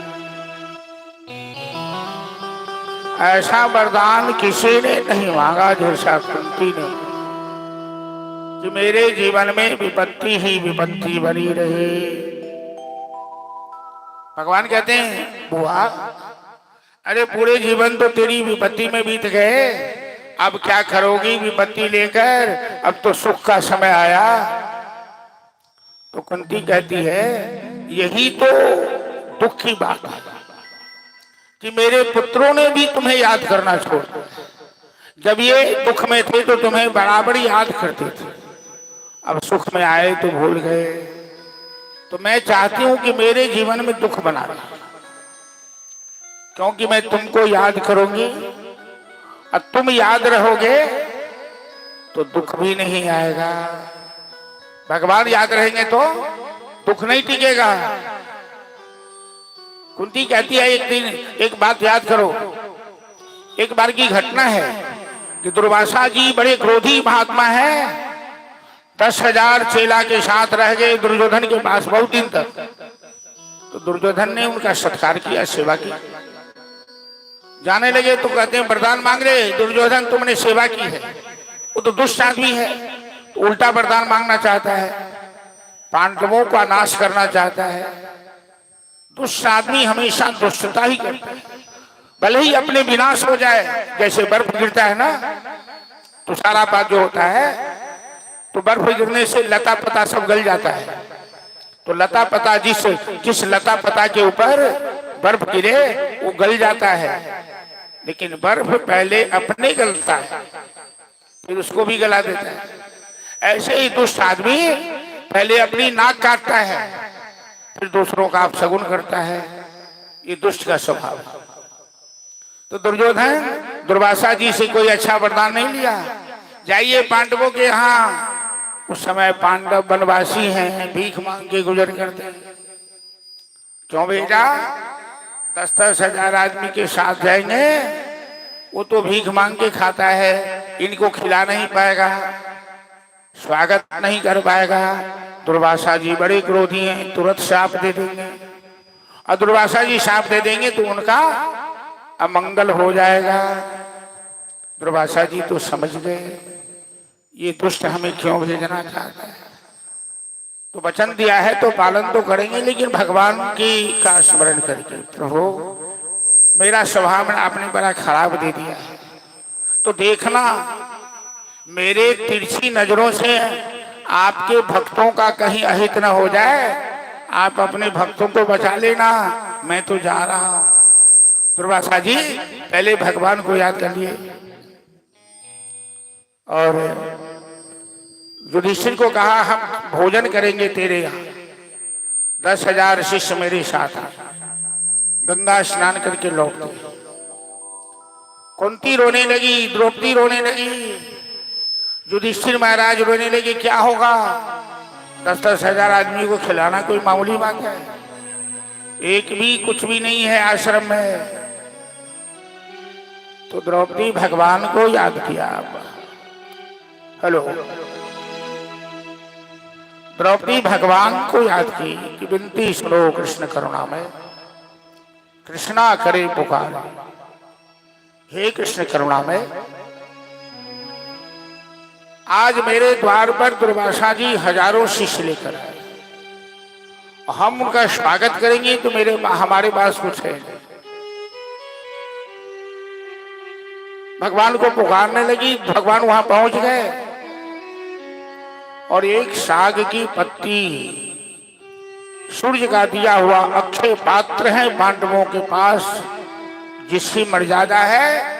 ऐसा वरदान किसी ने नहीं मांगा जैसा कुंती ने, कि मेरे जीवन में विपत्ति ही विपत्ति बनी रहे। भगवान कहते हैं, बुआ अरे पूरे जीवन तो तेरी विपत्ति में बीत गए, अब क्या करोगी विपत्ति लेकर? अब तो सुख का समय आया। तो कुंती कहती है, यही तो दुख की बात है कि मेरे पुत्रों ने भी तुम्हें याद करना छोड़ दिया। जब ये दुख में थे तो तुम्हें बराबर याद करते थे, अब सुख में आए तो भूल गए। तो मैं चाहती हूं कि मेरे जीवन में दुख बना रहे, क्योंकि मैं तुमको याद करूंगी और तुम याद रहोगे तो दुख भी नहीं आएगा। भगवान याद रहेंगे तो दुख नहीं टिकेगा। कुंती कहती है, एक दिन एक बात याद करो। एक बार की घटना है कि दुर्वासा जी बड़े क्रोधी महात्मा हैं। 10,000 चेला के साथ रह गए दुर्योधन के पास बहुत दिन तक। तो दुर्योधन ने उनका सत्कार किया, सेवा की। जाने लगे तो कहते हैं, वरदान मांग रहे दुर्योधन, तुमने सेवा की है। वो तो दुष्ट आदमी है, तो उल्टा वरदान मांगना चाहता है, पांडवों का नाश करना चाहता है। दुष्ट आदमी हमेशा दुष्टता ही करता है, भले ही अपने विनाश हो जाए। जैसे बर्फ गिरता है ना, तुषारपात जो होता है, तो बर्फ गिरने से लता पता सब गल जाता है। तो लता पता जिस लता पता के ऊपर बर्फ गिरे वो गल जाता है, लेकिन बर्फ पहले अपने गलता है, फिर उसको भी गला देता है। ऐसे ही दुष्ट आदमी पहले अपनी नाक काटता है, फिर दूसरों का अपशगुन करता है। ये दुष्ट का स्वभाव है। तो दुर्योधन दुर्वासा जी से कोई अच्छा वरदान नहीं लिया। जाइए पांडवों के यहाँ। उस समय पांडव वनवासी हैं, भीख मांग के गुजर करते हैं। क्यों बेटा? 10-10 हजार आदमी के साथ जाएंगे, वो तो भीख मांग के खाता है, इनको खिला नहीं पाएगा, स्वागत नहीं कर पाएगा। दुर्वासा जी बड़े क्रोधी हैं, तुरंत शाप दे देंगे। और दुर्वासा जी शाप दे देंगे तो उनका अमंगल हो जाएगा। दुर्वासा जी तो समझ गए ये दुष्ट हमें क्यों भेजना चाहता है, तो वचन दिया है तो पालन तो करेंगे, लेकिन भगवान की का स्मरण करके। प्रभु मेरा स्वभाव आपने बड़ा खराब दे दिया है, तो देखना मेरे तिरछी नजरों से आपके भक्तों का कहीं अहित न हो जाए। आप अपने भक्तों को बचा लेना, मैं तो जा रहा हूं। दुर्वासा जी पहले भगवान को याद कर लिए और युधिष्ठिर को कहा हम भोजन करेंगे तेरे यहाँ। 10,000 शिष्य मेरे साथ आ, गंगा स्नान करके लौटते। कुंती रोने लगी, द्रौपदी रोने लगी, युधिष्ठिर महाराज रोने लगे। क्या होगा? 10-10 हजार आदमी को खिलाना कोई मामूली बात है? एक भी कुछ भी नहीं है आश्रम में। तो द्रौपदी भगवान को याद किया। हेलो, द्रौपदी भगवान को याद की कि विनती सुनो कृष्ण करुणा में, कृष्णा करे पुकार, हे कृष्ण करुणा में। आज मेरे द्वार पर दुर्वासा जी हजारों शिष्य लेकर आए, हम उनका स्वागत करेंगे तो हमारे पास कुछ है। भगवान को पुकारने लगी। भगवान वहां पहुंच गए और एक साग की पत्ती, सूर्य का दिया हुआ अक्षय पात्र है पांडवों के पास, जिसकी मर्यादा है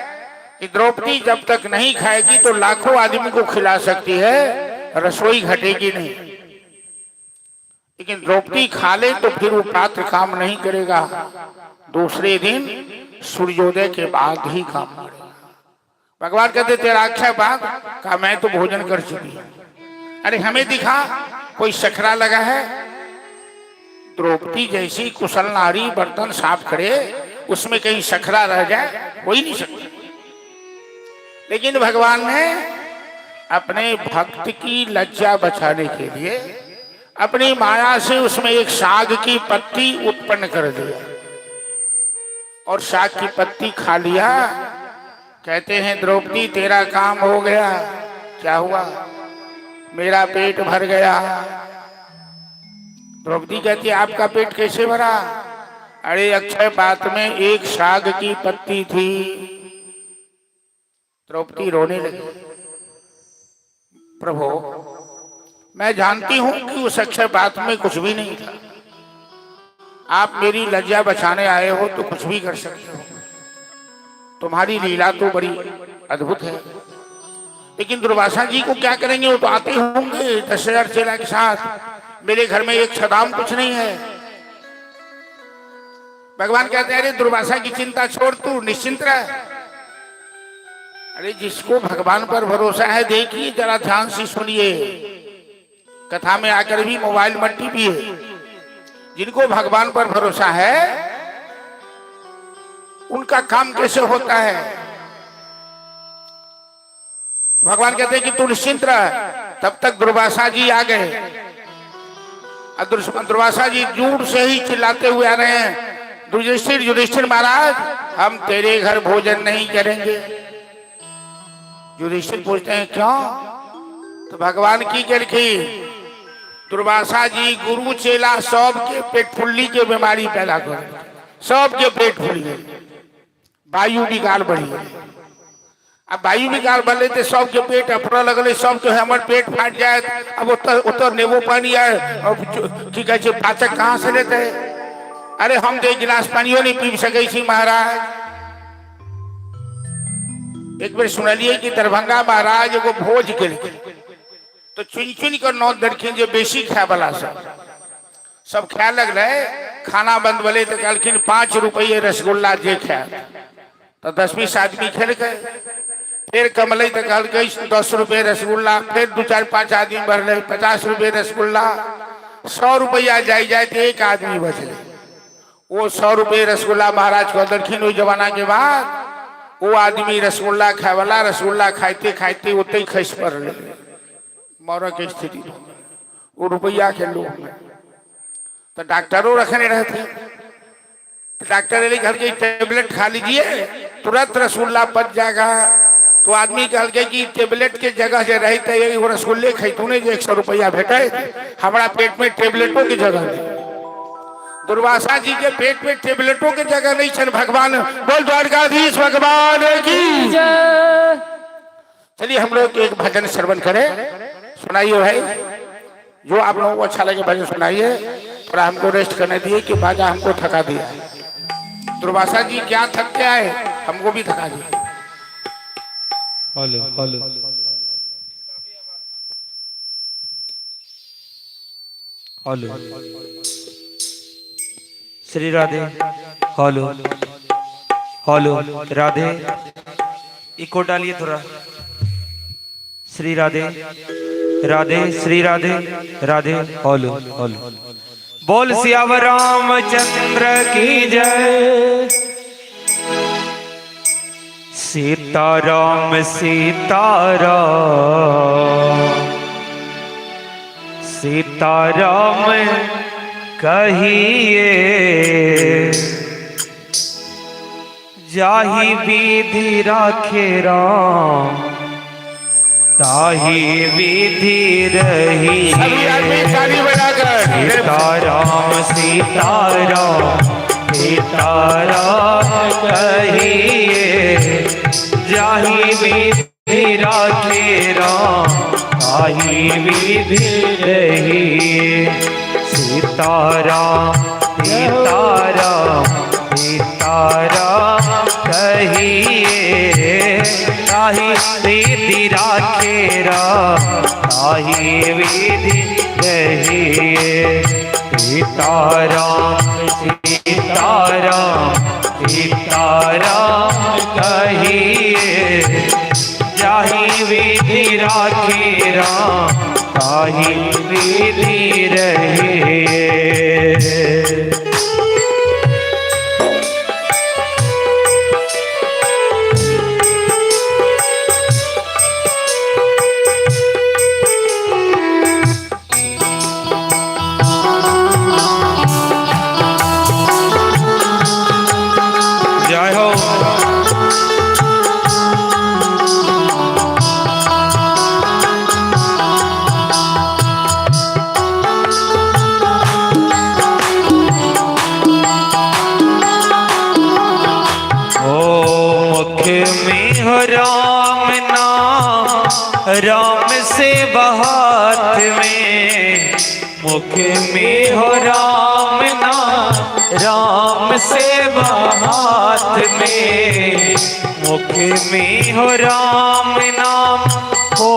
कि द्रौपदी जब तक नहीं खाएगी तो लाखों आदमी को खिला सकती है, रसोई घटेगी नहीं। लेकिन द्रौपदी खा ले तो फिर वो पात्र काम नहीं करेगा, दूसरे दिन सूर्योदय के बाद ही काम करेगा। भगवान कहते तेरा अक्षय पाक कहा मैं तो भोजन कर चुकी हूं। अरे हमें दिखा कोई सखरा लगा है। द्रौपदी जैसी कुशल नारी बर्तन साफ करे, उसमें कहीं सखरा रह जाए, हो ही नहीं सकता। लेकिन भगवान ने अपने भक्त की लज्जा बचाने के लिए अपनी माया से उसमें एक साग की पत्ती उत्पन्न कर दिया और साग की पत्ती खा लिया। कहते हैं द्रौपदी तेरा काम हो गया। क्या हुआ? मेरा पेट भर गया। द्रौपदी कहती आपका पेट कैसे भरा? अरे अक्षय पात्र में एक साग की पत्ती थी। द्रौपदी रोने लगी। प्रभु मैं जानती हूं कि उस अक्षय पात्र में कुछ भी नहीं था, आप मेरी लज्जा बचाने आए हो तो कुछ भी कर सकते हो, तुम्हारी लीला तो बड़ी अद्भुत है। लेकिन दुर्वासा जी को क्या करेंगे? वो तो आते होंगे 10,000 चेला के साथ, मेरे घर में एक छदाम कुछ नहीं है। भगवान कहते हैं अरे दुर्वासा की चिंता छोड़, तू निश्चिंत रह। अरे जिसको भगवान पर भरोसा है, देखिए जरा ध्यान से सुनिए, कथा में आकर भी मोबाइल मत टीपिए। जिनको भगवान पर भरोसा है उनका काम कैसे होता है? भगवान कहते हैं कि तू निश्चिंत रह। तब तक दुर्वासा जी आ गए। दुर्वासा जी दूर से ही चिल्लाते हुए आ रहे हैं, युधिष्ठिर महाराज हम तेरे घर भोजन नहीं करेंगे। युधिष्ठिर पूछते हैं क्यों? तो भगवान की करके दुर्वासा जी गुरु चेला सबके पेट फुल्ली के बीमारी पैदा कर, सबके पेट फूल गए, वायु विकार बढ़ी। अब वायु विकार बढ़े तो सबके पेट अपना लगले, सबके हमारे पेट फाट जाए। अब उतर नींबू पानी आए की कहे पाचक कहाँ से लेते हैं? अरे हम तो एक गिलास पानियों नहीं पी सके महाराज। एक बार सुनलिए कि दरभंगा महाराज एगो भोज के तो चुन चुन कर नौ दरखिन जो बेसी खाए वाला सब खाए लगल खाना बंद बोले तो कहलखिन 5 रुपये रसगुल्ला जे खाए तो 10-20 आदमी खेल गए। फिर कमल तो कहल 10 रुपये रसगुल्ला, फिर 2-4-5 आदमी बढ़ 50 रुपये रसगुल्ला, 100 रुपया जाए तो एक आदमी बचले। वो 100 रुपये रसगुल्ला महाराज को दरखिन उस जमाना के बाद वो आदमी रसगुल्ला खाए वाला रसगुल्ला खाते खाते उतने खस पड़ मौर की स्थिति वो रुपया के लोग तो डॉक्टरों रखने रहते डॉक्टर घर के टेबलेट खा लीजिए तुरंत रसगुल्ला पच जाएगा। तो आदमी कहल के कि टेबलेट के जगह जो रही वो रसगुल्ले खैतूने जो 100 रुपया भेटे हमारा पेट में टेबलेटों की जगह नहीं। दुर्वासा जी के पेट में टेबलेटों की जगह नहीं छन भगवान बोल द्वारकाधीश भगवान की जय। चलिए हम लोग एक भजन श्रवण करें, सुनाइए भाई जो आप लोगों को अच्छा लगे भजन सुनाइए। थोड़ा हमको रेस्ट करने दिए कि बाजा हमको थका दिया। दुर्वासा जी क्या थक के आए हमको भी थका दिया। Hello hello hello Shri Radhe hello hello Radhe echo डालिए थोड़ा। श्री राधे राधे श्री राधे राधे हेलो हेलो बोल सियावर रामचंद्र की जय। सीताराम सीताराम सीताराम कहिए जाहि विधि राखे राम ताहि विधि रही। सीताराम सीताराम सीताराम कहिए जाहि विधि राखे राम ताहि विधि रही। सीताराम सीताराम सीताराम कहिए ताहि विधि राखे राम ताहि विधि रहिए। सीताराम सीताराम सीताराम कहिए जाहि विधि राखे राम ताहि विधि रहिए। जय हो राम नाम राम से बहात में मुख में हो राम नाम राम से बहात में मुख में हो राम नाम हो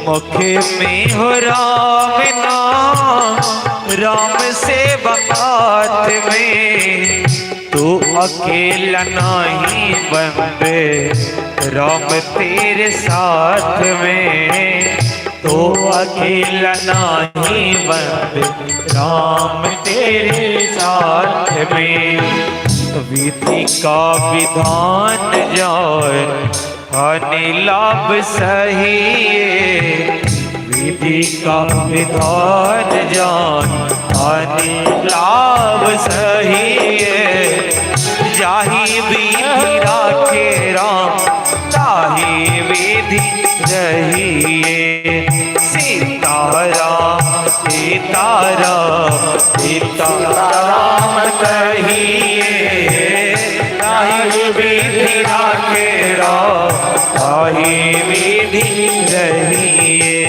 मुख में हो राम नाम राम से बहात में तू अकेला नहीं बंदे राम तेरे साथ में तो अकेला नहीं बंदे राम तेरे साथ में। विधि का विधान जाए हानि लाभ सही विधि का विधान जान हानि लाभ सही जाहि विधि राखे राम ताहि विधि रहिए। सीताराम सीताराम सीताराम कहिए ताहि विधि राखे राम ताहि विधि रहिए।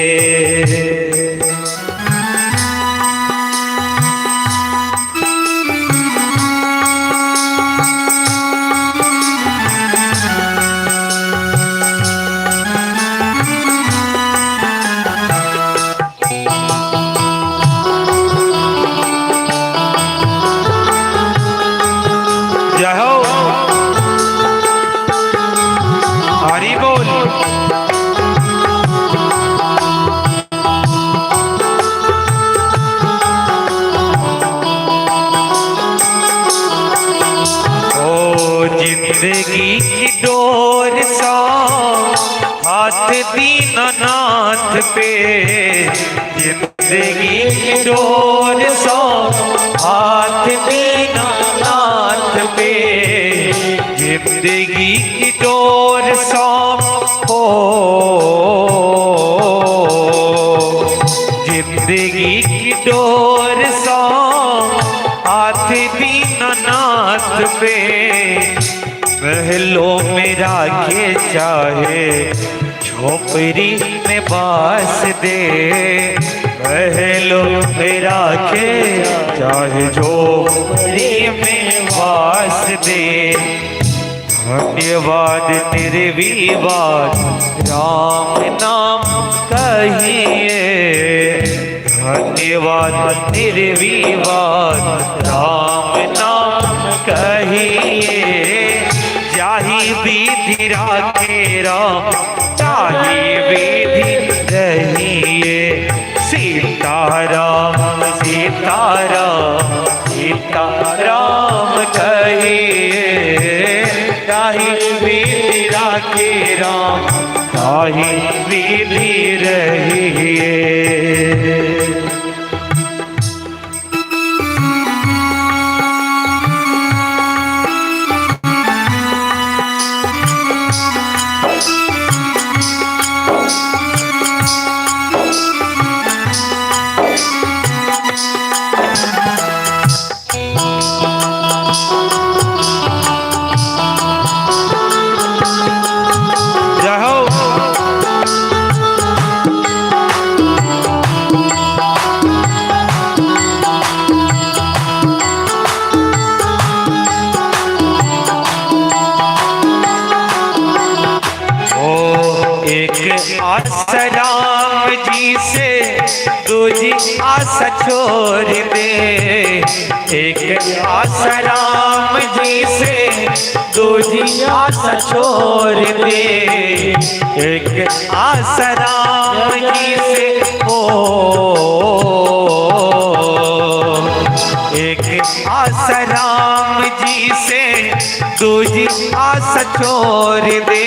पे, जिंदगी की डोर सौ हाथ दीनानाथ पे, जिंदगी की डोर सौ हो, जिंदगी की डोर सौ हाथ दीनानाथ पे, महलों में राखे चाहे झोपड़ी में बास दे, महलों में राखे चाहे झोपड़ी में बास दे। धन्यवाद निर्विवाद राम नाम कहिए, धन्यवाद निर्विवाद राम नाम कहिए, जाहि विधि राखे राम ताहि विधि रहिए। सीताराम सीताराम सीताराम कहिए, ताहि विधि राखे राम ताहि विधि रहिए। आस राम जी से दूजी आस छोड़ दे, एक आस राम जी से दूजी आस छोड़ दे, एक आस राम जी से हो, एक आस राम जी से दूजी आस छोड़ दे,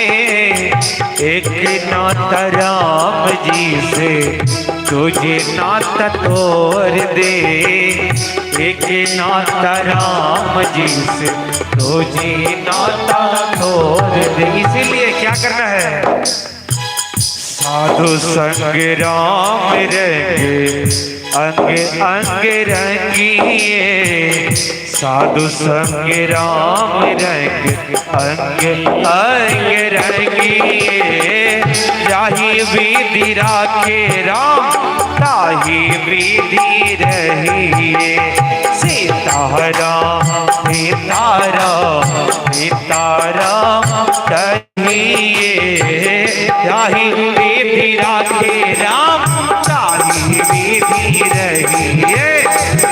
एक नाता राम जी से तुझे नाता तोड़ दे, एक नाता राम जी से तुझे नाता तोड़ दे। इसीलिए क्या करना है, साधु संग राम रंगे अंग अंग रंगिए, साधु संग राम रंग अंग अंग रंगिए, जाहि विधि राखे राम ताहि विधि रहिए। सीताराम सीताराम सीताराम कहिए, जाहि विधि राखे राम ताहि विधि रहिए।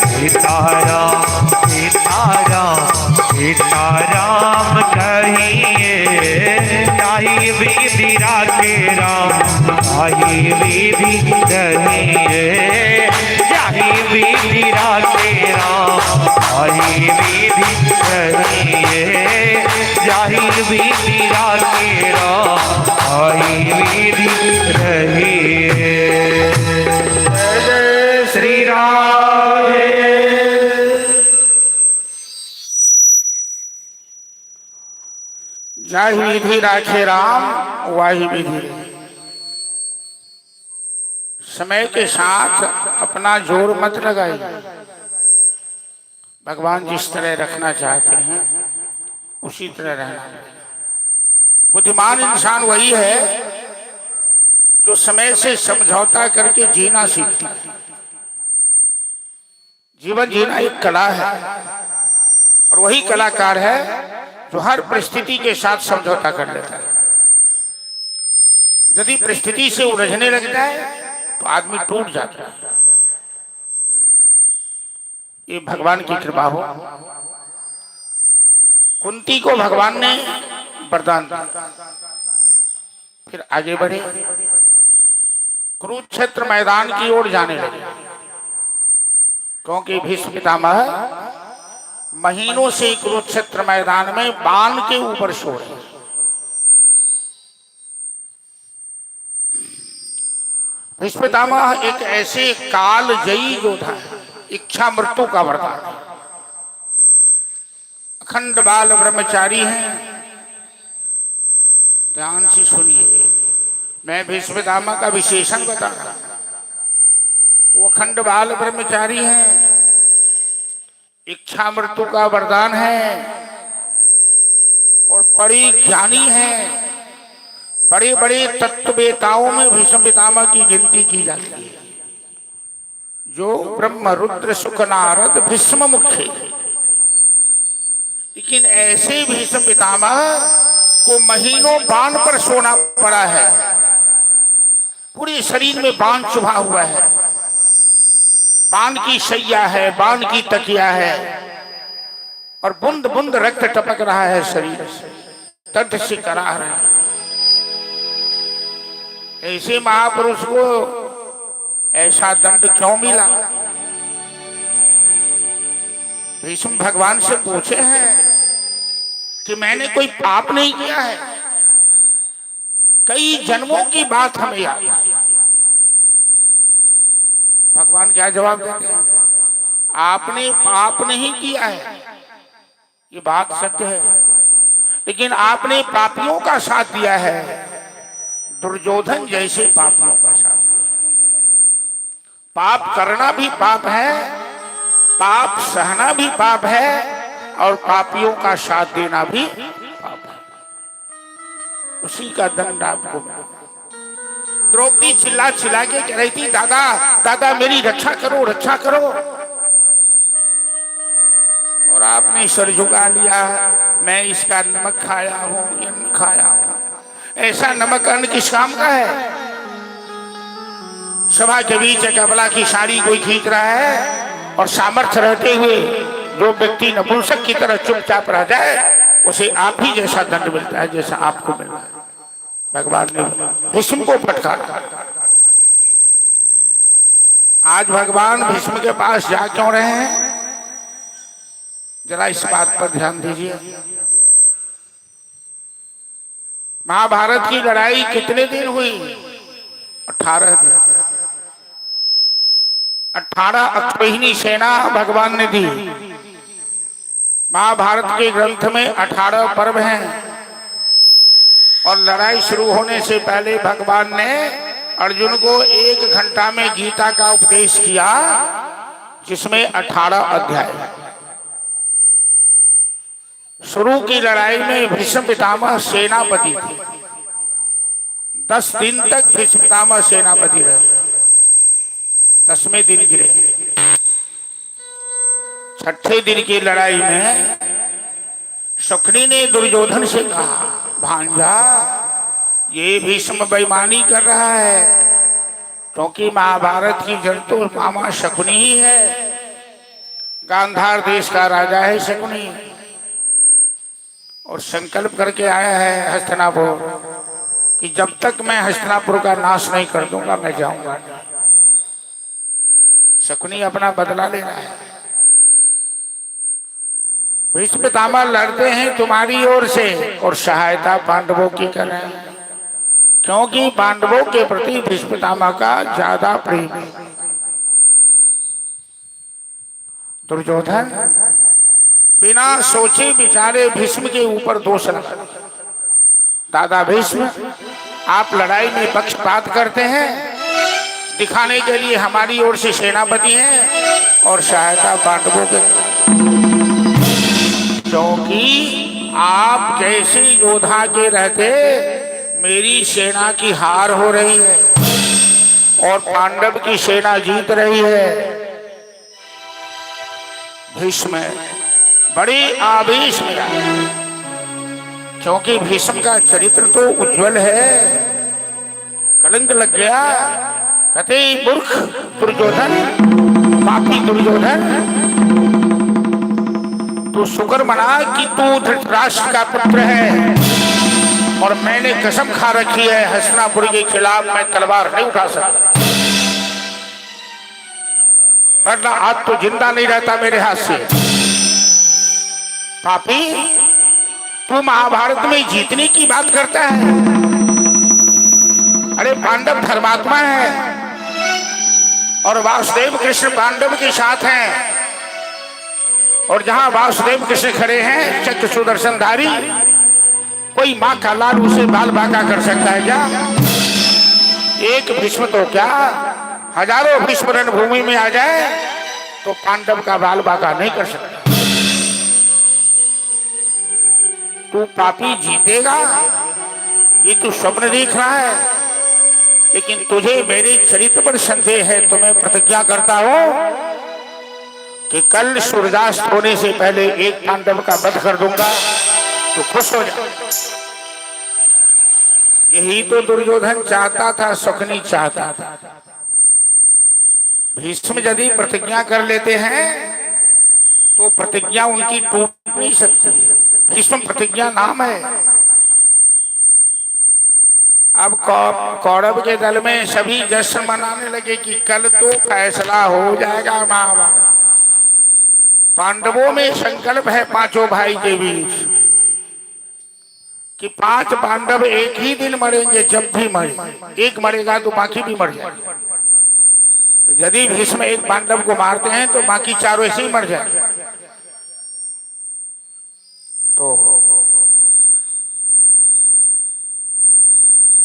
सीताराम सीताराम सीताराम कहिए, ताहि विधि राखे राम ताहि विधि रहिए, जाहि विधि राखे राम ताहि विधि रहिए, जाहि विधि राखे राम ताहि विधि रहिए। श्री राम जाहि विधि राखे राम वाहि विधि। समय के साथ अपना जोर मत लगाइए, भगवान जिस तरह रखना चाहते हैं उसी तरह रहना। बुद्धिमान इंसान वही है जो समय से समझौता करके जीना सीखता है। जीवन जीना एक कला है और वही कलाकार है जो हर परिस्थिति के साथ समझौता कर लेता है। यदि परिस्थिति से उलझने लगता है तो आदमी टूट जाता है। ये भगवान की कृपा हो। कुंती को भगवान ने वरदान दिया, फिर आगे बढ़े, कुरुक्षेत्र मैदान की ओर जाने लगे, क्योंकि भीष्म पितामह महीनों से कुरुक्षेत्र मैदान में बाण के ऊपर सो रहे। भीष्म पितामह एक ऐसे कालजयी योद्धा है, इच्छा मृत्यु का वरदान है, अखंड बाल ब्रह्मचारी हैं। ध्यान से सुनिए, मैं भीष्म पितामह का विशेषण बता रहा हूं। वो अखंड बाल ब्रह्मचारी हैं, इच्छा मृत्यु का वरदान है और बड़ी ज्ञानी है। बड़े बड़े तत्ववेताओं में भीष्म पितामह की गिनती की जाती है, जो ब्रह्म रुद्र शुक नारद भीष्म मुख्य। लेकिन ऐसे भीष्म पितामह को महीनों बाण पर सोना पड़ा है, पूरे शरीर में बाण चुभा हुआ है, बाण की शैया है, बाण की तकिया है और बूंद बूंद रक्त टपक रहा है शरीर से, तट से करा रहे हैं। ऐसे महापुरुष को ऐसा दंड क्यों मिला? भीष्म भगवान से पूछे हैं कि मैंने कोई पाप नहीं किया है, कई जन्मों की बात हमें याद है। भगवान क्या जवाब देते हैं? आपने पाप नहीं किया है, ये बात सत्य है, लेकिन आपने पापियों का साथ दिया है, दुर्योधन जैसे पापियों का साथ दिया। पाप करना भी पाप है, पाप सहना भी पाप है और पापियों का साथ देना भी पाप है। उसी का दंड आपको मिला। द्रौपदी चिल्ला चिल्ला के कह रही थी, दादा दादा मेरी रक्षा करो, रक्षा करो। और आपने सर झुका लिया, मैं इसका नमक खाया हूं, ये नहीं खाया हूं। ऐसा नमक अन्न किस काम का है? सभा के बीच कबला की साड़ी कोई खींच रहा है और सामर्थ्य रहते हुए जो व्यक्ति नपुंसक की तरह चुपचाप रह जाए, उसे आप ही जैसा दंड मिलता है जैसा आपको मिल रहा है। भगवान ने भीष्म को फटकारा। आज भगवान भीष्म के पास जा क्यों रहे हैं? जरा इस बात पर ध्यान दीजिए। महाभारत की लड़ाई कितने दिन हुई? 18 दिन। 18 अक्षौहिणी सेना भगवान ने दी। महाभारत के ग्रंथ में 18 पर्व हैं और लड़ाई शुरू होने से पहले भगवान ने अर्जुन को 1 घंटा में गीता का उपदेश किया, जिसमें 18 अध्याय। शुरू की लड़ाई में भीष्म पितामह सेनापति थे। 10 दिन तक भीष्म पितामह सेनापति रहे, 10वें दिन गिरे। 6ठे दिन की लड़ाई में शकुनी ने दुर्योधन से कहा, भांजा ये भीष्म बेईमानी कर रहा है, क्योंकि महाभारत की जड़ तो मामा शकुनी ही है। गांधार देश का राजा है शकुनी, और संकल्प करके आया है हस्तिनापुर कि जब तक मैं हस्तिनापुर का नाश नहीं कर दूंगा मैं जाऊंगा। शकुनी अपना बदला ले रहा है। भीष्म पितामह लड़ते हैं तुम्हारी ओर से और सहायता पांडवों की कर रहे हैं, क्योंकि पांडवों के प्रति भीष्म पितामह का ज्यादा प्रेम है। दुर्योधन बिना सोचे विचारे भीष्म के ऊपर दोष लगा। दादा भीष्म, आप लड़ाई में पक्षपात करते हैं, दिखाने के लिए हमारी ओर से सेनापति हैं और सहायता पांडवों के, क्योंकि आप जैसे योद्धा के रहते मेरी सेना की हार हो रही है और पांडव की सेना जीत रही है। भीष्म बड़े आवेश में आए, क्योंकि भीष्म का चरित्र तो उज्जवल है। कलंक लग गया, कहते मूर्ख दुर्योधन, पापी दुर्योधन, तू शुक्र मना कि तू धृतराष्ट्र का पुत्र है और मैंने कसम खा रखी है हस्तिनापुर के खिलाफ मैं तलवार नहीं उठा सकता, वरना आज तो जिंदा नहीं रहता मेरे हाथ से। पापी, तू महाभारत में जीतने की बात करता है। अरे पांडव धर्मात्मा है, और वासुदेव कृष्ण पांडव के साथ हैं। और जहां वासुदेव कृष्ण खड़े हैं चक्र सुदर्शनधारी, कोई मां का लाल उसे बाल बांका कर सकता है क्या? एक भीष्म तो क्या, हजारों भीष्म रणभूमि में आ जाए तो पांडव का बाल बांका नहीं कर सकता। तू पापी जीतेगा ये तू स्वप्न देख रहा है, लेकिन तुझे मेरे चरित्र पर संदेह है तो मैं प्रतिज्ञा करता हूं कि कल सूर्यास्त होने से पहले एक पांडव का वध कर दूंगा, तो खुश हो जा। यही तो दुर्योधन चाहता था, शकुनी चाहता था। भीष्म यदि प्रतिज्ञा कर लेते हैं तो प्रतिज्ञा उनकी टूट नहीं सकती है। भीष्म प्रतिज्ञा नाम है। अब कौरव के दल में सभी जश्न मनाने लगे कि कल तो फैसला हो जाएगा महाभारत। पांडवों में संकल्प है पांचों भाई के बीच कि 5 पांडव एक ही दिन मरेंगे। जब भी मरे, एक मरेगा तो बाकी भी मर जाए। तो यदि भीष्म एक पांडव को मारते हैं तो बाकी चारों ऐसे ही मर जाए। तो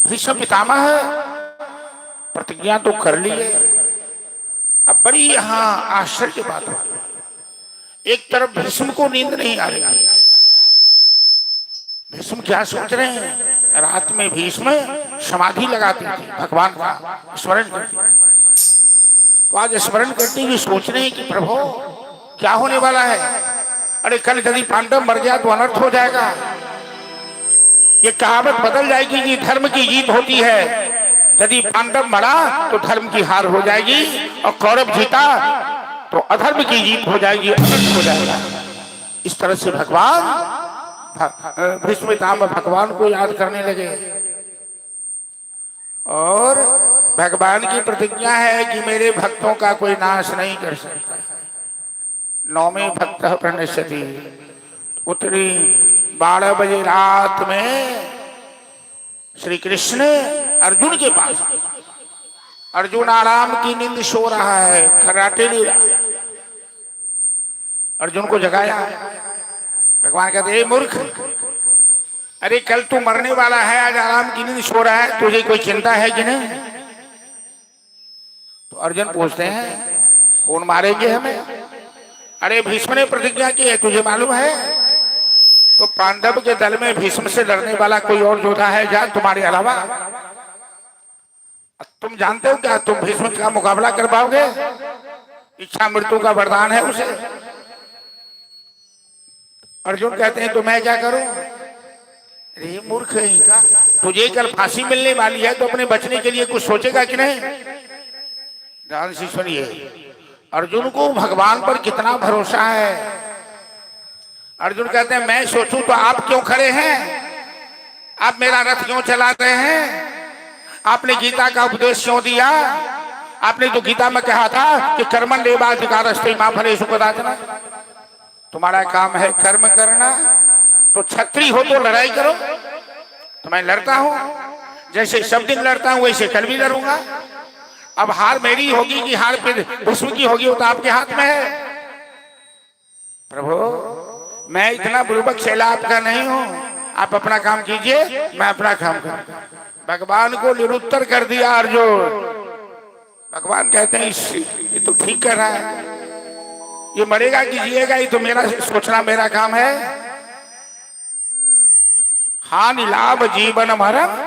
भीष्म पितामह प्रतिज्ञा तो कर ली है। अब बड़ी यहां आश्चर्य की बात है, एक तरफ भीष्म को नींद नहीं आ रही। भीष्म क्या सोच रहे हैं? रात में भीष्म समाधि लगाते थे, भगवान का स्मरण करते थे। तो आज स्मरण करते हुए सोच रहे हैं कि प्रभु क्या होने वाला है? अरे कल यदि पांडव मर गया तो अनर्थ हो जाएगा। ये कहावत बदल जाएगी कि धर्म की जीत होती है। यदि पांडव मरा तो धर्म की हार हो जाएगी, और कौरव जीता तो अधर्म की जीत हो जाएगी, अनर्थ हो जाएगा। इस तरह से भगवान भीष्म पितामह भगवान को याद करने लगे। और भगवान की प्रतिज्ञा है कि मेरे भक्तों का कोई नाश नहीं कर सकता। नौमे भक्त प्रणश्यति। उत्तरी 12 बजे रात में श्री कृष्ण अर्जुन के पास, अर्जुन आराम की नींद सो रहा है, खर्राटे ले रहा। अर्जुन को जगाया। भगवान कहते हे मूर्ख, अरे कल तू मरने वाला है, आज आराम की नींद सो रहा है, तुझे कोई चिंता है कि नहीं? तो अर्जुन पूछते हैं कौन मारेंगे हमें? अरे भीष्म ने प्रतिज्ञा की है, तुझे मालूम है? तो पांडव के दल में भीष्म से लड़ने वाला कोई और योद्धा है क्या तुम्हारे अलावा? तुम जानते हो क्या तुम भीष्म का मुकाबला कर पाओगे? इच्छा मृत्यु का वरदान है उसे। अर्जुन कहते हैं तो मैं क्या करूं? अरे मूर्ख है का, तुझे कल फांसी मिलने वाली है तो अपने बचने के लिए कुछ सोचेगा कि नहीं? ध्यान से सुनिए, अर्जुन को भगवान पर कितना भरोसा है। अर्जुन कहते हैं मैं सोचूं तो आप क्यों खड़े हैं? आप मेरा रथ क्यों चला रहे हैं? आपने गीता का उपदेश क्यों दिया? आपने तो गीता में कहा था कि कर्मण्य एवाधिकारस्ते मा फलेषु कदाचन। तुम्हारा काम है कर्म करना, तो क्षत्रिय हो तो लड़ाई करो। तो मैं लड़ता हूं, जैसे सब दिन लड़ता हूं वैसे कल भी लड़ूंगा। अब हार मेरी होगी कि हार फिर भीष्म की होगी, वो तो आपके हाथ में है। प्रभु मैं इतना बुर्बक चेला आपका नहीं हूं, आप अपना काम कीजिए, मैं अपना काम करूंगा। भगवान को निरुत्तर कर दिया अर्जुन। भगवान कहते हैं ये तो ठीक कर रहा है, ये मरेगा कि जिएगा ये तो मेरा सोचना मेरा काम है। हानि लाभ जीवन मरण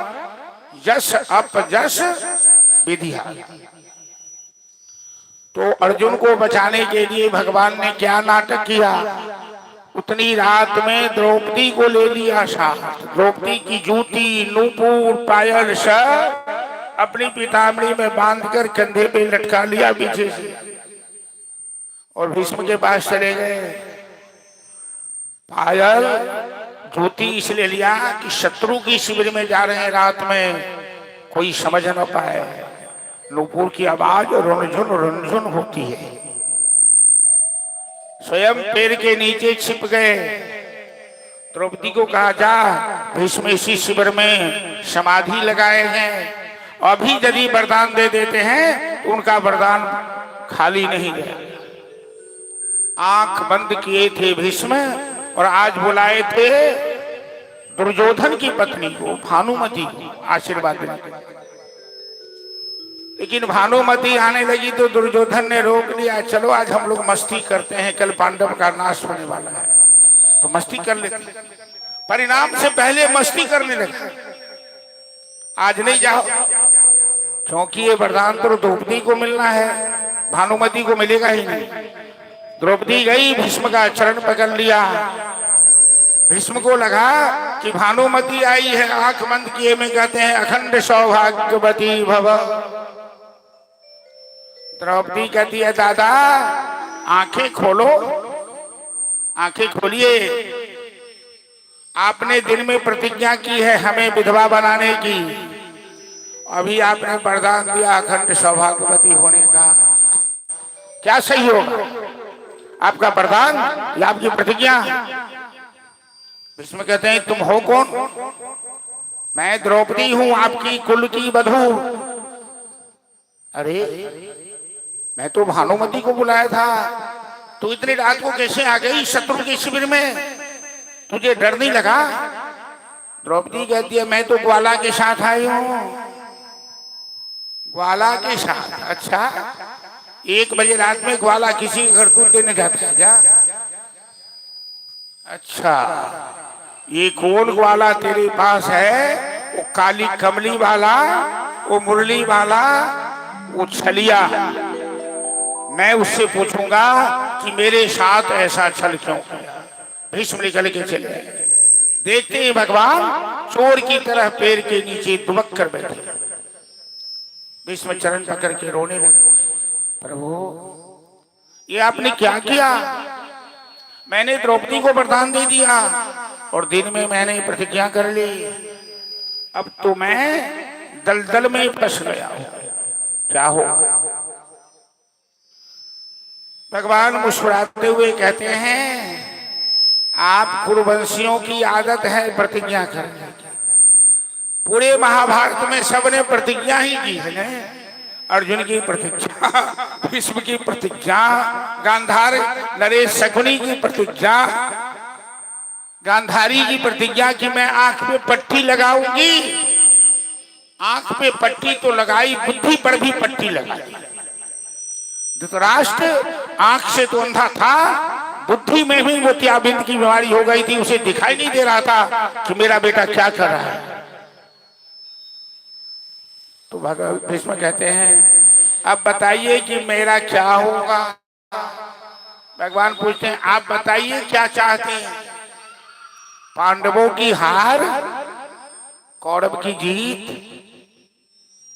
यश अपयश विधि। तो अर्जुन को बचाने के लिए भगवान ने क्या नाटक किया? उतनी रात में द्रौपदी को ले लिया साथ। द्रौपदी की जूती, नूपुर, पायल सब अपनी पीताम्बरी में बांधकर कंधे पे लटका लिया पीछे से, और भीष्म के पास चले गए। पायल जूती इसलिए लिया कि शत्रु की शिविर में जा रहे हैं रात में, कोई समझ न पाए। नूपुर की आवाज रुनझुन रुनझुन होती है। स्वयं पैर के नीचे छिप गए। द्रौपदी को कहा जा भीष्म इसी शिविर में समाधि लगाए हैं, अभी यदि वरदान दे देते हैं तो उनका वरदान खाली नहीं गया। आंख बंद किए थे भीष्म और आज बुलाए थे दुर्योधन की पत्नी को, भानुमति को आशीर्वाद देने के लिए। लेकिन भानुमति आने लगी तो दुर्योधन ने रोक लिया, चलो आज हम लोग मस्ती करते हैं, कल पांडव का नाश होने वाला है तो मस्ती कर लेते। परिणाम से पहले मस्ती करने लगे। आज नहीं जाओ, क्योंकि ये वरदान तो द्रौपदी को मिलना है, भानुमति को मिलेगा ही नहीं। द्रौपदी गई, भीष्म का चरण पकड़ लिया। भीष्म को लगा कि भानुमति आई है, आंख बंद किए में कहते हैं अखंड सौभाग्यवती भव। द्रौपदी कहती है दादा आंखें खोलो, आंखें खोलिए। आपने दिन में प्रतिज्ञा की है हमें विधवा बनाने की, अभी आपने वरदान दिया अखंड सौभाग्यवती होने का, क्या सही होगा, आपका वरदान या आपकी प्रतिज्ञा? भीष्म कहते हैं तुम हो कौन? मैं द्रौपदी हूं, आपकी कुल की वधू। अरे मैं तो भानुमति को बुलाया था, तू इतनी रात को कैसे आ गई शत्रु के शिविर में, तुझे डर नहीं लगा? द्रौपदी कहती है मैं तो ग्वाला के साथ आई हूं। ग्वाला के साथ? अच्छा, 1 बजे रात में ग्वाला किसी घर दूध देने जाता है क्या? अच्छा, ये कौन ग्वाला तेरे पास है? वो काली कमली वाला, वो मुरली वाला, वो छलिया। मैं उससे पूछूंगा कि मेरे साथ ऐसा छल क्यों किया। भीष्म निकल के चले। देखते हैं भगवान चोर की तरह पैर के नीचे दुबक कर बैठे। भीष्म चरण पकड़ के रोने लगे, प्रभु ये आपने क्या किया? मैंने द्रौपदी को वरदान दे दिया और दिन में मैंने प्रतिज्ञा कर ली, अब तो मैं दलदल में फंस गया हूं, क्या हो? भगवान मुस्कुराते हुए कहते हैं आप कुरुवंशियों की आदत है प्रतिज्ञा करने की। पूरे महाभारत में सबने प्रतिज्ञा ही की है ना। अर्जुन की प्रतिज्ञा, भीष्म की प्रतिज्ञा, गांधार नरेश शकुनी की प्रतिज्ञा, गांधारी की प्रतिज्ञा कि मैं आंख पे पट्टी लगाऊंगी। आंख पे पट्टी तो लगाई, बुद्धि पर भी पट्टी लगाई। धृतराष्ट्र आंख से तो अंधा था, बुद्धि में भी मोतियाबिंद की बीमारी हो गई थी, उसे दिखाई नहीं दे रहा था कि मेरा बेटा क्या कर रहा है। तो भीष्म कहते हैं अब बताइए कि मेरा क्या होगा। भगवान पूछते हैं आप बताइए क्या चाहते हैं? पांडवों की हार, कौरव की जीत?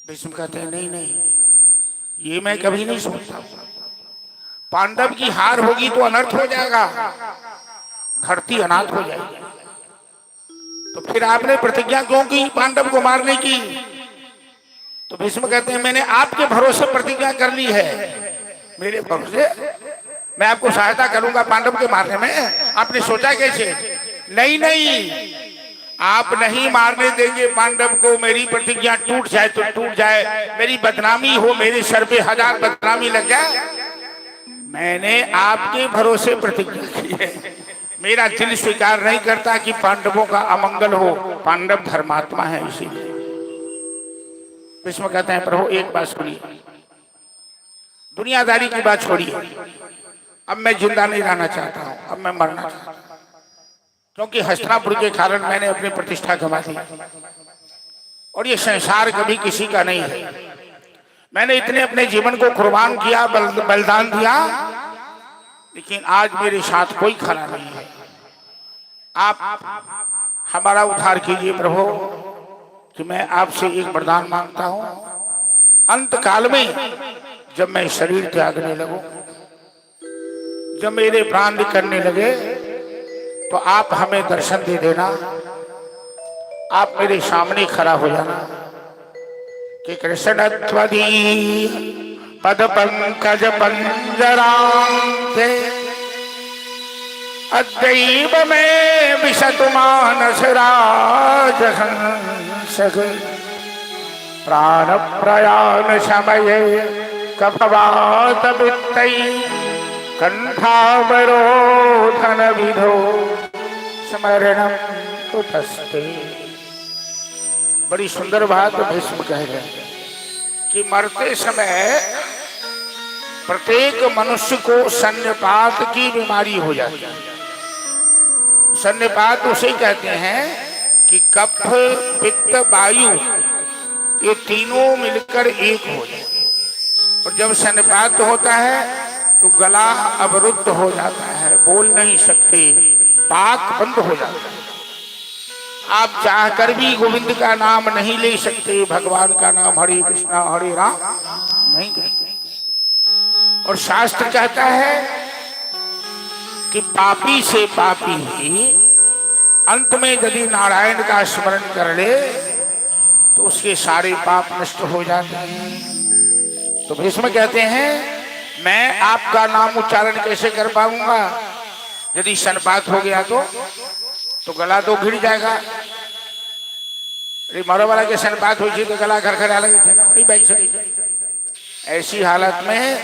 भीष्म कहते हैं नहीं नहीं, ये मैं कभी नहीं सोचता। पांडव की हार होगी तो अनर्थ हो जाएगा, धरती अनाथ हो जाएगी। तो फिर आपने प्रतिज्ञा क्यों की पांडव को मारने की? तो भीष्म कहते हैं मैंने आपके भरोसे प्रतिज्ञा कर ली है। मेरे भरोसे मैं आपको सहायता करूंगा पांडव के मारने में? आपने सोचा कैसे? नहीं नहीं, आप नहीं मारने देंगे पांडव को। मेरी प्रतिज्ञा टूट जाए तो टूट जाए, मेरी बदनामी हो, मेरे सर पे 1000 बदनामी लग जाए। मैंने आपके भरोसे प्रतिज्ञा की है। मेरा दिल स्वीकार नहीं करता कि पांडवों का अमंगल हो। पांडव धर्मात्मा है इसीलिए। भीष्म कहते हैं प्रभु एक बात सुनिए, दुनियादारी की बात छोड़िए, अब मैं जिंदा नहीं रहना चाहता हूं, अब मैं मरना चाहता हूं। क्योंकि हस्तिनापुर के कारण मैंने अपनी प्रतिष्ठा गंवा दी और ये संसार कभी किसी का नहीं है। मैंने इतने अपने जीवन को कुर्बान किया, बलिदान दिया, लेकिन आज मेरे साथ कोई खड़ा नहीं है। आप हमारा उद्धार कीजिए प्रभु, कि मैं आपसे एक वरदान मांगता हूं। अंत काल में जब मैं शरीर त्यागने लगूं, जब मेरे प्राण निकलने लगे, तो आप हमें दर्शन दे देना, आप मेरे सामने खड़ा हो जाना कि कृष्ण त्वदीय पद पंकज पंजरांते अद्दैव में विशतु मानस राजहंस प्राण प्रयाण समय कफवात वित्तई कंठावरोधन विधो स्मरणम कुतस्ते। बड़ी सुंदर बात भीष्म कह रहे हैं कि मरते समय प्रत्येक मनुष्य को सन्निपात की बीमारी हो जाती है। सन्निपात उसे कहते हैं कि कफ पित्त वायु ये तीनों मिलकर एक हो जाए। और जब सन्निपात होता है तो गला अवरुद्ध हो जाता है, बोल नहीं सकते, पाक बंद हो जाता है। आप चाहकर भी गोविंद का नाम नहीं ले सकते, भगवान का नाम हरे कृष्णा हरे राम नहीं कहते। और शास्त्र कहता है कि पापी से पापी ही अंत में यदि नारायण का स्मरण कर ले तो उसके सारे पाप नष्ट हो जाते हैं। तो भीष्म कहते हैं मैं आपका नाम उच्चारण कैसे कर पाऊंगा, यदि सन्निपात हो गया तो गला तो गिर जाएगा। मरो वाला के सन्निपात हुई थी तो गला खरखरा लगे थे, नहीं बैठ सके। ऐसी हालत में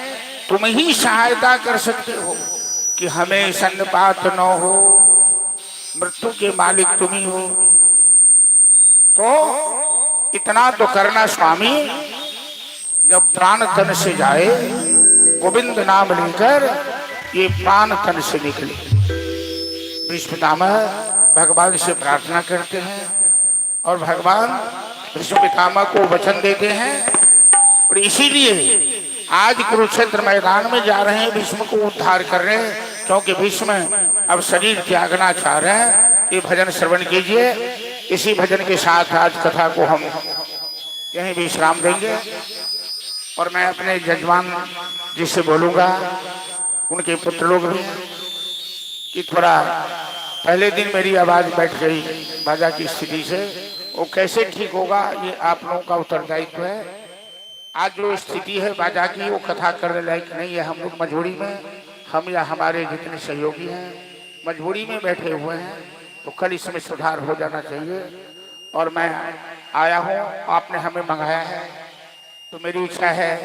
तुम ही सहायता कर सकते हो कि हमें सन्निपात न हो, मृत्यु के मालिक तुम ही हो। तो इतना तो करना स्वामी, जब प्राण तन से जाए गोविंद नाम लेकर ये प्राण तन से निकले। भीष्म पितामह भगवान से प्रार्थना करते हैं और भगवान भीष्म पितामह को वचन देते हैं। और इसीलिए आज कुरुक्षेत्र मैदान में जा रहे हैं, भीष्म को उद्धार कर रहे हैं, क्योंकि भीष्म अब शरीर त्यागना चाह रहे हैं। ये भजन श्रवण कीजिए। इसी भजन के साथ आज कथा को हम यहीं विश्राम देंगे। और मैं अपने जजमान जी से बोलूँगा, उनके पुत्र लोग भी, कि थोड़ा पहले दिन मेरी आवाज़ बैठ गई बाजा की स्थिति से, वो कैसे ठीक होगा ये आप लोगों का उत्तरदायित्व है। आज जो स्थिति है बाजा की वो कथा करने लायक नहीं है। हम लोग मजबूरी में, हम या हमारे जितने सहयोगी हैं मजबूरी में बैठे हुए हैं, तो कल इसमें सुधार हो जाना चाहिए। और मैं आया हूँ, आपने हमें मंगाया है, तो मेरी इच्छा है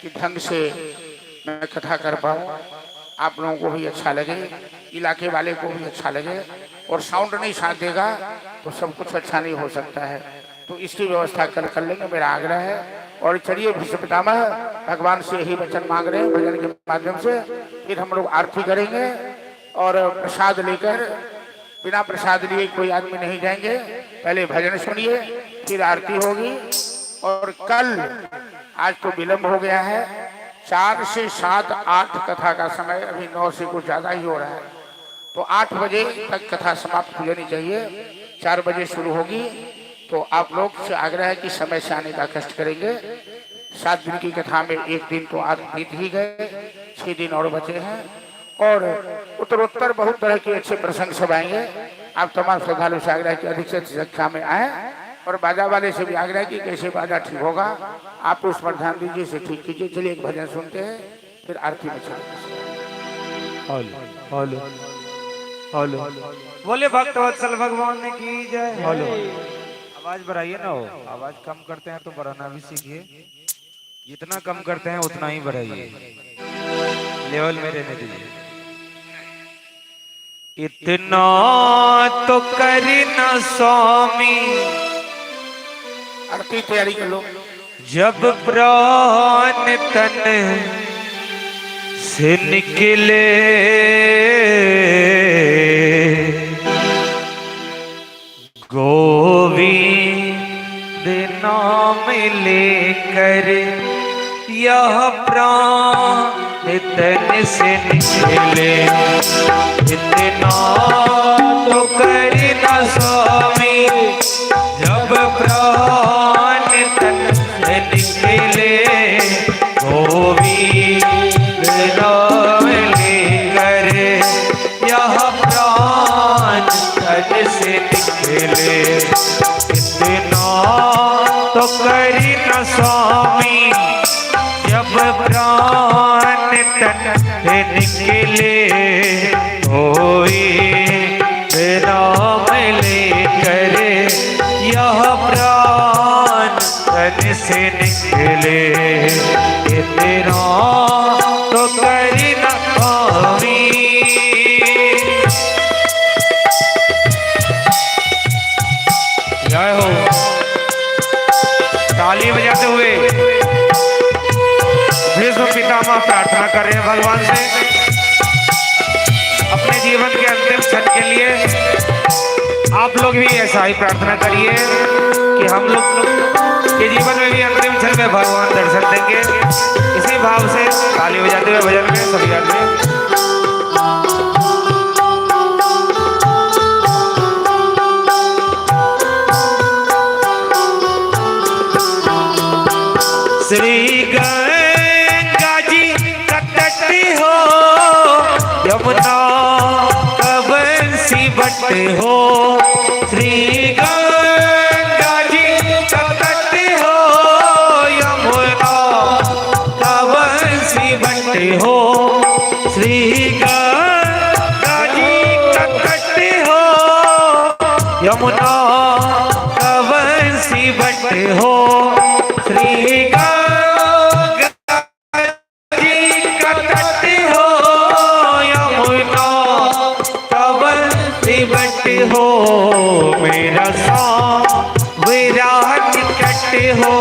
कि ढंग से मैं कथा कर पाऊँ, आप लोगों को भी अच्छा लगे, इलाके वाले को भी अच्छा लगे। और साउंड नहीं साथ देगा तो सब कुछ अच्छा नहीं हो सकता है। तो इसकी व्यवस्था कल कर लेंगे, मेरा आग्रह है। और चलिए भीष्म पितामह भगवान से यही वचन मांग रहे हैं भजन के माध्यम से। फिर हम लोग आरती करेंगे और प्रसाद लेकर, बिना प्रसाद लिए कोई आदमी नहीं जाएंगे। पहले भजन सुनिए, फिर आरती होगी। और कल, आज तो विलंब हो गया है, 4 से 7 8 कथा का समय, अभी 9 से कुछ ज़्यादा ही हो रहा है, तो 8 बजे तक कथा समाप्त हो जानी चाहिए। 4 बजे शुरू होगी। तो आप लोग से आग्रह है कि समय से आने का कष्ट करेंगे। 7 दिन की कथा में 1 दिन तो आज बीत ही गए, 6 दिन और बचे हैं। और उत्तरोत्तर बहुत तरह के अच्छे प्रसंग सब आएंगे। आप तमाम श्रद्धालु से आग्रह है कि अधिक से अधिक संख्या में आए। और बाजा वाले से भी आग्रह कि कैसे बाजा ठीक होगा, आप उस पर ध्यान दीजिए, से ठीक कीजिए। चलिए एक भजन सुनते हैं, फिर आरती में चलते हैं। बोले भक्तवत्सल भगवान ने की जय। आवाज बढ़ाइए ना, हो आवाज कम करते हैं तो बढ़ाना भी सीखिए, जितना कम करते हैं उतना ही बढ़ाइए, लेवल में रहने दीजिए। इतना तो करी न स्वामी, आरती तैयारी कर लो। जब प्राण तन से निकले गोविंद नाम लेकर यह प्राण तन से निकले। इतना तो करी न स्वामी, जब प्राण तन से निकले गोविंद नाम लेकर यह प्राण तन से निकले। इतना तो करी न स्वामी, जब प्राण तन से निकले गोविंद नाम लेकर यह प्राण तन से निकले। ये तेरा रामा प्रार्थना कर रहे हैं भगवान से अपने जीवन के अंतिम क्षण के लिए। आप लोग भी ऐसा ही प्रार्थना करिए कि हम लोग के जीवन में भी अंतिम क्षण में भगवान दर्शन देंगे। इसी भाव से ताली बजाते हुए भजन में सभी आदमी। श्री गंगा जी का तट हो, यमुना का बंसी बट हो। श्री गंगा जी का तट हो, यमुना का बंसी बट हो। श्री गंगा जी का तट हो, यमुना का बंसी बट हो। श्री हो मेरा सांवरा निकट हो,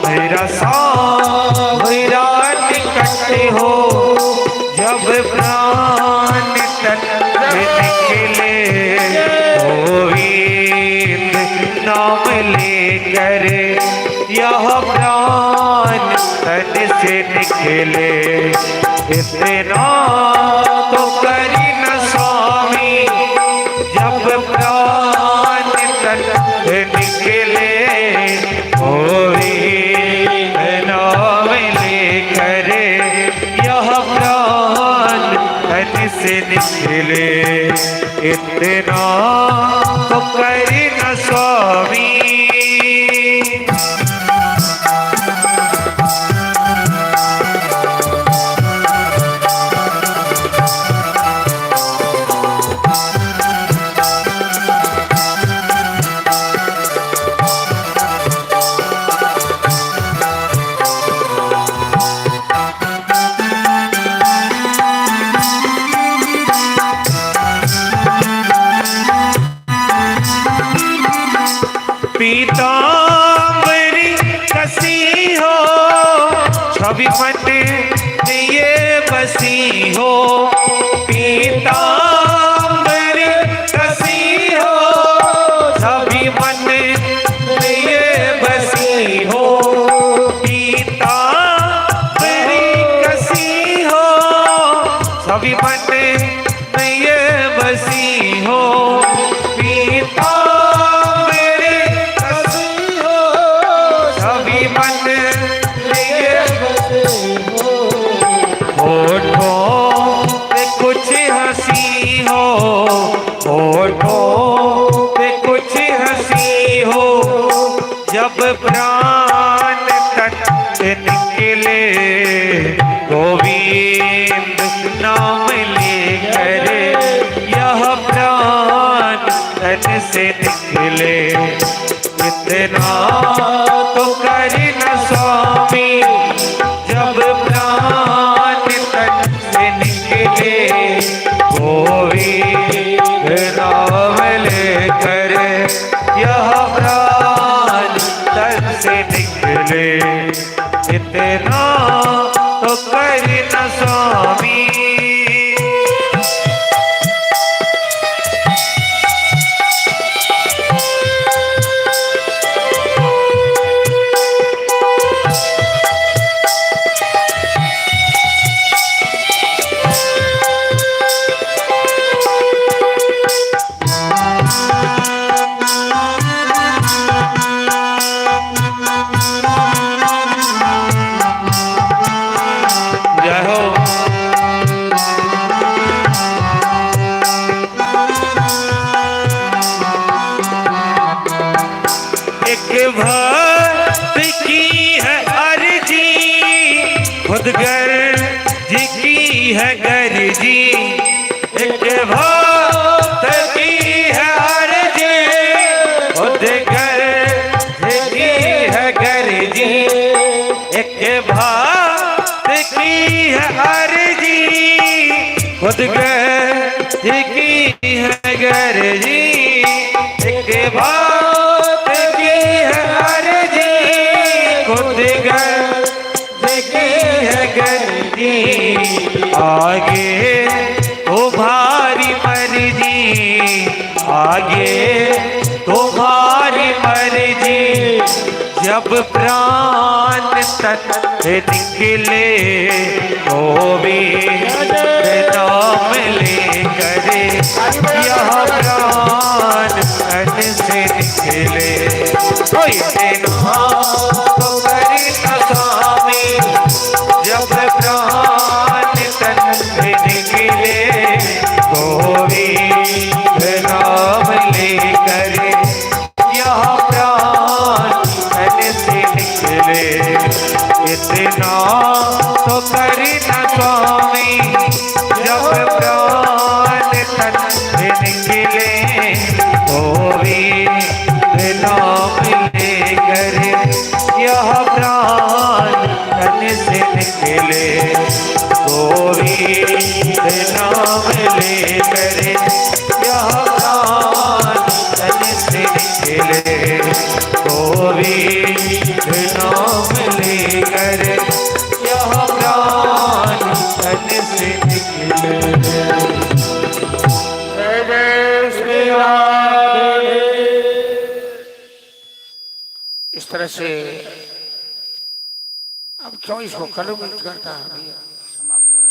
मेरा सांवरा निकट हो। जब प्राण तन निकले गोविंद नाम लेकर, यह प्राण तन से निकले। इतना तो करी न स्वामी, जब प्राण तन निकले गोविंद नाम लेकर, यह प्राण तन से निकले। इतना तो करी न स्वामी। पीतांबरी कसी हो, छवि मन ये बसी हो। पीतांबरी कसी हो, छवि मन ये बसी हो। पीतांबरी कसी हो, छवि मन ये बसी हो। होठों पे कुछ हंसी हो, जब प्राण तन निकले गोविंद नाम लेकर, यह प्राण तन से निकले। इतना तो करी न स्वामी, जब प्राण तन से निकले गोविंद नाम लेकर, यह प्राण तन से निकले। इतना तो करी न स्वामी। भक्त की है अर्जी, खुद गर्ज की है गर्जी। एक भक्त की है अर्जी, खुद गर्ज की है गर्जी। एक भक्त की है अर्जी, खुद गर्ज की है गर्जी। एक भक्त की है अर्जी, खुद गर्ज की है गर्जी। जी आगे तुम्हारी मर्जी, आगे तुम्हारी मर्जी। जब प्राण तक निकले तो भी नाम लेकर, यह प्राण तन से निकले कोई देना तो करी न स्वामी। जब प्राण तन से निकले तो भी नाम लेकर, यह प्राण तन से निकले। इतना तो करी न स्वामी, जब प्राण तन से निकले तो भी नाम लेकर, यह प्राण तन से निकले तो भी नाम लेकर, यह प्राण तन से निकले तो भी नाम लेकर, यह प्राण तन से निकले। जय जय श्री राम। इस तरह से अब क्यों इसको कलुषित करता है भैया, समाप्त हो गया।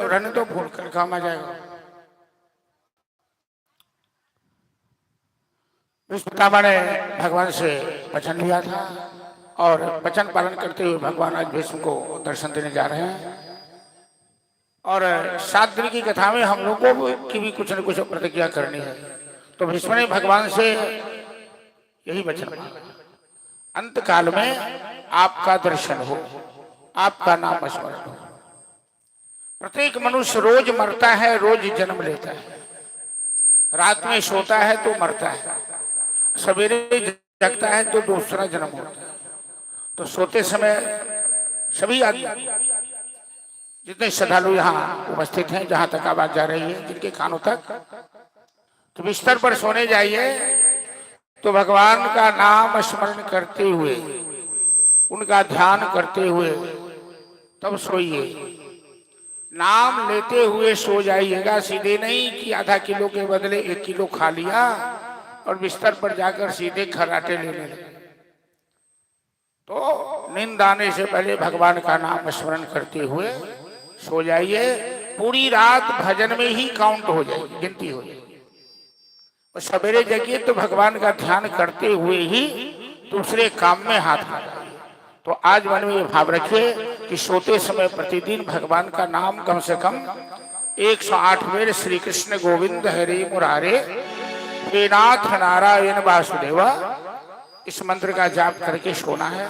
रहने तो भूल कर काम आ जाएगा। विष्णु ने भगवान से वचन लिया था और वचन पालन करते हुए भगवान आज भीष्म को दर्शन देने जा रहे हैं। और 7 दिन की कथा में हम लोगों की भी कुछ न कुछ प्रतिज्ञा करनी है। तो भीष्म ने भगवान से यही वचन मांगा, अंत काल में आपका दर्शन हो, आपका नाम स्मरण हो। प्रत्येक मनुष्य रोज मरता है, रोज जन्म लेता है, रात में सोता है तो मरता है, सवेरे जगता है तो दूसरा जन्म होता है। तो सोते समय सभी आदमी जितने श्रद्धालु यहाँ उपस्थित हैं, जहां तक आवाज जा रही है, जिनके कानों तक, तो बिस्तर पर सोने जाइए तो भगवान का नाम स्मरण करते हुए, उनका ध्यान करते हुए तब सोइए। नाम लेते हुए सो जाइएगा, सीधे नहीं कि आधा किलो के बदले 1 किलो खा लिया और बिस्तर पर जाकर सीधे खर्राटे लेने लगे। तो नींद आने से पहले भगवान का नाम स्मरण करते हुए सो जाइए। पूरी रात भजन में ही काउंट हो जाएगी, गिनती हो जाएगी। और सवेरे जगिए तो भगवान का ध्यान करते हुए ही दूसरे काम में हाथ लगाइए। तो आज मन में ये भाव रखिए कि सोते समय प्रतिदिन भगवान का नाम कम से कम 108 बार श्री कृष्ण गोविंद हरे मुरारे हे नाथ नारायण वासुदेवा, इस मंत्र का जाप करके सोना है।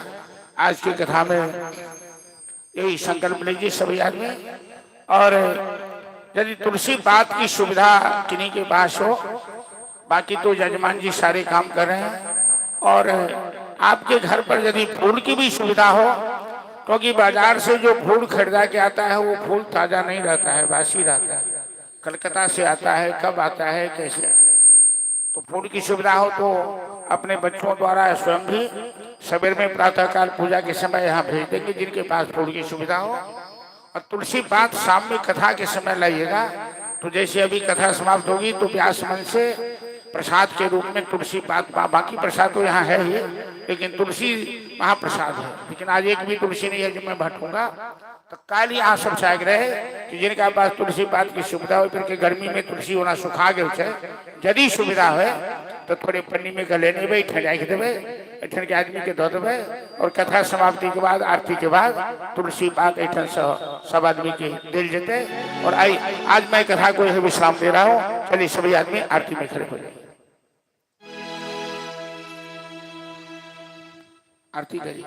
आज की कथा में यही संकल्प लीजिए सभी आदमी। और यदि तुलसी पात की सुविधा किन्हीं के पास हो, बाकी तो यजमान जी सारे काम कर रहे हैं। और आपके घर पर यदि फूल की भी सुविधा हो, क्योंकि बाजार से जो फूल खरीदा के आता है वो फूल ताजा नहीं रहता है, बासी रहता है, कलकत्ता से आता है, कब आता है, कैसे। तो फूल की सुविधा हो तो अपने बच्चों द्वारा स्वयं भी सवेर में प्रातःकाल पूजा के समय यहाँ भेज देंगे, जिनके पास फूल की सुविधा हो। और तुलसी पात शाम में कथा के समय लाइएगा। तो जैसे अभी कथा समाप्त होगी तो व्यास मन से प्रसाद के रूप में तुलसी पात, बाकी प्रसाद तो यहाँ है ही, लेकिन तुलसी महाप्रसाद है। लेकिन आज एक भी तुलसी नहीं है जो मैं बांटूंगा। तो काल यहाँ सब चाहे रहे कि जिनका पास तुलसी पात की सुविधा हो, फिर गर्मी में तुलसी होना सुखा गए, यदि सुविधा है तो थोड़े पन्नी में का लेने भाई ठंडाई के देवे, ऐठन के आदमी के धो देवे। और कथा समाप्ति के बाद, आरती के बाद तुलसी पात ऐठन सब आदमी के दिल जेते। और आज मैं कथा को यह विश्राम दे रहा हूँ। चलिए सभी आदमी आरती में खड़े हो जाए, आरती करिए।